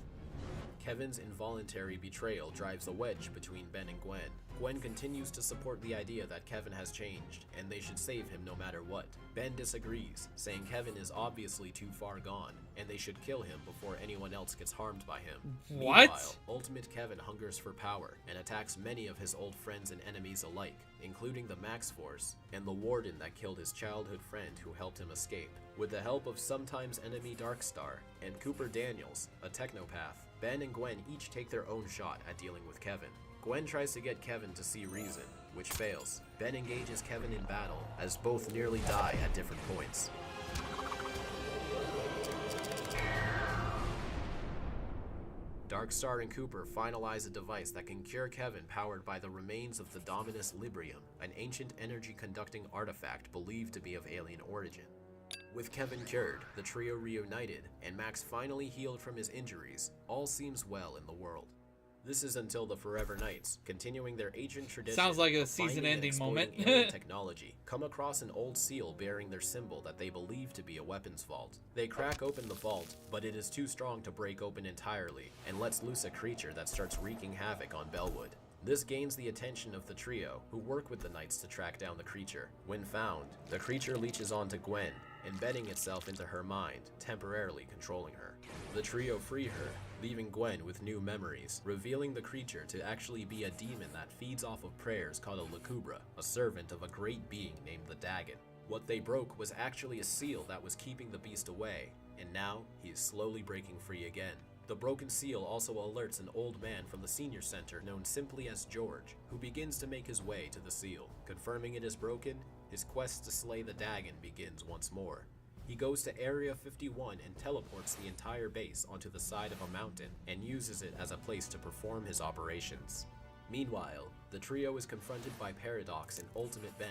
Kevin's involuntary betrayal drives a wedge between Ben and Gwen. Gwen continues to support the idea that Kevin has changed, and they should save him no matter what. Ben disagrees, saying Kevin is obviously too far gone, and they should kill him before anyone else gets harmed by him. What? Meanwhile, Ultimate Kevin hungers for power, and attacks many of his old friends and enemies alike, including the Max Force, and the Warden that killed his childhood friend who helped him escape. With the help of sometimes enemy Darkstar, and Cooper Daniels, a technopath, Ben and Gwen each take their own shot at dealing with Kevin. Gwen tries to get Kevin to see reason, which fails. Ben engages Kevin in battle, as both nearly die at different points. Darkstar and Cooper finalize a device that can cure Kevin, powered by the remains of the Dominus Librium, an ancient energy-conducting artifact believed to be of alien origin. With Kevin cured, the trio reunited, and Max finally healed from his injuries, all seems well in the world. This is until the Forever Knights, continuing their ancient tradition. Sounds like a of finding and season-ending moment. exploiting alien technology, come across an old seal bearing their symbol that they believe to be a weapons vault. They crack open the vault, but it is too strong to break open entirely, and lets loose a creature that starts wreaking havoc on Bellwood. This gains the attention of the trio, who work with the Knights to track down the creature. When found, the creature leeches onto Gwen, embedding itself into her mind, temporarily controlling her. The trio free her, leaving Gwen with new memories, revealing the creature to actually be a demon that feeds off of prayers called a Lucubra, a servant of a great being named the Dagon. What they broke was actually a seal that was keeping the beast away, and now he is slowly breaking free again. The broken seal also alerts an old man from the senior center known simply as George, who begins to make his way to the seal. Confirming it is broken, his quest to slay the Dagon begins once more. He goes to Area 51 and teleports the entire base onto the side of a mountain and uses it as a place to perform his operations. Meanwhile, the trio is confronted by Paradox and Ultimate Ben,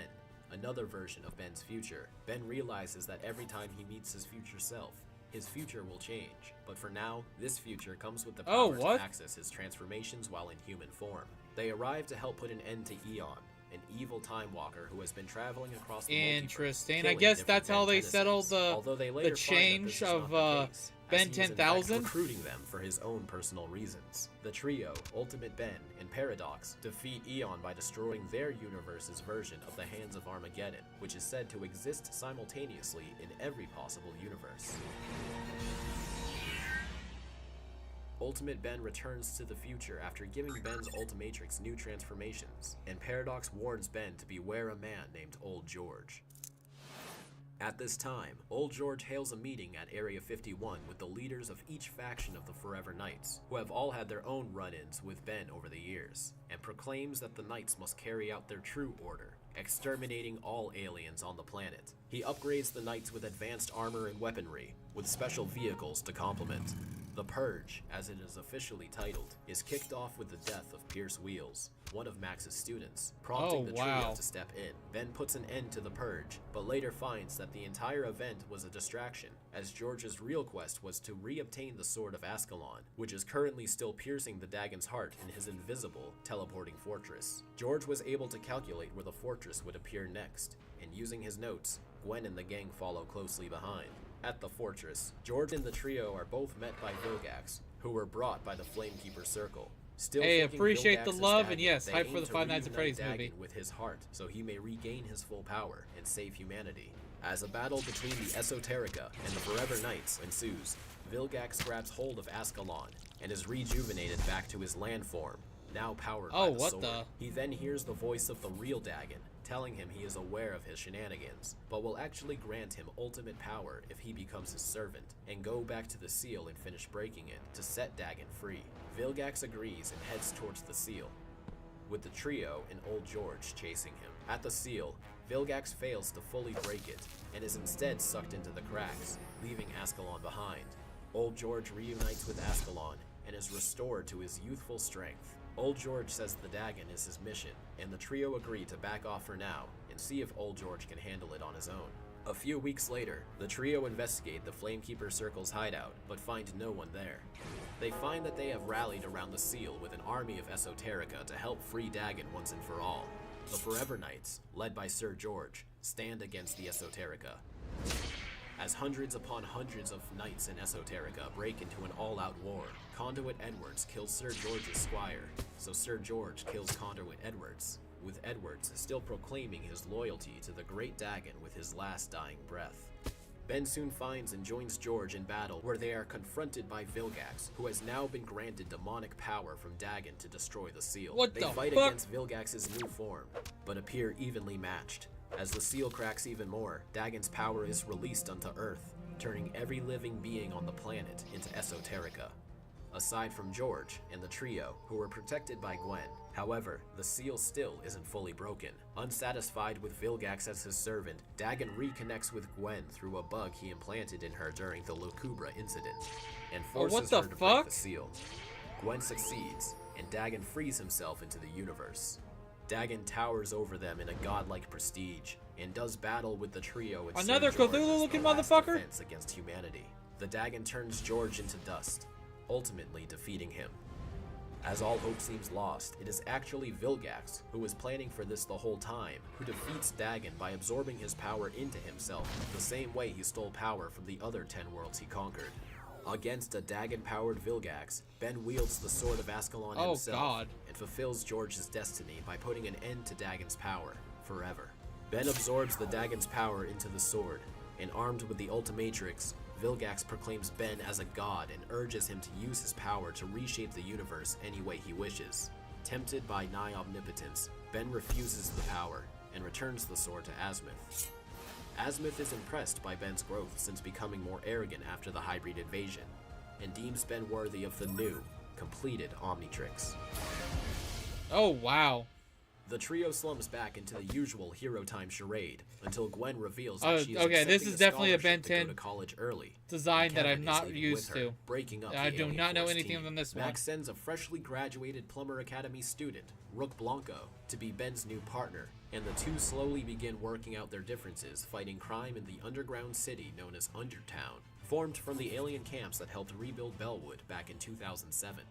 another version of Ben's future. Ben realizes that every time he meets his future self, his future will change, but for now, this future comes with the power to access his transformations while in human form. They arrive to help put an end to Eon, an evil time walker who has been traveling across the multiverse. Interesting. I guess that's how they settled the change of Ben 10,000. Recruiting them for his own personal reasons. The trio, Ultimate Ben and Paradox, defeat Eon by destroying their universe's version of the Hands of Armageddon, which is said to exist simultaneously in every possible universe. Ultimate Ben returns to the future after giving Ben's Ultimatrix new transformations, and Paradox warns Ben to beware a man named Old George. At this time, Old George hails a meeting at Area 51 with the leaders of each faction of the Forever Knights, who have all had their own run-ins with Ben over the years, and proclaims that the Knights must carry out their true order, exterminating all aliens on the planet. He upgrades the Knights with advanced armor and weaponry, with special vehicles to complement. The Purge, as it is officially titled, is kicked off with the death of Pierce Wheels, one of Max's students, prompting the trio to step in. Ben puts an end to the Purge, but later finds that the entire event was a distraction, as George's real quest was to re-obtain the Sword of Ascalon, which is currently still piercing the Dagon's heart in his invisible, teleporting fortress. George was able to calculate where the fortress would appear next, and using his notes, Gwen and the gang follow closely behind. At the fortress, George and the trio are both met by Vilgax, who were brought by the Flamekeeper Circle. Still hey, appreciate Vilgax the is love, Dagon, and yes, they hype for aim the to Five Nights at reunite Freddy's movie. Dagon with his heart, so he may regain his full power and save humanity. As a battle between the Esoterica and the Forever Knights ensues, Vilgax grabs hold of Ascalon and is rejuvenated back to his land form, now powered by the sword. He then hears the voice of the real Dagon, telling him he is aware of his shenanigans, but will actually grant him ultimate power if he becomes his servant, and go back to the seal and finish breaking it to set Dagon free. Vilgax agrees and heads towards the seal, with the trio and Old George chasing him. At the seal, Vilgax fails to fully break it, and is instead sucked into the cracks, leaving Ascalon behind. Old George reunites with Ascalon, and is restored to his youthful strength. Old George says the Dagon is his mission, and the trio agree to back off for now and see if Old George can handle it on his own. A few weeks later, the trio investigate the Flamekeeper Circle's hideout, but find no one there. They find that they have rallied around the seal with an army of Esoterica to help free Dagon once and for all. The Forever Knights, led by Sir George, stand against the Esoterica. As hundreds upon hundreds of knights in Esoterica break into an all-out war, Conduit Edwards kills Sir George's squire, so Sir George kills Conduit Edwards, with Edwards still proclaiming his loyalty to the Great Dagon with his last dying breath. Ben soon finds and joins George in battle, where they are confronted by Vilgax, who has now been granted demonic power from Dagon to destroy the seal. They fight against Vilgax's new form, but appear evenly matched. As the seal cracks even more, Dagon's power is released onto Earth, turning every living being on the planet into Esoterica, aside from George and the trio, who were protected by Gwen. However, the seal still isn't fully broken. Unsatisfied with Vilgax as his servant, Dagon reconnects with Gwen through a bug he implanted in her during the Lucubra incident, and forces her to break the seal. Gwen succeeds, and Dagon frees himself into the universe. Dagon towers over them in a godlike prestige, and does battle with the trio and another Cthulhu-looking motherfucker defense against humanity. The Dagon turns George into dust, ultimately defeating him. As all hope seems lost, it is actually Vilgax, who was planning for this the whole time, who defeats Dagon by absorbing his power into himself, the same way he stole power from the other 10 worlds he conquered. Against a Dagon-powered Vilgax, Ben wields the Sword of Ascalon himself and fulfills George's destiny by putting an end to Dagon's power forever. Ben absorbs the Dagon's power into the sword, and armed with the Ultimatrix, Vilgax proclaims Ben as a god and urges him to use his power to reshape the universe any way he wishes. Tempted by nigh omnipotence, Ben refuses the power and returns the sword to Asmith. Asmith is impressed by Ben's growth since becoming more arrogant after the hybrid invasion. and deems Ben worthy of the new, completed Omnitrix. Oh, wow. The trio slumps back into the usual hero time charade until Gwen reveals that she is okay, this accepting is definitely a scholarship Ben to go 10 to college early. design and that Kevin I'm is not leaving used with her, to. breaking up I the do Alien not know Force anything team. than this one. Max sends a freshly graduated Plumber Academy student, Rook Blanco, to be Ben's new partner, and the two slowly begin working out their differences, fighting crime in the underground city known as Undertown, formed from the alien camps that helped rebuild Bellwood back in 2007.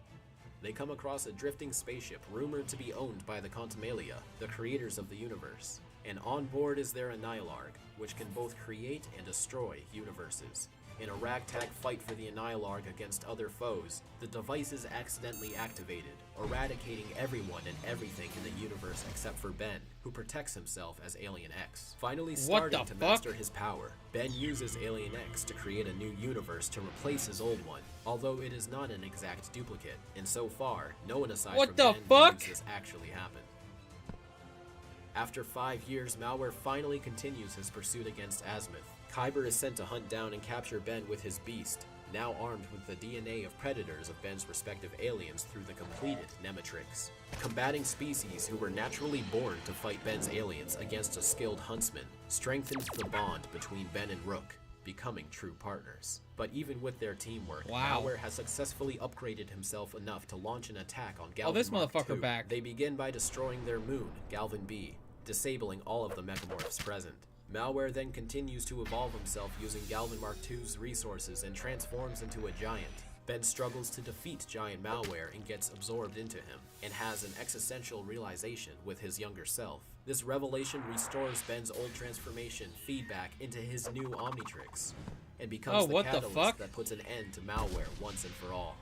They come across a drifting spaceship rumored to be owned by the Contumalia, the creators of the universe, and on board is their Annihilarg, which can both create and destroy universes. In a ragtag fight for the Annihilarg against other foes, the device is accidentally activated, eradicating everyone and everything in the universe except for Ben, who protects himself as Alien X. Finally starting to master his power, Ben uses Alien X to create a new universe to replace his old one, although it is not an exact duplicate, and so far, no one aside from Ben believes this actually happened. After 5 years, Malware finally continues his pursuit against Azimuth. Kyber is sent to hunt down and capture Ben with his beast, now armed with the DNA of predators of Ben's respective aliens through the completed Nematrix. Combating species who were naturally born to fight Ben's aliens against a skilled huntsman strengthens the bond between Ben and Rook, becoming true partners. But even with their teamwork, Malware has successfully upgraded himself enough to launch an attack on Galvan this Mark motherfucker II. back. They begin by destroying their moon, Galvan B, disabling all of the mechamorphs present. Malware then continues to evolve himself using Galvan Mark II's resources and transforms into a giant. Ben struggles to defeat giant Malware and gets absorbed into him, and has an existential realization with his younger self. This revelation restores Ben's old transformation feedback into his new Omnitrix, and becomes the catalyst that puts an end to Malware once and for all.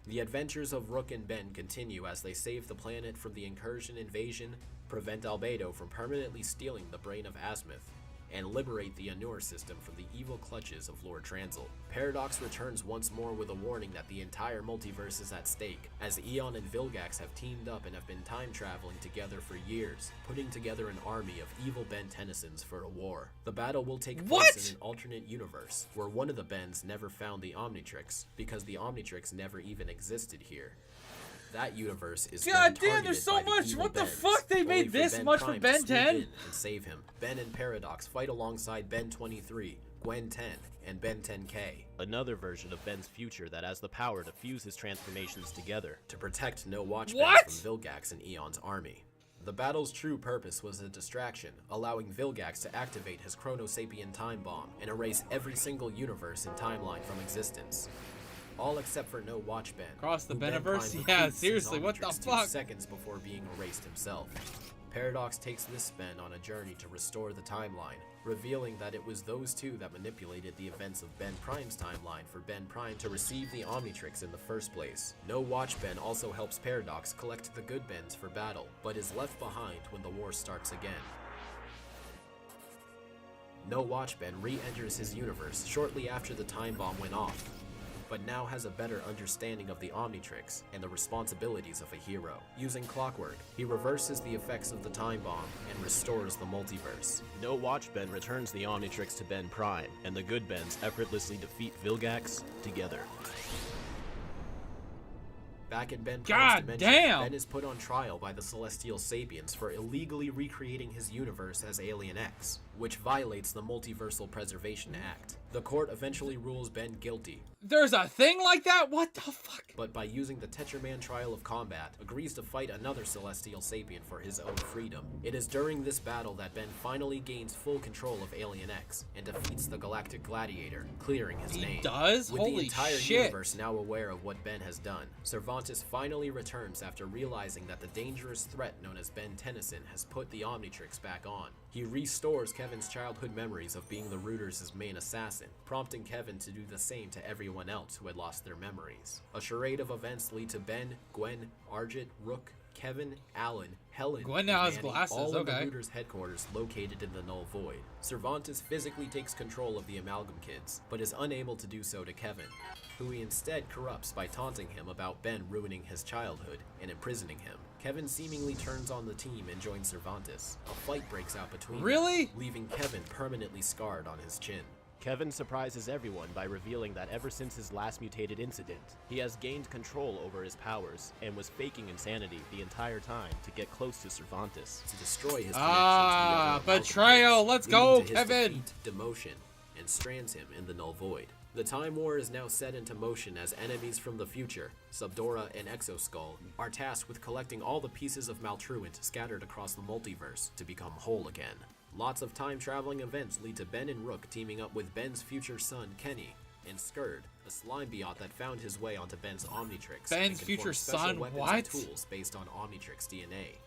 The adventures of Rook and Ben continue as they save the planet from the incursion invasion, prevent Albedo from permanently stealing the brain of Azimuth, and liberate the Anur system from the evil clutches of Lord Transil. Paradox returns once more with a warning that the entire multiverse is at stake, as Eon and Vilgax have teamed up and have been time traveling together for years, putting together an army of evil Ben Tennysons for a war. The battle will take place in an alternate universe, where one of the Bens never found the Omnitrix, because the Omnitrix never even existed here. That universe is God damn, there's so much. What the fuck? They made this much for Ben 10? And save him. Ben and Paradox fight alongside Ben 23, Gwen 10, and Ben 10K. Another version of Ben's future that has the power to fuse his transformations together to protect No Watch Ben from Vilgax and Eon's army. The battle's true purpose was a distraction, allowing Vilgax to activate his Chronosapien time bomb and erase every single universe and timeline from existence. All except for No Watch Ben. Cross the who Ben Beniverse? Prime Yeah, defeats seriously, his what the Omnitrix 2 fuck? seconds before being erased himself. Paradox takes this Ben on a journey to restore the timeline, revealing that it was those two that manipulated the events of Ben Prime's timeline for Ben Prime to receive the Omnitrix in the first place. No Watch Ben also helps Paradox collect the good Bens for battle, but is left behind when the war starts again. No Watch Ben re-enters his universe shortly after the time bomb went off, but now has a better understanding of the Omnitrix and the responsibilities of a hero. Using clockwork, he reverses the effects of the time bomb and restores the multiverse. No Watch Ben returns the Omnitrix to Ben Prime, and the good Bens effortlessly defeat Vilgax together. Back in Ben Prime's dimension, damn! Ben is put on trial by the Celestial Sapiens for illegally recreating his universe as Alien X, which violates the Multiversal Preservation Act. The court eventually rules Ben guilty. There's a thing like that? What the fuck? But by using the Tetraman Trial of Combat, agrees to fight another Celestial Sapien for his own freedom. It is during this battle that Ben finally gains full control of Alien X and defeats the Galactic Gladiator, clearing his name. He does? With Holy the entire shit. universe now aware of what Ben has done, Cervantes finally returns after realizing that the dangerous threat known as Ben Tennyson has put the Omnitrix back on. He restores Kevin's childhood memories of being the Rooters' main assassin, prompting Kevin to do the same to everyone else who had lost their memories. A charade of events lead to Ben, Gwen, Argit, Rook, Kevin, Alan, Helen, Gwen now has Manny, glasses, all in the okay. Rooters' headquarters located in the Null Void. Cervantes physically takes control of the Amalgam Kids, but is unable to do so to Kevin, who he instead corrupts by taunting him about Ben ruining his childhood and imprisoning him. Kevin seemingly turns on the team and joins Cervantes. A fight breaks out between them, leaving Kevin permanently scarred on his chin. Kevin surprises everyone by revealing that ever since his last mutated incident, he has gained control over his powers and was faking insanity the entire time to get close to Cervantes. To destroy his betrayal! Let's go, Kevin! Demotion, and strands him in the Null Void. The Time War is now set into motion as enemies from the future, Subdora and Exoskull, are tasked with collecting all the pieces of Maltruant scattered across the multiverse to become whole again. Lots of time-traveling events lead to Ben and Rook teaming up with Ben's future son, Kenny, and Skurd, a Slimebiot that found his way onto Ben's Omnitrix. Ben's future son, what? Tools based on Omnitrix DNA.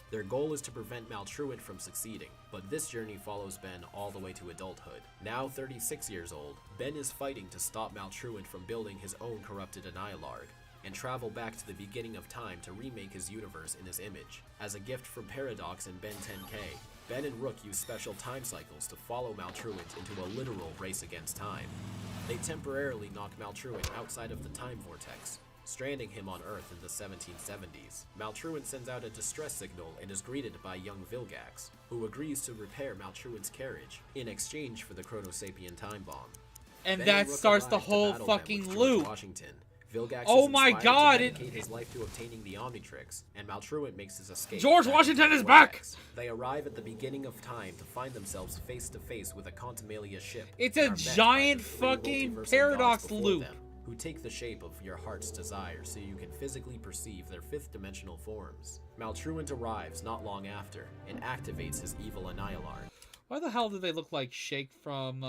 Their goal is to prevent Maltruant from succeeding, but this journey follows Ben all the way to adulthood. Now 36 years old, Ben is fighting to stop Maltruant from building his own corrupted Annihilarg, and travel back to the beginning of time to remake his universe in his image. As a gift from Paradox and Ben 10K, Ben and Rook use special time cycles to follow Maltruant into a literal race against time. They temporarily knock Maltruant outside of the time vortex, stranding him on Earth in the 1770s. Maltruant sends out a distress signal and is greeted by young Vilgax, who agrees to repair Maltruant's carriage in exchange for the Chronosapien time bomb. And Ben that Rook starts the arrive to whole battle them fucking with George loop. Washington. Vilgax Oh is my inspired God, to dedicate his life to obtaining the Omnitrix, and Maltruant makes his escape. George back Washington to is Vilgax. back! They arrive at the beginning of time to find themselves face to face with a Contumalia ship. It's and a are met by giant the three fucking multiversal paradox gods before loop. them, who take the shape of your heart's desire so you can physically perceive their fifth dimensional forms. Maltruant arrives not long after and activates his evil Annihilarg. Why the hell do they look like Shake from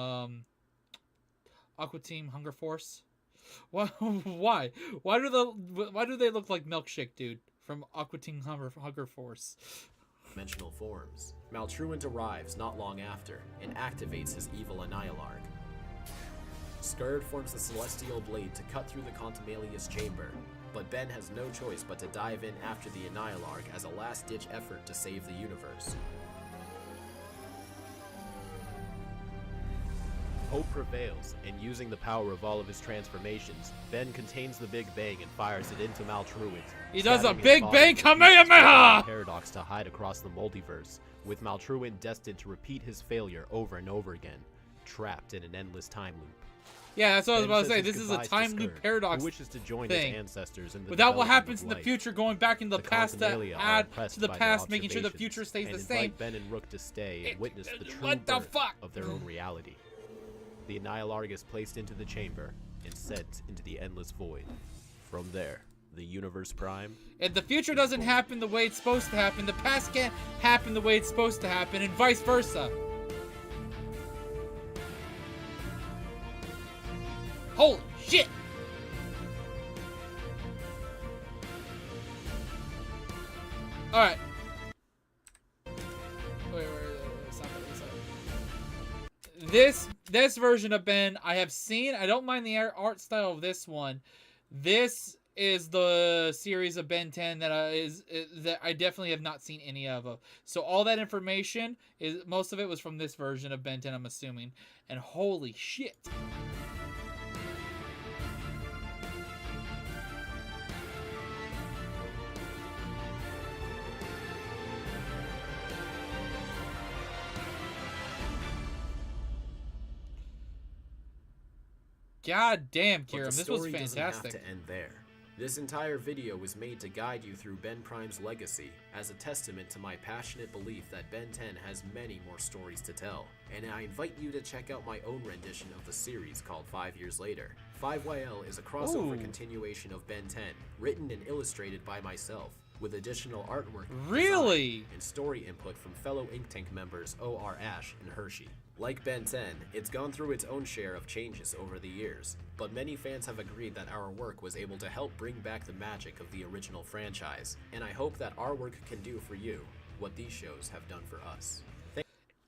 Aqua Team Hunger Force? Why? Why do they look like Milkshake Dude from Aqua Team Hunger Force? Dimensional forms. Maltruant arrives not long after and activates his evil Annihilarg. Skurd forms the Celestial Blade to cut through the Contumelious chamber, but Ben has no choice but to dive in after the Annihilarg as a last-ditch effort to save the universe. Hope prevails, and using the power of all of his transformations, Ben contains the Big Bang and fires it into Maltruant. He does a scattering his Big body Bang and Kamehameha! Paradox to hide across the multiverse, with Maltruant destined to repeat his failure over and over again, trapped in an endless time loop. Yeah, that's what I was Ben about to says say. his This is a goodbyes to time loop Skurd, paradox who wishes to join thing. his ancestors in the Without what development happens of in the life. future, going back in the past to Contumelia are add impressed to the by their past, making sure the observations future stays and the same. invite Ben and Rook to stay and witness the true what the birth fuck? of their own reality. The Annihilarg is placed into the chamber and sent into the endless void. From there, the Universe Prime. If the future doesn't happen the way it's supposed to happen, the past can't happen the way it's supposed to happen, and vice versa. Holy shit! Alright. Wait, it's not this version of Ben I have seen. I don't mind the art style of this one. This is the series of Ben 10 that I definitely have not seen any of. So all that information is, most of it was from this version of Ben 10, I'm assuming. And holy shit. God damn, Kiram, this was But the story doesn't have fantastic. to end there. This entire video was made to guide you through Ben Prime's legacy as a testament to my passionate belief that Ben 10 has many more stories to tell, and I invite you to check out my own rendition of the series called 5 Years Later. 5YL is a crossover Ooh. continuation of Ben 10, written and illustrated by myself, with additional artwork, Really? design, and story input from fellow Ink Tank members OR Ash and Hershey. Like Ben 10, it's gone through its own share of changes over the years, but many fans have agreed that our work was able to help bring back the magic of the original franchise, and I hope that our work can do for you what these shows have done for us.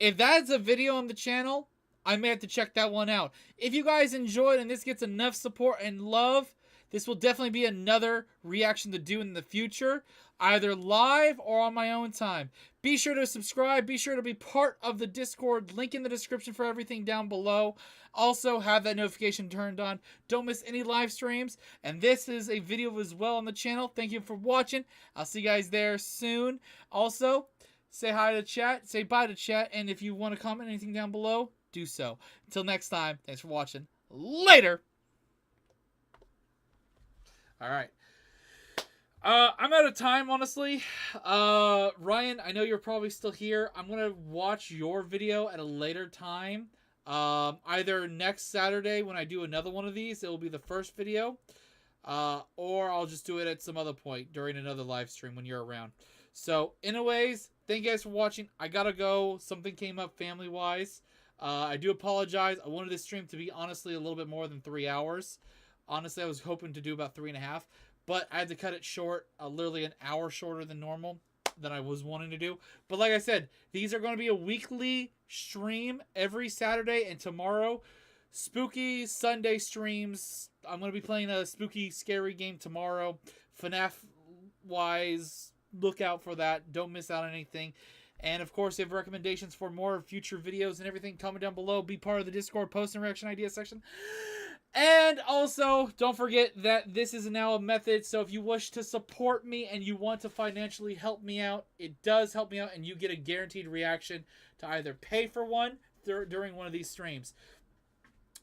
If that's a video on the channel, I may have to check that one out. If you guys enjoyed and this gets enough support and love, this will definitely be another reaction to do in the future, either live or on my own time. Be sure to subscribe. Be sure to be part of the Discord. Link in the description for everything down below. Also, have that notification turned on. Don't miss any live streams. And this is a video as well on the channel. Thank you for watching. I'll see you guys there soon. Also, say hi to chat. Say bye to chat. And if you want to comment anything down below, do so. Until next time, thanks for watching. Later! Alright. I'm out of time, honestly. Ryan, I know you're probably still here. I'm going to watch your video at a later time. Either next Saturday when I do another one of these, it will be the first video. Or I'll just do it at some other point during another live stream when you're around. So, anyways, thank you guys for watching. I gotta go. Something came up family-wise. I do apologize. I wanted this stream to be, honestly, a little bit more than 3 hours. Honestly, I was hoping to do about 3.5. But I had to cut it short, literally an hour shorter than normal than I was wanting to do. But like I said, these are going to be a weekly stream every Saturday and tomorrow. Spooky Sunday streams. I'm going to be playing a spooky, scary game tomorrow. FNAF-wise, look out for that. Don't miss out on anything. And of course, if you have recommendations for more future videos and everything, comment down below. Be part of the Discord post and reaction idea section. And also, don't forget that this is now a method, so if you wish to support me and you want to financially help me out, it does help me out, and you get a guaranteed reaction to either pay for one during one of these streams.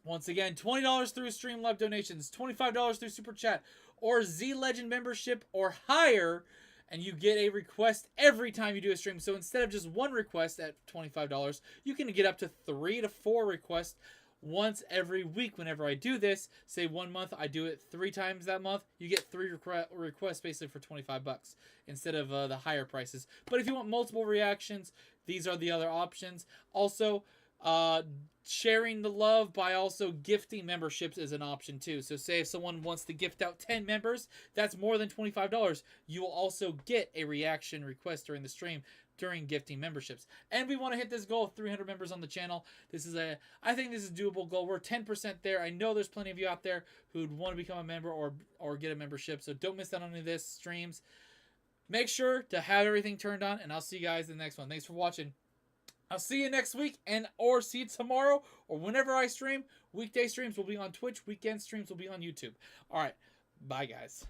Once again, $20 through Streamlabs donations, $25 through Super Chat, or Z-Legend membership or higher, and you get a request every time you do a stream. So instead of just one request at $25, you can get up to 3 to 4 requests once every week whenever I do this. Say 1 month I do it 3 times that month, you get 3 requests basically for $25 instead of the higher prices. But if you want multiple reactions, these are the other options. Also, sharing the love by also gifting memberships is an option too. So say if someone wants to gift out 10 members, that's more than $25. You will also get a reaction request during the stream during gifting memberships. And we want to hit this goal of 300 members on the channel. I think this is a doable goal. We're 10% there. I know there's plenty of you out there who'd want to become a member or get a membership. So don't miss out on any of this streams. Make sure to have everything turned on, and I'll see you guys in the next one. Thanks for watching. I'll see you next week or see you tomorrow or whenever I stream. Weekday streams will be on Twitch. Weekend streams will be on YouTube. All right. Bye, guys.